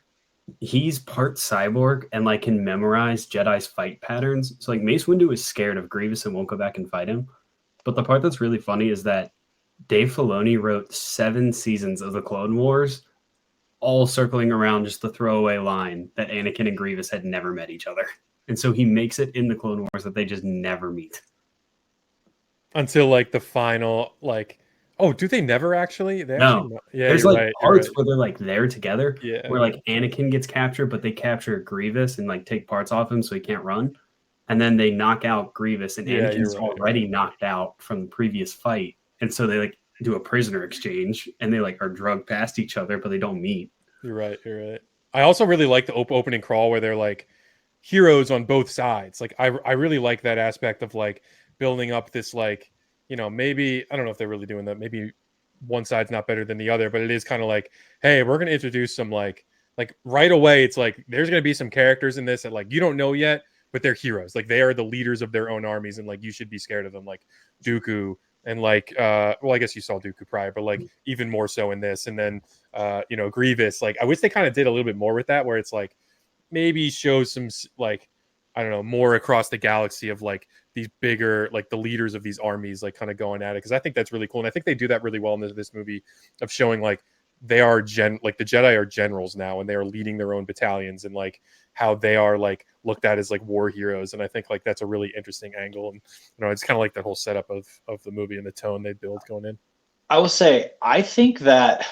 he's part cyborg and like can memorize Jedi's fight patterns. So like Mace Windu is scared of Grievous and won't go back and fight him. But the part that's really funny is that Dave Filoni wrote 7 seasons of the Clone Wars, all circling around just the throwaway line that Anakin and Grievous had never met each other. And so he makes it in the Clone Wars that they just never meet. Until like the final, like, oh, do they never actually? They No. actually, yeah, There's you're like right, parts right. where they're like there together, Yeah. where like Anakin gets captured, but they capture Grievous and like take parts off him so he can't run. And then they knock out Grievous, and Yeah, Anakin's you're right, already knocked out from the previous fight. And so they like do a prisoner exchange, and they like are drugged past each other, but they don't meet. You're right. You're right. I also really like the opening crawl where they're like heroes on both sides. Like I really like that aspect of like building up this like, you know, maybe I don't know if they're really doing that. Maybe one side's not better than the other, but it is kind of like, hey, we're gonna introduce some like right away. It's like there's gonna be some characters in this that like you don't know yet, but they're heroes. Like they are the leaders of their own armies, and like you should be scared of them. Like Dooku and like well, I guess you saw Dooku prior, but like even more so in this. And then you know, Grievous. Like I wish they kind of did a little bit more with that, where it's like maybe shows some like I don't know more across the galaxy of like these bigger like the leaders of these armies like kind of going at it, because I think that's really cool, and I think they do that really well in this movie of showing like they are like the Jedi are generals now, and they are leading their own battalions, and like how they are like looked at as like war heroes. And I think like that's a really interesting angle, and you know it's kind of like the whole setup of the movie and the tone they build going in. I will say, I think that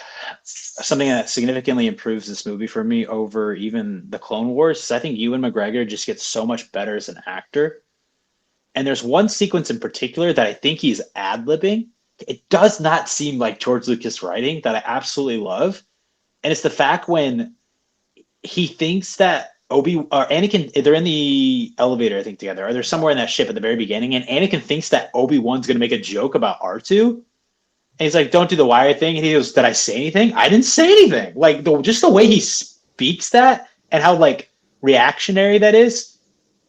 something that significantly improves this movie for me over even the Clone Wars is I think Ewan McGregor just gets so much better as an actor. And there's one sequence in particular that I think he's ad-libbing. It does not seem like George Lucas writing that I absolutely love. And it's the fact when he thinks that Anakin, they're in the elevator, I think, together, or they're somewhere in that ship at the very beginning, and Anakin thinks that Obi-Wan's going to make a joke about R2. And he's like, don't do the wire thing. And he goes, did I say anything? I didn't say anything. Like, just the way he speaks that and how, like, reactionary that is,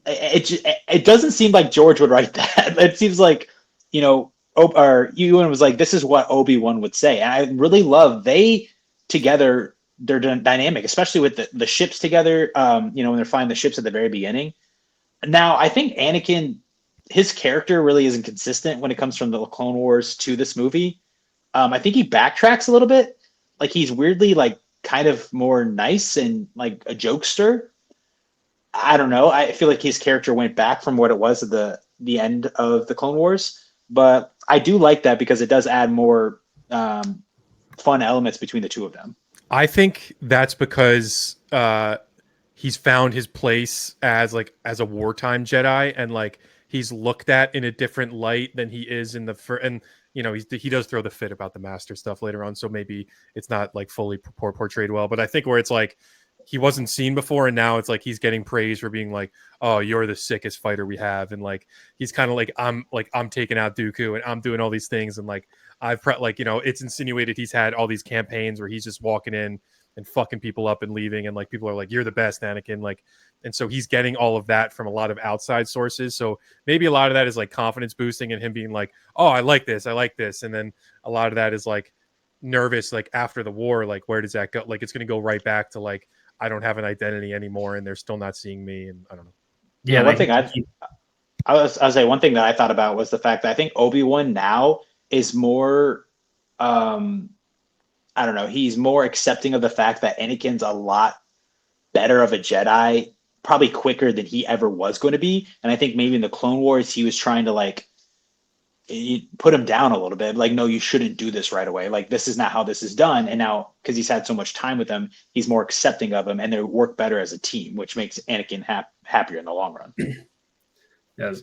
it doesn't seem like George would write that. It seems like, you know, or Ewan was like, this is what Obi-Wan would say. And I really love they together, they're dynamic, especially with the ships together, you know, when they're flying the ships at the very beginning. Now, I think Anakin, his character really isn't consistent when it comes from the Clone Wars to this movie. I think he backtracks a little bit. Like he's weirdly like kind of more nice and like a jokester. I don't know. I feel like his character went back from what it was at the end of the Clone Wars, but I do like that because it does add more fun elements between the two of them. I think that's because he's found his place as a wartime Jedi, and like he's looked at in a different light than he is in and you know he does throw the fit about the master stuff later on, so maybe it's not like fully portrayed well. But I think where it's like he wasn't seen before, and now it's like he's getting praise for being like, oh, you're the sickest fighter we have, and like he's kind of like I'm taking out Dooku and I'm doing all these things, and like like, you know, it's insinuated he's had all these campaigns where he's just walking in and fucking people up and leaving, and like people are like, you're the best, Anakin, like, and so he's getting all of that from a lot of outside sources. So maybe a lot of that is like confidence boosting and him being like, oh, I like this, and then a lot of that is like nervous, like after the war, like where does that go? Like it's going to go right back to like I don't have an identity anymore, and they're still not seeing me, and I don't know. Yeah, one thing I was say one thing that I thought about was the fact that I think Obi-Wan now is more I don't know, he's more accepting of the fact that Anakin's a lot better of a Jedi, probably quicker than he ever was going to be. And I think maybe in the Clone Wars he was trying to like put him down a little bit, like, no, you shouldn't do this right away, like this is not how this is done. And now because he's had so much time with them, he's more accepting of him, and they work better as a team, which makes Anakin happier in the long run. Yes.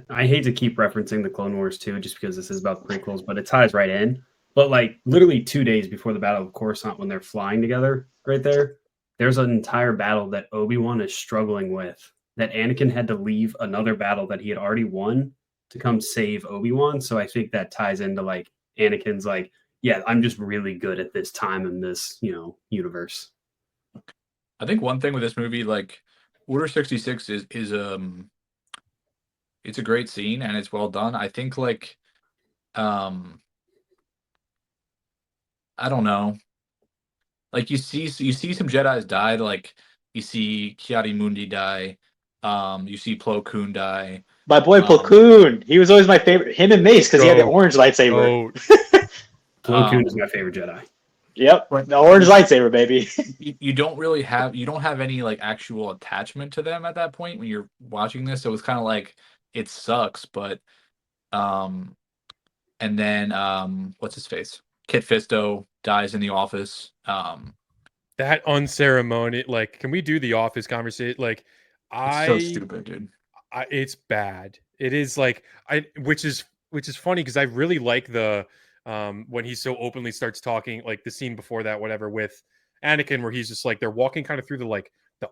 I hate to keep referencing the Clone Wars too, just because this is about the prequels, but it ties right in. But like literally 2 days before the Battle of Coruscant, when they're flying together right there's an entire battle that Obi-Wan is struggling with, that Anakin had to leave another battle that he had already won to come save Obi-Wan. So I think that ties into like Anakin's like, yeah, I'm just really good at this time in this, you know, universe. I think one thing with this movie, like Order 66 is it's a great scene and it's well done. I think like I don't know. Like you see some Jedis die, like you see Ki-Adi-Mundi die, you see Plo Koon die. My boy Plo Koon, he was always my favorite. Him and Mace, because he had the orange lightsaber. Plo Koon is my favorite Jedi. Yep, But the orange lightsaber, baby. you don't really have you don't have any like actual attachment to them at that point when you're watching this. So it's kind of like it sucks, but and then what's his face? Kit Fisto dies in the office. That unceremonious, like, can we do the office conversation? Like, It's so stupid, dude. it's bad. It is like which is funny because I really like the when he so openly starts talking, like the scene before that, whatever, with Anakin, where he's just like they're walking kind of through the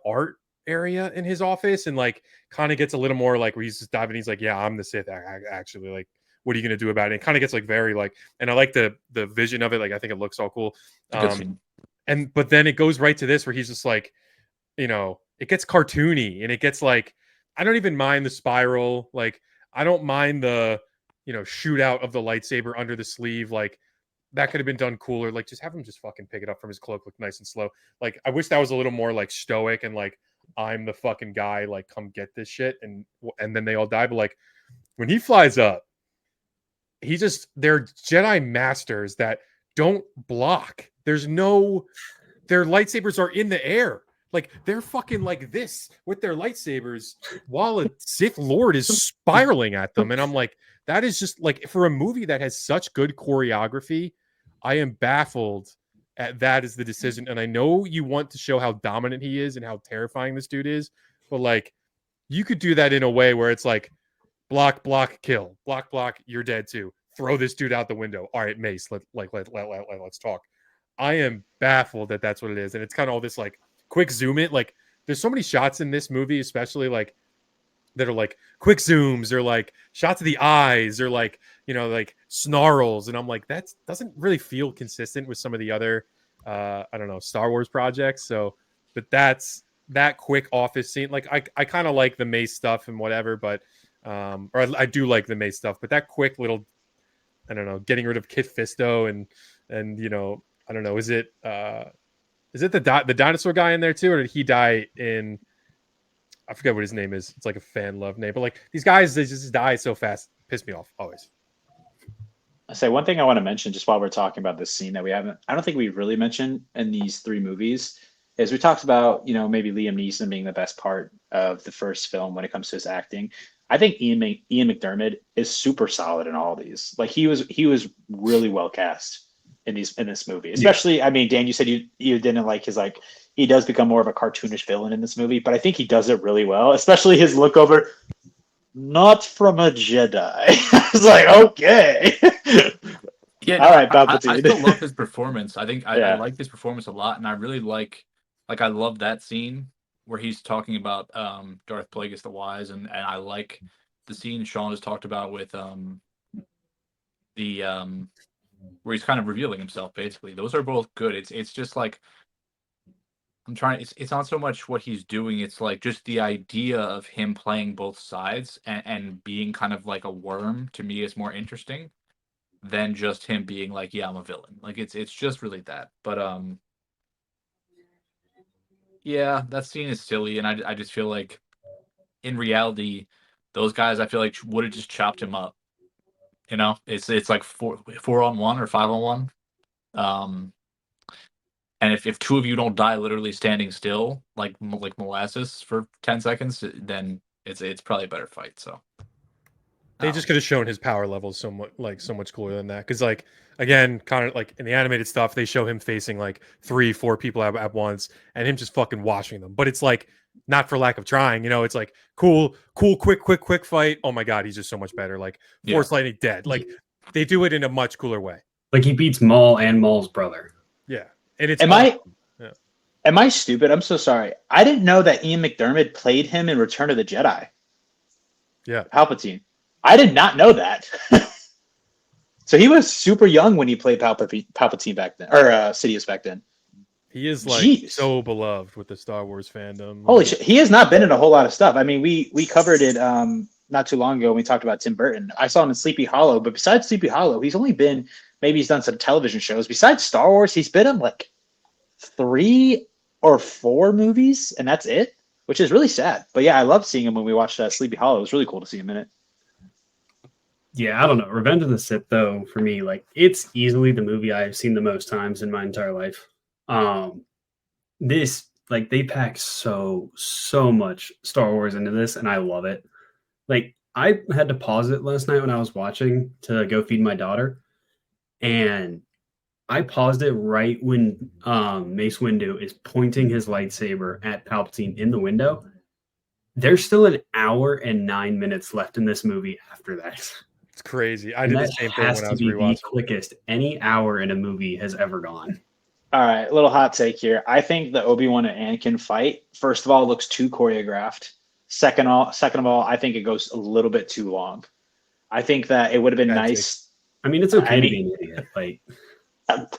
art area in his office, and like kind of gets a little more like where he's just diving. He's like, yeah, I'm the Sith, actually. Like, what are you gonna do about it? And it kind of gets like very like, and I like the vision of it. Like, I think it looks all cool. It's a good scene. But then it goes right to this where he's just like, you know, it gets cartoony and it gets like, I don't even mind the spiral. Like, I don't mind the, you know, shootout of the lightsaber under the sleeve. Like, that could have been done cooler. Like, just have him just fucking pick it up from his cloak, look nice and slow. Like, I wish that was a little more like stoic and like, I'm the fucking guy, like, come get this shit. And then they all die. But like, when he flies up, they're Jedi masters that don't block. Their lightsabers are in the air. Like, they're fucking like this with their lightsabers while a Sith Lord is spiraling at them. And I'm like, that is just like, for a movie that has such good choreography, I am baffled at that as the decision. And I know you want to show how dominant he is and how terrifying this dude is, but like, you could do that in a way where it's like, block, kill, block, you're dead too. Throw this dude out the window. All right, Mace, let's talk. I am baffled that that's what it is. And it's kind of all this like quick zoom in. Like, there's so many shots in this movie, especially like that are like quick zooms or like shots of the eyes or like, you know, like snarls. And I'm like, that doesn't really feel consistent with some of the other, I don't know, Star Wars projects. So, but that's that quick office scene. Like, I kind of like the Mace stuff and whatever, but, or I do like the Mace stuff, but that quick little, I don't know, getting rid of Kit Fisto and, you know, I don't know. Is it the dinosaur guy in there too, or did he die in? I forget what his name is. It's like a fan love name, but like these guys, they just die so fast. Piss me off always. I say one thing I want to mention just while we're talking about this scene that I don't think we've really mentioned in these three movies, is we talked about, you know, maybe Liam Neeson being the best part of the first film when it comes to his acting. I think Ian McDermott is super solid in all these. Like, he was really well cast in this movie, especially. Yeah. I mean, Dan, you said you didn't like his, like, he does become more of a cartoonish villain in this movie, but I think he does it really well, especially his look over, not from a Jedi. I was like, okay. Yeah, all right, Palpatine. I still love his performance. I think I like his performance a lot, and I really like I love that scene where he's talking about Darth Plagueis the Wise, and I like the scene Sean has talked about with the where he's kind of revealing himself. Basically, those are both good. It's just like it's not so much what he's doing. It's like just the idea of him playing both sides and being kind of like a worm, to me, is more interesting than just him being like, yeah, I'm a villain. Like, it's just really that. But yeah, that scene is silly, and I just feel like in reality, those guys, I feel like, would have just chopped him up. You know, it's like 4-on-1 or 5-on-1. And if two of you don't die literally standing still, like molasses for 10 seconds, then it's probably a better fight. So they just could have shown his power levels so much cooler than that. Because, like, again, kind of like in the animated stuff, they show him facing like 3-4 people at once and him just fucking washing them. But it's like, not for lack of trying, you know, it's like cool, quick fight. Oh my God, he's just so much better. Like, Force Lightning dead. Like, they do it in a much cooler way. Like, he beats Maul and Maul's brother. Yeah. And it's Am I stupid? I'm so sorry. I didn't know that Ian McDermott played him in Return of the Jedi. Yeah. Palpatine. I did not know that. So he was super young when he played Palpatine back then, or Sidious back then. He is like so beloved with the Star Wars fandom. Holy shit. He has not been in a whole lot of stuff. I mean, we covered it not too long ago when we talked about Tim Burton. I saw him in Sleepy Hollow, but besides Sleepy Hollow, he's only been, maybe he's done some television shows. Besides Star Wars, he's been in like 3 or 4 movies, and that's it, which is really sad. But yeah, I loved seeing him when we watched Sleepy Hollow. It was really cool to see him in it. Yeah, I don't know. Revenge of the Sith, though, for me, like it's easily the movie I've seen the most times in my entire life. This like they pack so much Star Wars into this, and I love it. Like I had to pause it last night when I was watching to go feed my daughter, and I paused it right when Mace Windu is pointing his lightsaber at Palpatine in the window. There's still an hour and 9 minutes left in this movie after that. It's crazy. I And did the that same thing has when I to was be the rewatching. quickest any hour in a movie has ever gone. All right, little hot take here. I think the Obi-Wan and Anakin fight, first of all, looks too choreographed. Second of all, I think it goes a little bit too long. I think that it would have been Bad nice. I mean, it's okay to be an idiot. Like,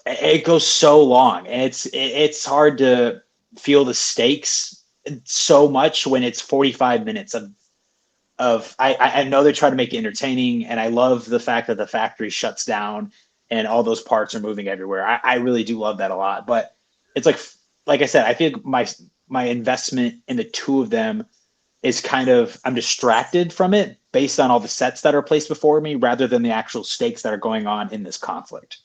It goes so long, and it's hard to feel the stakes so much when it's 45 minutes of I know they try to make it entertaining, and I love the fact that the factory shuts down and all those parts are moving everywhere. I really do love that a lot, but it's like I said, I think my investment in the two of them is kind of, I'm distracted from it based on all the sets that are placed before me rather than the actual stakes that are going on in this conflict.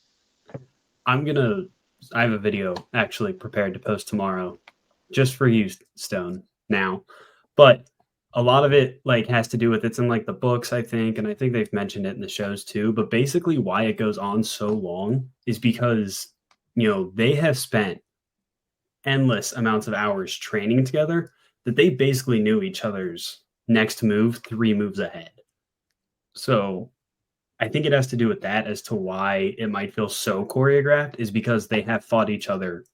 I have a video actually prepared to post tomorrow just for you, Stone, now. But a lot of it like has to do with it's in like the books, I think, and I think they've mentioned it in the shows too. But basically why it goes on so long is because, they have spent endless amounts of hours training together that they basically knew each other's next move 3 moves ahead. So I think it has to do with that as to why it might feel so choreographed is because they have fought each other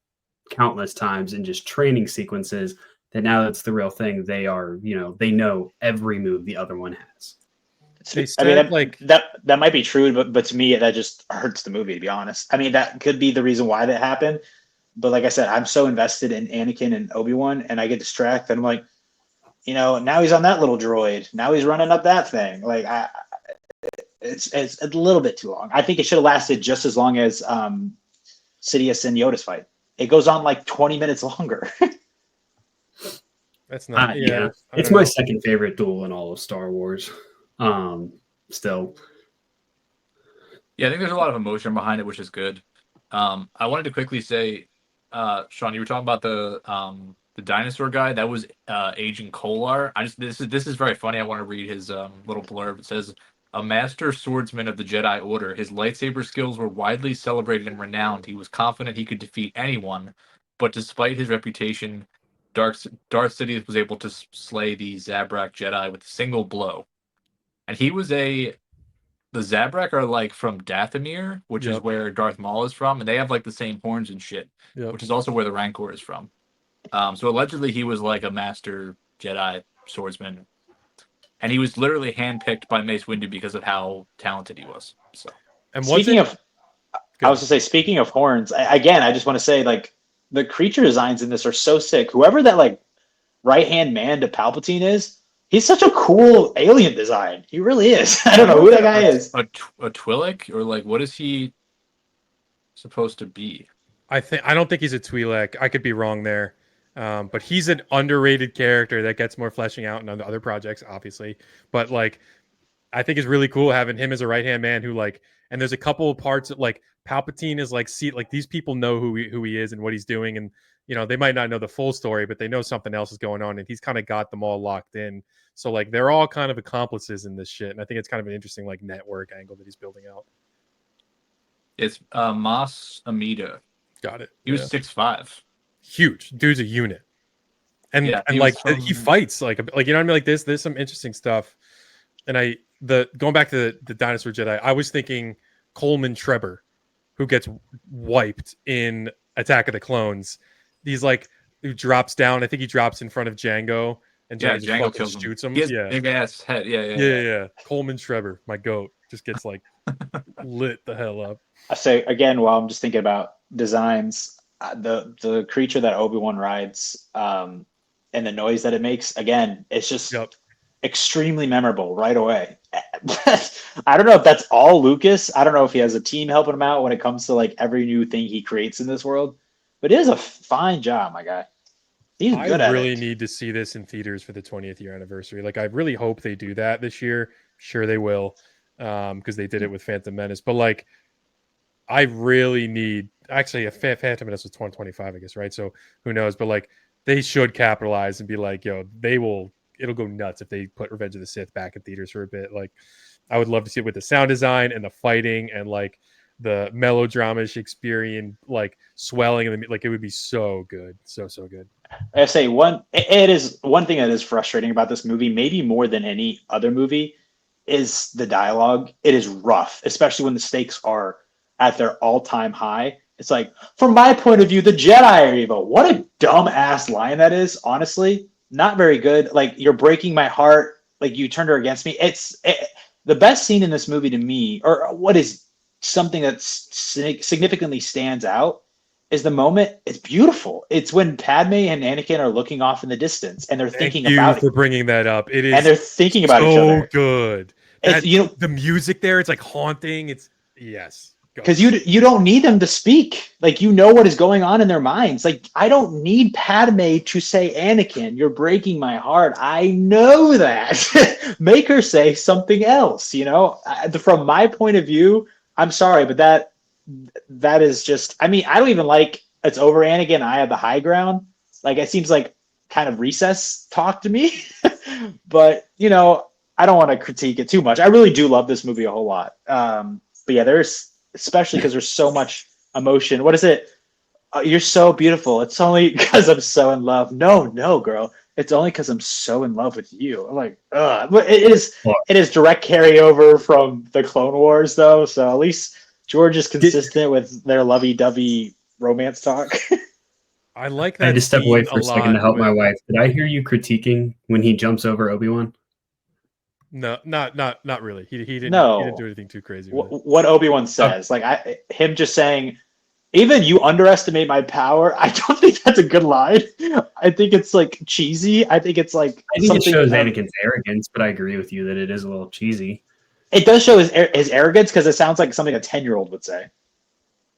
countless times in just training sequences that now that's the real thing. They are, they know every move the other one has. They I mean, said, that might be true, but to me, that just hurts the movie, to be honest. I mean, that could be the reason why that happened. But like I said, I'm so invested in Anakin and Obi-Wan, and I get distracted. I'm like, now he's on that little droid. Now he's running up that thing. Like, it's a little bit too long. I think it should have lasted just as long as Sidious and Yoda's fight. It goes on like 20 minutes longer. that's not. Yeah, it's my second favorite duel in all of Star Wars. Still. Yeah, I think there's a lot of emotion behind it, which is good. I wanted to quickly say, Sean, you were talking about the dinosaur guy. That was Agent Kolar. This is very funny. I want to read his little blurb. It says, a master swordsman of the Jedi Order, his lightsaber skills were widely celebrated and renowned. He was confident he could defeat anyone, but despite his reputation, Darth Sidious was able to slay the Zabrak Jedi with a single blow. And he was the Zabrak are like from Dathomir, which is where Darth Maul is from, and they have like the same horns and shit, which is also where the Rancor is from. So allegedly he was like a master Jedi swordsman, and he was literally handpicked by Mace Windu because of how talented he was. So, and speaking of horns, I just want to say like the creature designs in this are so sick. Whoever that like right hand man to Palpatine is. He's such a cool alien design. He really is. I don't know who that guy is. A Twi'lek, or like what is he supposed to be? I don't think he's a Twi'lek. I could be wrong there, but he's an underrated character that gets more fleshing out in other projects, obviously. But like, I think it's really cool having him as a right hand man who like. And there's a couple of parts that, like Palpatine is like, see, like these people know who he is and what he's doing, and they might not know the full story, but they know something else is going on, and he's kind of got them all locked in. So like they're all kind of accomplices in this shit, and I think it's kind of an interesting like network angle that he's building out. It's Mas Amida. Got it. He was 6'5". Huge dude's a unit, and like he fights like you know what I mean. Like there's some interesting stuff, and going back to the Dinosaur Jedi, I was thinking Coleman Trebor, who gets wiped in Attack of the Clones. He's like who drops down. I think he drops in front of Django, and Django kills shoots him. He has big ass head. Yeah. Coleman Trebor, my goat, just gets like lit the hell up. I say again, while I'm just thinking about designs, the creature that Obi-Wan rides, and the noise that it makes, again, it's just extremely memorable right away. I don't know if that's all Lucas. I don't know if he has a team helping him out when it comes to like every new thing he creates in this world. But it is a fine job, my guy. He's good at it. I really need to see this in theaters for the 20th year anniversary. Like, I really hope they do that this year. Sure, they will. because they did it with Phantom Menace. But like, I really need actually a Phantom Menace was 2025, I guess, right? So who knows? But like, they should capitalize and be like, yo, it'll go nuts if they put Revenge of the Sith back in theaters for a bit. Like, I would love to see it with the sound design and the fighting and like the melodrama Shakespearean like swelling and like it would be so good, so good. I say it is one thing that is frustrating about this movie, maybe more than any other movie, is the dialogue. It is rough, especially when the stakes are at their all-time high. It's like, from my point of view, the Jedi are evil. What a dumb ass line that is. Honestly, not very good. Like, you're breaking my heart. Like, you turned her against me. The best scene in this movie to me, or what is something that significantly stands out, is the moment. It's beautiful. It's when Padme and Anakin are looking off in the distance and they're thinking about for bringing that up. It is, and they're thinking about each other. So good. It's, the music there, it's like haunting. It's yes. Because you don't need them to speak. Like, you know what is going on in their minds. Like, I don't need Padme to say, Anakin, you're breaking my heart. I know that. Make her say something else, From my point of view, I'm sorry, but that is just, I mean, I don't even like it's over Anakin. I have the high ground. Like, it seems like kind of recess talk to me. But, I don't want to critique it too much. I really do love this movie a whole lot. But yeah, especially because there's so much emotion. What is it? You're so beautiful. It's only because I'm so in love. No, girl. It's only because I'm so in love with you. I'm like, ugh. But it is direct carryover from the Clone Wars, though. So at least George is consistent with their lovey-dovey romance talk. I like that. I had to step away for a second to help my wife. Did I hear you critiquing when he jumps over Obi-Wan? No, not really. He didn't. No. He didn't do anything too crazy. What Obi-Wan says, him just saying, even you underestimate my power. I don't think that's a good line. I think it's like cheesy. I think it's like I think it shows Anakin's arrogance, but I agree with you that it is a little cheesy. It does show his arrogance because it sounds like something a 10-year-old would say.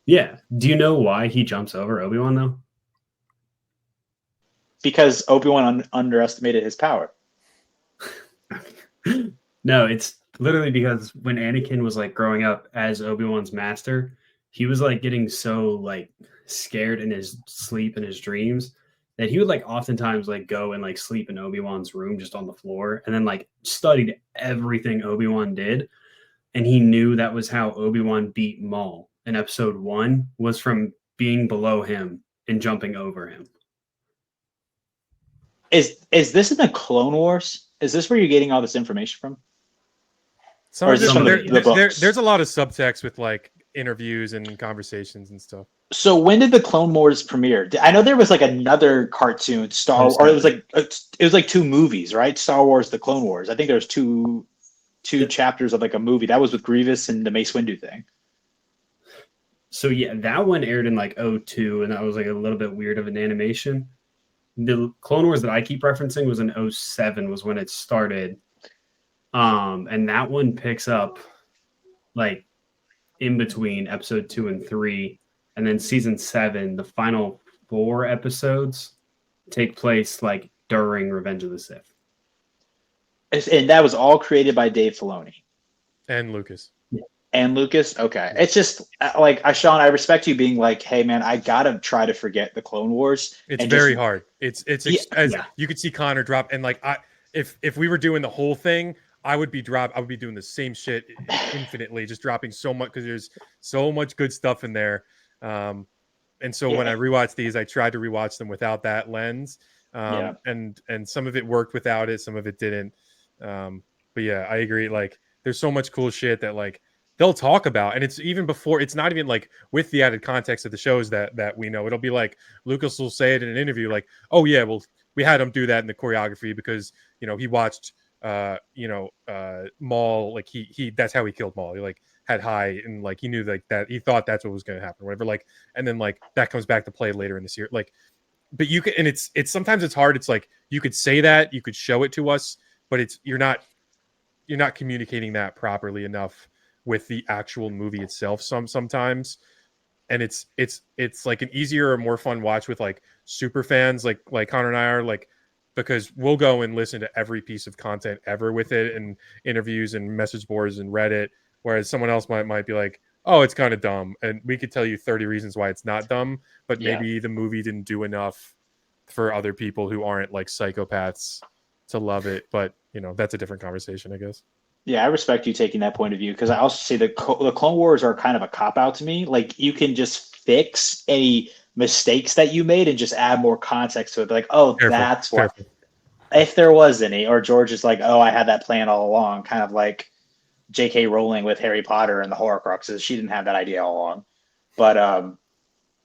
Yeah. Do you know why he jumps over Obi-Wan though? Because Obi-Wan underestimated his power. No, it's literally because when Anakin was like growing up as Obi-Wan's master, he was like getting so like scared in his sleep and his dreams that he would like oftentimes like go and like sleep in Obi-Wan's room just on the floor and then like studied everything Obi-Wan did. And he knew that was how Obi-Wan beat Maul in episode 1 was from being below him and jumping over him. Is this in the Clone Wars? Is this where you're getting all this information from? There's a lot of subtext with like interviews and conversations and stuff. So when did the Clone Wars premiere? I know there was like another cartoon, or it was like 2 movies, right? Star Wars, the Clone Wars. I think there's two chapters of like a movie that was with Grievous and the Mace Windu thing. So yeah, that one aired in like 2002, and that was like a little bit weird of an animation. The Clone Wars that I keep referencing was in 2007 was when it started. And that one picks up like in between episode 2 and 3. And then season 7, the final 4 episodes take place like during Revenge of the Sith. And that was all created by Dave Filoni. And Lucas. And Lucas, okay. It's just like Sean, I respect you being like, "Hey, man, I gotta try to forget the Clone Wars." It's very hard. You could see Connor drop, and like if we were doing the whole thing, I would be doing the same shit infinitely, just dropping so much because there's so much good stuff in there. And so when I rewatch these, I tried to rewatch them without that lens. And some of it worked without it, some of it didn't. But yeah, I agree. Like, there's so much cool shit that like they'll talk about, and it's even before, it's not even like with the added context of the shows that we know. It'll be like Lucas will say it in an interview, like, "Oh yeah, well, we had him do that in the choreography because he watched Maul, like he that's how he killed Maul. He like had high and like he knew like that, he thought that's what was going to happen, whatever. Like, and then like that comes back to play later in this year. Like, but you can, and it's sometimes it's hard. It's like you could say that, you could show it to us, but you're not communicating that properly enough with the actual movie itself sometimes. And it's like an easier or more fun watch with like super fans like Connor and I are, like because we'll go and listen to every piece of content ever with it, and interviews and message boards and Reddit, whereas someone else might be like, oh, it's kind of dumb, and we could tell you 30 reasons why it's not dumb, but maybe the movie didn't do enough for other people who aren't like psychopaths to love it. But that's a different conversation, I guess. Yeah, I respect you taking that point of view, because I also say the Clone Wars are kind of a cop out to me. Like, you can just fix any mistakes that you made and just add more context to it. Like, oh, that's why. If there was any, or George is like, oh, I had that plan all along, kind of like J.K. Rowling with Harry Potter and the Horcruxes. She didn't have that idea all along, but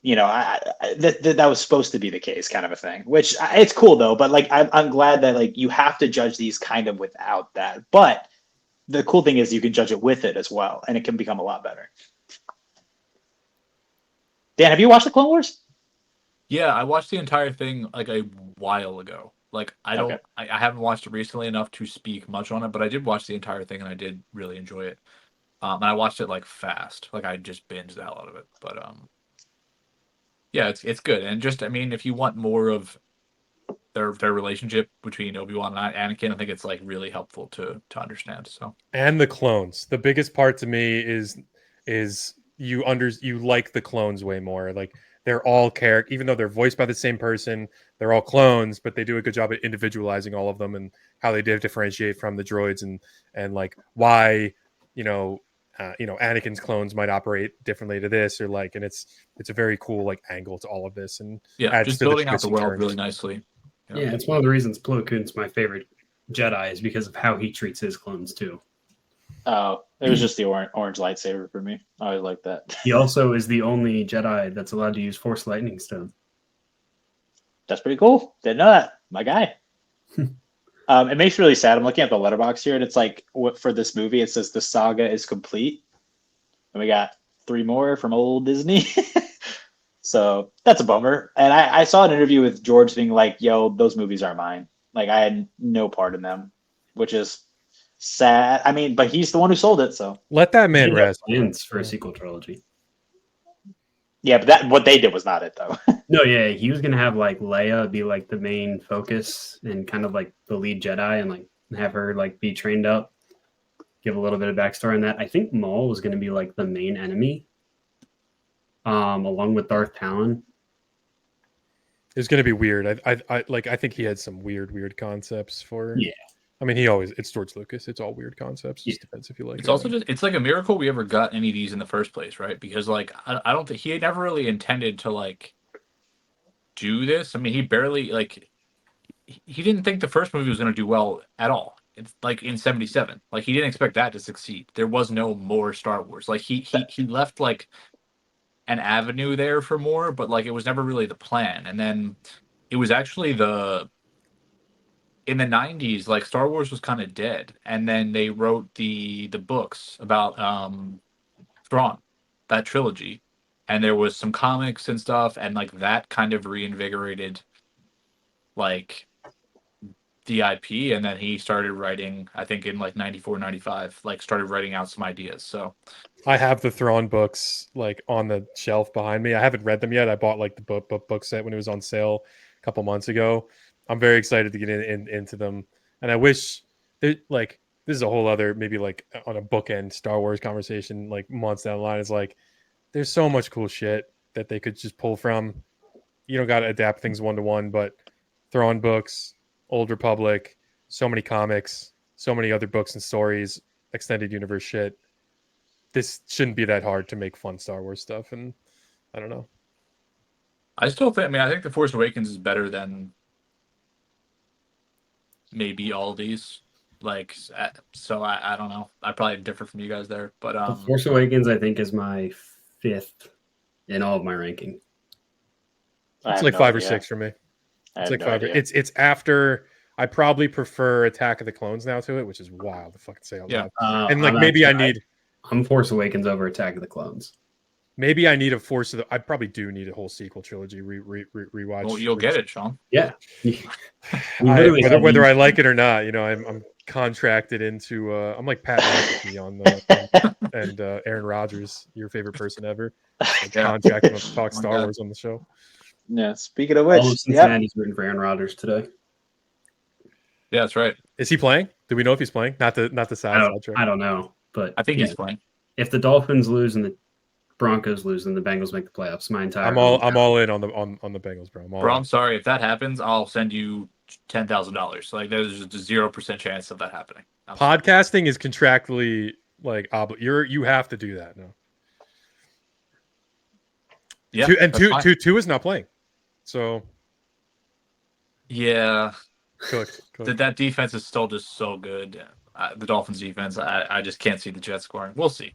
that was supposed to be the case, kind of a thing. Which it's cool though, but like I'm glad that like you have to judge these kind of without that, but the cool thing is you can judge it with it as well, and it can become a lot better. Dan, have you watched the Clone Wars? Yeah, I watched the entire thing like a while ago. Like I haven't watched it recently enough to speak much on it, but I did watch the entire thing and I did really enjoy it. And I watched it like fast, like I just binged the hell out of it. But yeah, it's good, and just if you want more of their relationship between Obi-Wan and Anakin, I think it's like really helpful to understand. So, and the clones, the biggest part to me is you like the clones way more. Like, they're all character, even though they're voiced by the same person, they're all clones, but they do a good job at individualizing all of them and how they differentiate from the droids, and like why Anakin's clones might operate differently to this, or like, and it's a very cool like angle to all of this, and just building out the world really nicely. Yeah, it's one of the reasons Plo Koon's my favorite Jedi, is because of how he treats his clones too. Oh, it was just the orange lightsaber for me. I always like that. He also is the only Jedi that's allowed to use Force Lightning Stone. That's pretty cool. Didn't know that. My guy. It makes me really sad. I'm looking at the letterbox here, and it's like, for this movie, it says the saga is complete, and we got 3 more from old Disney. So that's a bummer. And I saw an interview with George being like, yo, those movies are mine. Like, I had no part in them, which is sad. I mean, but he's the one who sold it, so let that man rest. Plans for a sequel trilogy. Yeah, but what they did was not it, though. No, yeah, he was gonna have like Leia be like the main focus and kind of like the lead Jedi, and like have her like be trained up, give a little bit of backstory on that. I think Maul was gonna be like the main enemy, along with Darth Talon. It's gonna be weird. I think he had some weird concepts for. Yeah. I mean, it's George Lucas. It's all weird concepts. Just depends if you like. It's also it's like a miracle we ever got any of these in the first place, right? Because like I don't think he never really intended to like do this. I mean, he barely like he didn't think the first movie was going to do well at all. It's like in '77, like he didn't expect that to succeed. There was no more Star Wars. Like he left like an avenue there for more, but like it was never really the plan. And then it was actually in the 90s, like Star Wars was kind of dead, and then they wrote the books about Thrawn, that trilogy, and there was some comics and stuff, and like that kind of reinvigorated like the IP, and then he started writing, I think in like 94, 95, like started writing out some ideas. So I have the Thrawn books like on the shelf behind me. I haven't read them yet. I bought like the book set when it was on sale a couple months ago. I'm very excited to get into them, and I wish like this is a whole other maybe like on a bookend Star Wars conversation like months down the line. Is like there's so much cool shit that they could just pull from. You don't got to adapt things 1-to-1, but Thrawn books, Old Republic, so many comics, so many other books and stories, extended universe shit. This shouldn't be that hard to make fun Star Wars stuff, and I don't know. I still think. I mean, I think The Force Awakens is better than maybe all these, like, so I don't know. I probably differ from you guys there, but The Force Awakens I think is my 5th in all of my ranking. It's like 5 or 6 for me. It's like 5. It's after. I probably prefer Attack of the Clones now to it, which is wild to fucking say out loud. And like I'm Force Awakens over Attack of the Clones. Maybe I need I probably do need a whole sequel trilogy rewatch. Well, you'll get it, Sean. Yeah. Whether I like it or not, I'm contracted into. I'm like Pat McAfee on the and Aaron Rodgers, your favorite person ever. Contracted to talk Star Wars on the show. Yeah. Speaking of which, Cincinnati's rooting for Aaron Rodgers today. Yeah, that's right. Is he playing? Do we know if he's playing? Not the sidetrack. I don't know, but I think he's playing. If the Dolphins lose and the Broncos lose and the Bengals make the playoffs, I'm all in on the Bengals, bro. I'm sorry if that happens. I'll send you $10,000. Like there's just a 0% chance of that happening. Podcasting is contractually like you have to do that. No. Yeah, two is not playing. So yeah, cooked. that defense is still just so good. The Dolphins defense, I just can't see the Jets scoring. We'll see.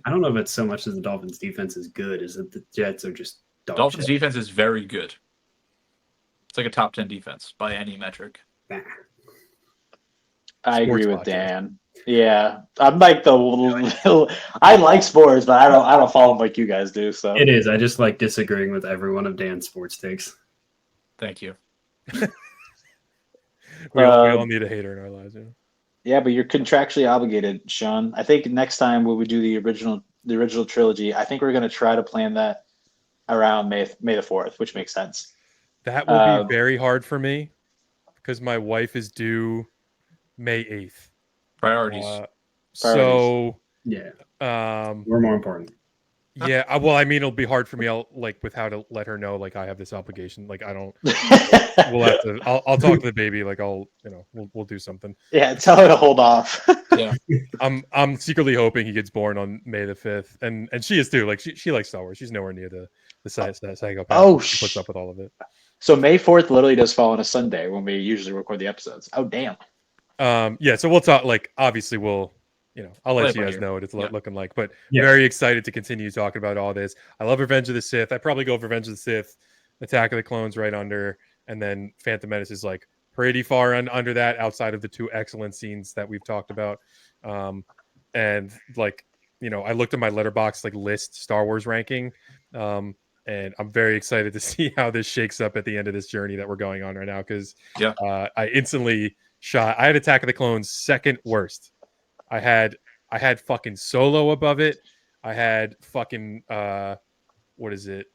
I don't know if it's so much that the Dolphins defense is good as that the Jets are just Dolphins defense is very good. It's like a top 10 defense by any metric. I agree with Dan. Yeah, I'm like I like sports, but I don't follow them like you guys do. So it is. I just like disagreeing with every one of Dan's sports takes. Thank you. we all need a hater in our lives. Yeah, but you're contractually obligated, Sean. I think next time when we do the original trilogy, I think we're going to try to plan that around May the 4th, which makes sense. That will be very hard for me because my wife is due May 8th. Priorities. So yeah, we're more important. Yeah, well, I mean, it'll be hard for me. With how to let her know, like I have this obligation. Like I don't. We'll have to. I'll talk to the baby. Like we'll do something. Yeah, tell her to hold off. Yeah, I'm secretly hoping he gets born on May the 5th, and she is too. Like she likes Star Wars. She's nowhere near the psychopath. Oh, she puts up with all of it. So May 4th literally does fall on a Sunday when we usually record the episodes. Oh damn. Yeah. So we'll talk. Like obviously we'll. I'll let you guys know what it's looking like. But very excited to continue talking about all this. I love Revenge of the Sith. I probably go Revenge of the Sith, Attack of the Clones right under, and then Phantom Menace is like pretty far under that outside of the two excellent scenes that we've talked about. And like, I looked at my Letterboxd list Star Wars ranking. And I'm very excited to see how this shakes up at the end of this journey that we're going on right now. Because I instantly I had Attack of the Clones second worst. I had fucking Solo above it. I had fucking what is it?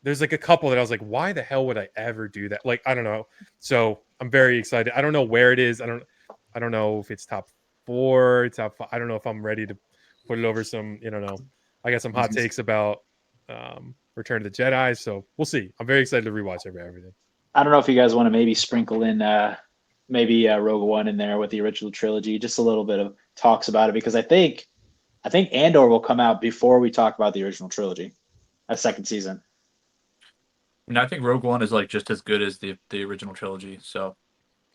There's like a couple that I was like, why the hell would I ever do that? Like, I don't know. So I'm very excited. I don't know where it is. I don't know if it's top 4, top 5. I don't know if I'm ready to put it over some, I got some hot takes about Return of the Jedi. So we'll see. I'm very excited to rewatch everything. I don't know if you guys want to maybe sprinkle in Rogue One in there with the original trilogy, just a little bit of talks about it, because I think Andor will come out before we talk about the original trilogy, a second season. And I think Rogue One is like just as good as the original trilogy. So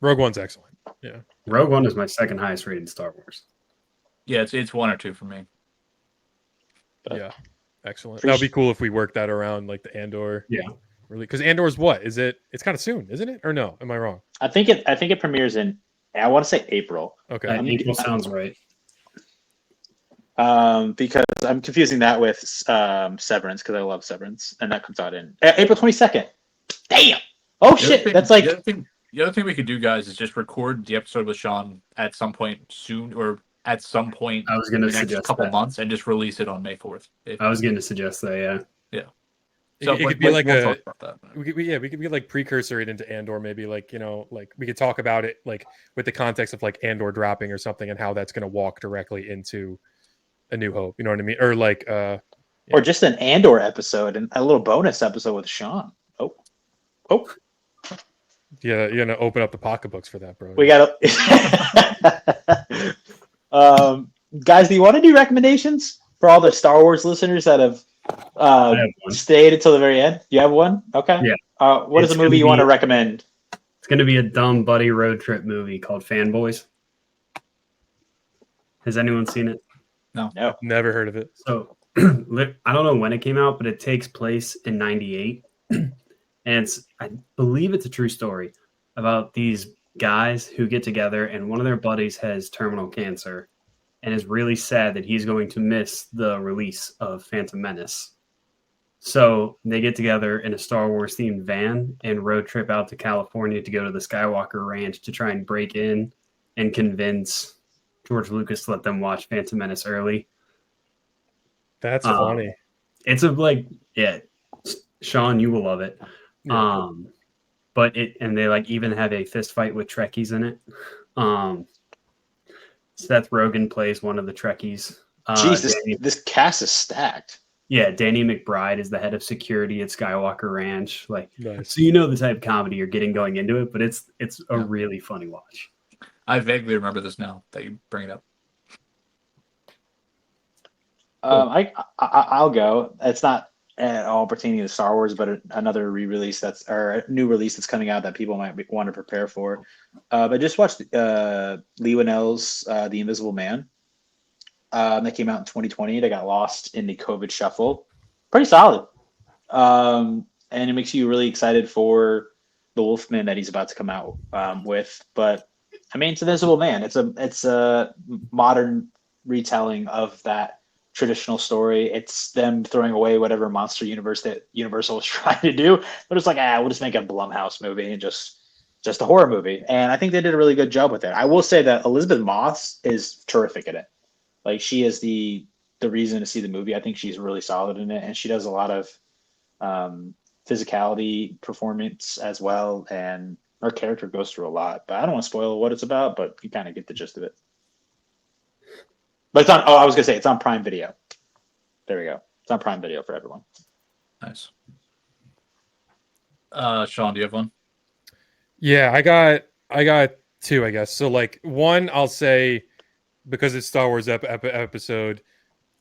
Rogue One's excellent. Yeah, Rogue One is my second highest rated Star Wars. Yeah, it's 1 or 2 for me. But yeah, excellent. That'd be cool if we worked that around like the Andor. Yeah. Really, because Andor's what is it? It's kind of soon, isn't it? Or no? Am I wrong? I think it premieres in, I want to say April. Okay, April sounds right. Because I'm confusing that with Severance, because I love Severance, and that comes out in April 22nd. Damn. Oh shit, that's like the other thing we could do, guys, is just record the episode with Sean at some point soon, or at some point I was going to in the next couple months, and just release it on May 4th. I was going to suggest that, yeah. So it could be like we'll talk about that. We could be like precursor it into Andor, maybe like like we could talk about it like with the context of like Andor dropping or something, and how that's going to walk directly into A New Hope. You know what I mean? Or like or just an Andor episode and a little bonus episode with Sean. Oh. Yeah, you're gonna open up the pocketbooks for that, bro. We got guys, do you want to do recommendations for all the Star Wars listeners that have stayed until the very end? You have one? Okay. Yeah. What is a movie you want to recommend? It's going to be a dumb buddy road trip movie called Fanboys. Has anyone seen it? No. Never heard of it. So I don't know when it came out, but it takes place in 98. And I believe it's a true story about these guys who get together, and one of their buddies has terminal cancer and is really sad that he's going to miss the release of Phantom Menace. So they get together in a Star Wars themed van and road trip out to California to go to the Skywalker Ranch to try and break in and convince George Lucas to let them watch Phantom Menace early. That's funny. It's Sean, you will love it. Yeah. but they like even have a fist fight with Trekkies in it. Seth Rogen plays one of the Trekkies. Jeez, this cast is stacked. Yeah, Danny McBride is the head of security at Skywalker Ranch. Like, Nice. so you know the type of comedy you're getting going into it, but it's a really funny watch. I vaguely remember this now that you bring it up. I'll go. It's not at all pertaining to Star Wars, but another re-release or a new release that's coming out that people might want to prepare for. But just watched Lee Winnell's The Invisible Man. That came out in 2020. That got lost in the COVID shuffle. Pretty solid. And it makes you really excited for the Wolfman that he's about to come out with. But I mean, it's Invisible Man. It's a modern retelling of that traditional story. It's them throwing away whatever monster universe that Universal was trying to do. But it's like, we'll just make a Blumhouse movie and just a horror movie. And I think they did a really good job with it. I will say that Elizabeth Moss is terrific in it. Like, she is the reason to see the movie. I think she's really solid in it, and she does a lot of physicality performance as well. And her character goes through a lot. But I don't want to spoil what it's about, but you kind of get the gist of it. But it's on. Oh, I was gonna say it's on Prime Video. There we go. It's on Prime Video for everyone. Nice. Sean, do you have one? Yeah, I got two, I guess. So like one, I'll say, because it's Star Wars episode,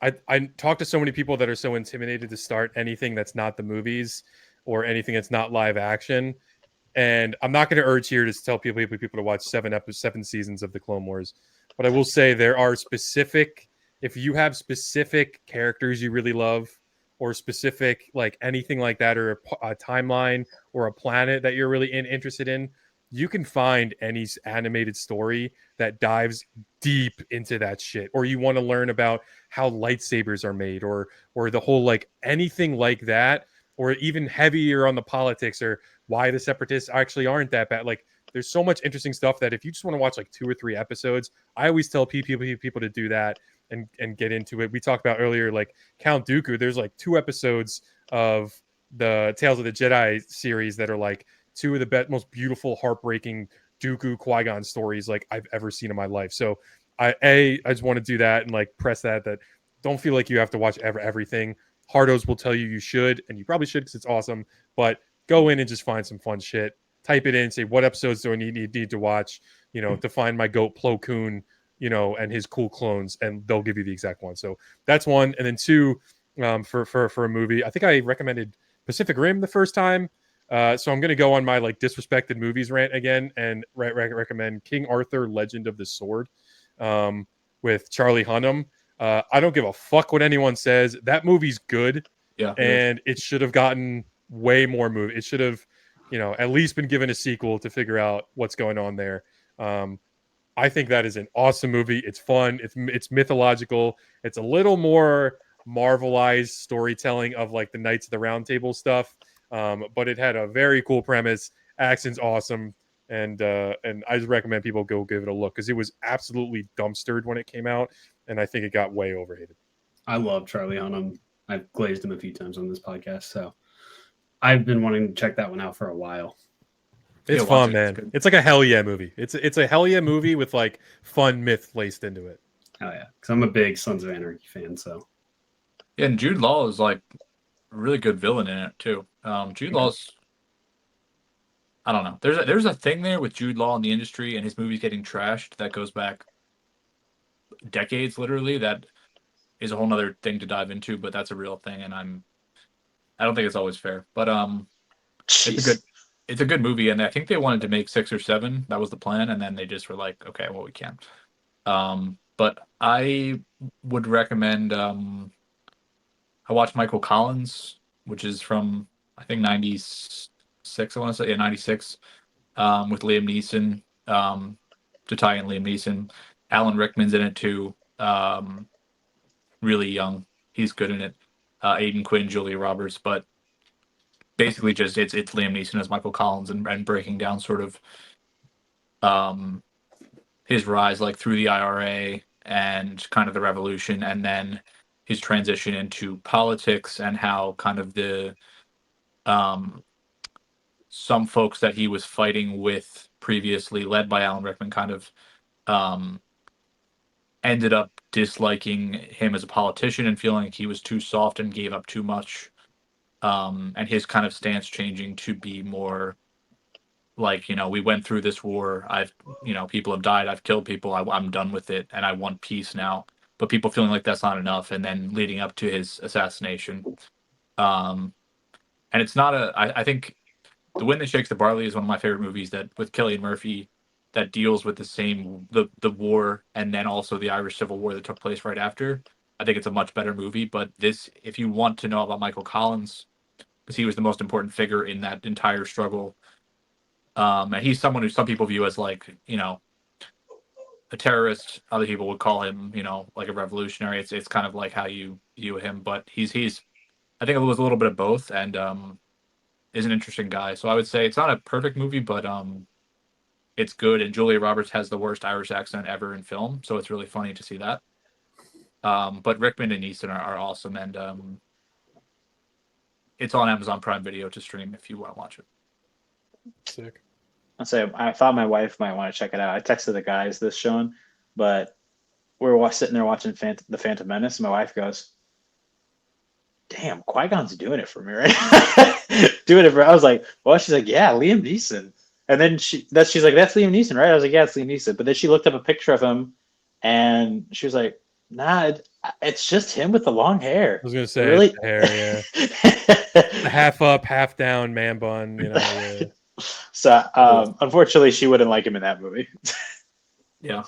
I talk to so many people that are so intimidated to start anything that's not the movies or anything that's not live action. And I'm not going to urge here to tell people to watch 7 seasons of the Clone Wars. But I will say there are specific, if you have specific characters you really love, or specific like anything like that, or a timeline or a planet that you're really interested in, you can find any animated story that dives deep into that shit. Or you want to learn about how lightsabers are made, or the whole like anything like that, or even heavier on the politics, or why the separatists actually aren't that bad. Like, there's so much interesting stuff that if you just want to watch like 2 or 3 episodes, I always tell people to do that and get into it. We talked about earlier, like Count Dooku. There's like 2 episodes of the Tales of the Jedi series that are like 2 of the most beautiful, heartbreaking Dooku Qui-Gon stories like I've ever seen in my life. So I just want to do that and like press that don't feel like you have to watch everything. Hardos will tell you should, and you probably should because it's awesome. But go in and just find some fun shit. Type it in, say what episodes do I need to watch, to find my goat Plo Koon, and his cool clones, and they'll give you the exact one. So that's one. And then 2, for a movie, I think I recommended Pacific Rim the first time. So I'm going to go on my like disrespected movies rant again and recommend King Arthur: Legend of the Sword, with Charlie Hunnam. I don't give a fuck what anyone says. That movie's good. Yeah. And it should have gotten way more movie. It should have, at least been given a sequel to figure out what's going on there. I think that is an awesome movie. It's fun. It's mythological. It's a little more Marvelized storytelling of like the Knights of the Round Table stuff. But it had a very cool premise. Action's awesome. And I just recommend people go give it a look because it was absolutely dumpstered when it came out. And I think it got way overhated. I love Charlie Hunnam. I've glazed him a few times on this podcast. So I've been wanting to check that one out for a while. It's fun, man. It's like a hell yeah movie. It's a hell yeah movie with like fun myth laced into it. Oh yeah, because I'm a big Sons of Anarchy fan. So yeah, and Jude Law is like a really good villain in it too. Jude Law's, I don't know. There's a thing there with Jude Law in the industry and his movies getting trashed that goes back decades, literally. That is a whole nother thing to dive into, but that's a real thing, and I don't think it's always fair, but it's a good movie, and I think they wanted to make 6 or 7. That was the plan, and then they just were like, okay, well, we can't. But I would recommend. I watched Michael Collins, which is from I think 96. I want to say 96, with Liam Neeson. To tie in Liam Neeson, Alan Rickman's in it too. Really young, he's good in it. Aiden Quinn, Julia Roberts, but basically just it's Liam Neeson as Michael Collins and breaking down sort of his rise like through the IRA and kind of the revolution, and then his transition into politics and how kind of the some folks that he was fighting with previously, led by Alan Rickman, kind of ended up disliking him as a politician and feeling like he was too soft and gave up too much. And his kind of stance changing to be more like, we went through this war. People have died. I've killed people. I'm done with it. And I want peace now. But people feeling like that's not enough. And then leading up to his assassination. And it's not I think The Wind That Shakes the Barley is one of my favorite movies that with Cillian Murphy that deals with the war and then also the Irish Civil War that took place right after. I think it's a much better movie. But this, if you want to know about Michael Collins, because he was the most important figure in that entire struggle. And he's someone who some people view as like, a terrorist. Other people would call him, like a revolutionary. It's kind of like how you view him. But he's I think it was a little bit of both, and is an interesting guy. So I would say it's not a perfect movie, but it's good. And Julia Roberts has the worst Irish accent ever in film, so it's really funny to see that. But Rickman and Easton are awesome, and it's on Amazon Prime Video to stream if you want to watch it. Sick. I thought my wife might want to check it out. I texted the guys this showing, but we were sitting there watching The Phantom Menace, and my wife goes, "Damn, Qui-Gon's doing it for me, right?" Doing it for. I was like, "Well," she's like, "Yeah, Liam Neeson." And then she's like, "That's Liam Neeson, right?" I was like, "Yeah, it's Liam Neeson." But then she looked up a picture of him, and she was like, "Nah, it's just him with the long hair." I was gonna say really? It's the hair, yeah. Half up, half down, man bun. Yeah. So unfortunately, she wouldn't like him in that movie. Yeah.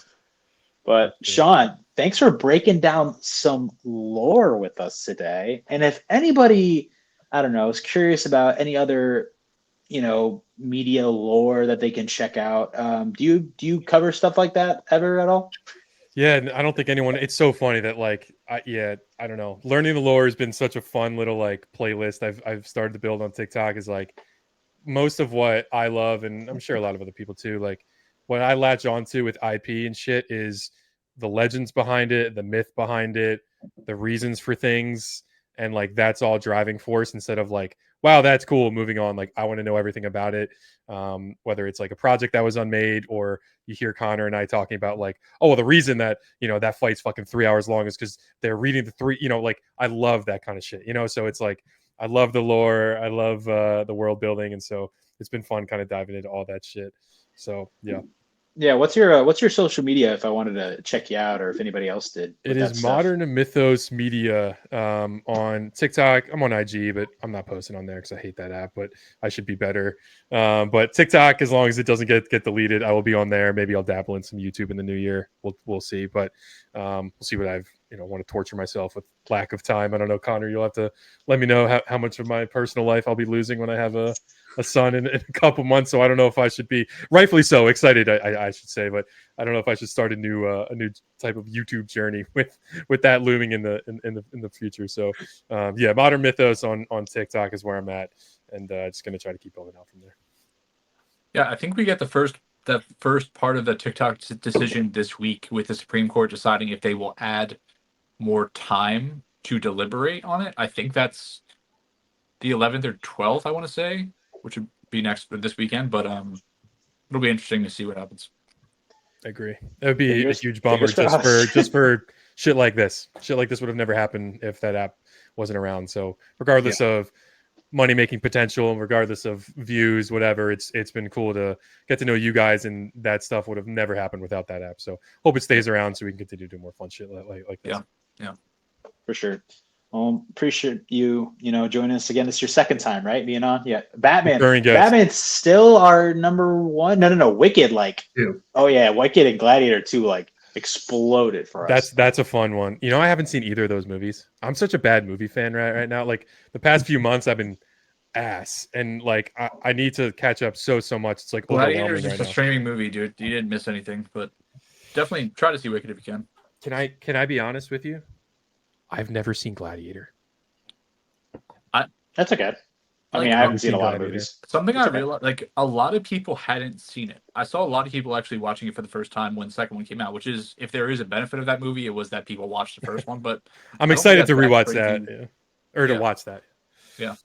But Sean, thanks for breaking down some lore with us today. And if anybody, I don't know, is curious about any other, media lore that they can check out, do you cover stuff like that ever at all? Yeah, I don't think anyone. It's so funny that I don't know. Learning the lore has been such a fun little playlist I've started to build on TikTok. Is most of what I love, and I'm sure a lot of other people too. What I latch onto with IP and shit is the legends behind it, the myth behind it, the reasons for things, and that's all driving force instead of wow, that's cool, moving on. I want to know everything about it, whether it's a project that was unmade, or you hear Connor and I talking about oh, well, the reason that that fight's fucking 3 hours long is because they're reading the three, I love that kind of shit, so it's I love the lore, I love the world building, and so it's been fun kind of diving into all that shit. So yeah. What's your social media if I wanted to check you out, or if anybody else did? It is Modern Mythos Media on TikTok. I'm on IG, but I'm not posting on there because I hate that app, but I should be better. But TikTok, as long as it doesn't get deleted, I will be on there. Maybe I'll dabble in some YouTube in the new year. We'll see, but we'll see what I've want to torture myself with lack of time. I don't know, Connor. You'll have to let me know how much of my personal life I'll be losing when I have a son in a couple months. So I don't know if I should be, rightfully so, excited. I should say, but I don't know if I should start a new type of YouTube journey with that looming in the future. So Modern Mythos on TikTok is where I'm at, and just gonna try to keep building out from there. Yeah, I think we get the first part of the TikTok decision this week with the Supreme Court deciding if they will add more time to deliberate on it. I think that's the 11th or 12th, I want to say, which would be this weekend, but it'll be interesting to see what happens. I agree. It would be a huge bummer just for shit like this. Shit like this would have never happened if that app wasn't around. So regardless of money making potential, regardless of views, whatever, it's been cool to get to know you guys, and that stuff would have never happened without that app. So hope it stays around so we can continue to do more fun shit like this. Yeah, for sure. Appreciate you joining us again. It's your second time, right, being on? Yeah, Batman's still our number one. No, Wicked, two. Oh yeah, Wicked and Gladiator 2 exploded for us. That's a fun one. I haven't seen either of those movies. I'm such a bad movie fan right now. The past few months I've been ass, and I need to catch up so much. It's Gladiator is just a streaming movie, dude. You didn't miss anything, but definitely try to see Wicked if you can. Can I be honest with you? I've never seen Gladiator. That's okay. I mean, I haven't seen a lot of movies. Something I realized, a lot of people hadn't seen it. I saw a lot of people actually watching it for the first time when the second one came out, which is, if there is a benefit of that movie, it was that people watched the first one. But I'm excited to rewatch that, or to watch that. Yeah.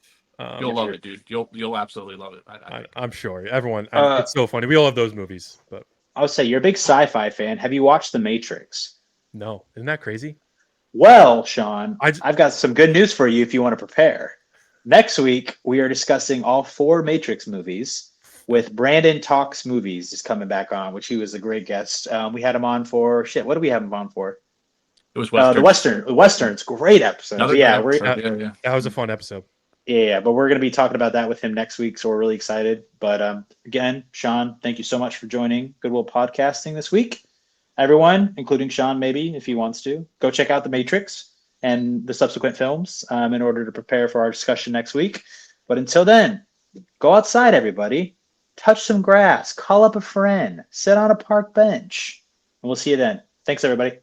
You'll love it, dude. You'll absolutely love it. I think. I'm sure everyone. Uh, it's so funny. We all love those movies, but I would say you're a big sci-fi fan. Have you watched The Matrix? no, isn't that crazy? Well, Sean, I j- I've got some good news for you if you want to prepare. Next week, we are discussing all 4 Matrix movies with Brandon Talks Movies is coming back on, which he was a great guest. We had him on for shit. What did we have him on for? It was The Westerns. Great episode. Another Yeah, great we're episode. Yeah. That was a fun episode. yeah, but we're going to be talking about that with him next week, so we're really excited. But again, Sean, thank you so much for joining Goodwill Podcasting this week. Everyone, including Sean, maybe if he wants to, go check out The Matrix and the subsequent films in order to prepare for our discussion next week. But until then, go outside, everybody. Touch some grass. Call up a friend. Sit on a park bench. And we'll see you then. Thanks, everybody.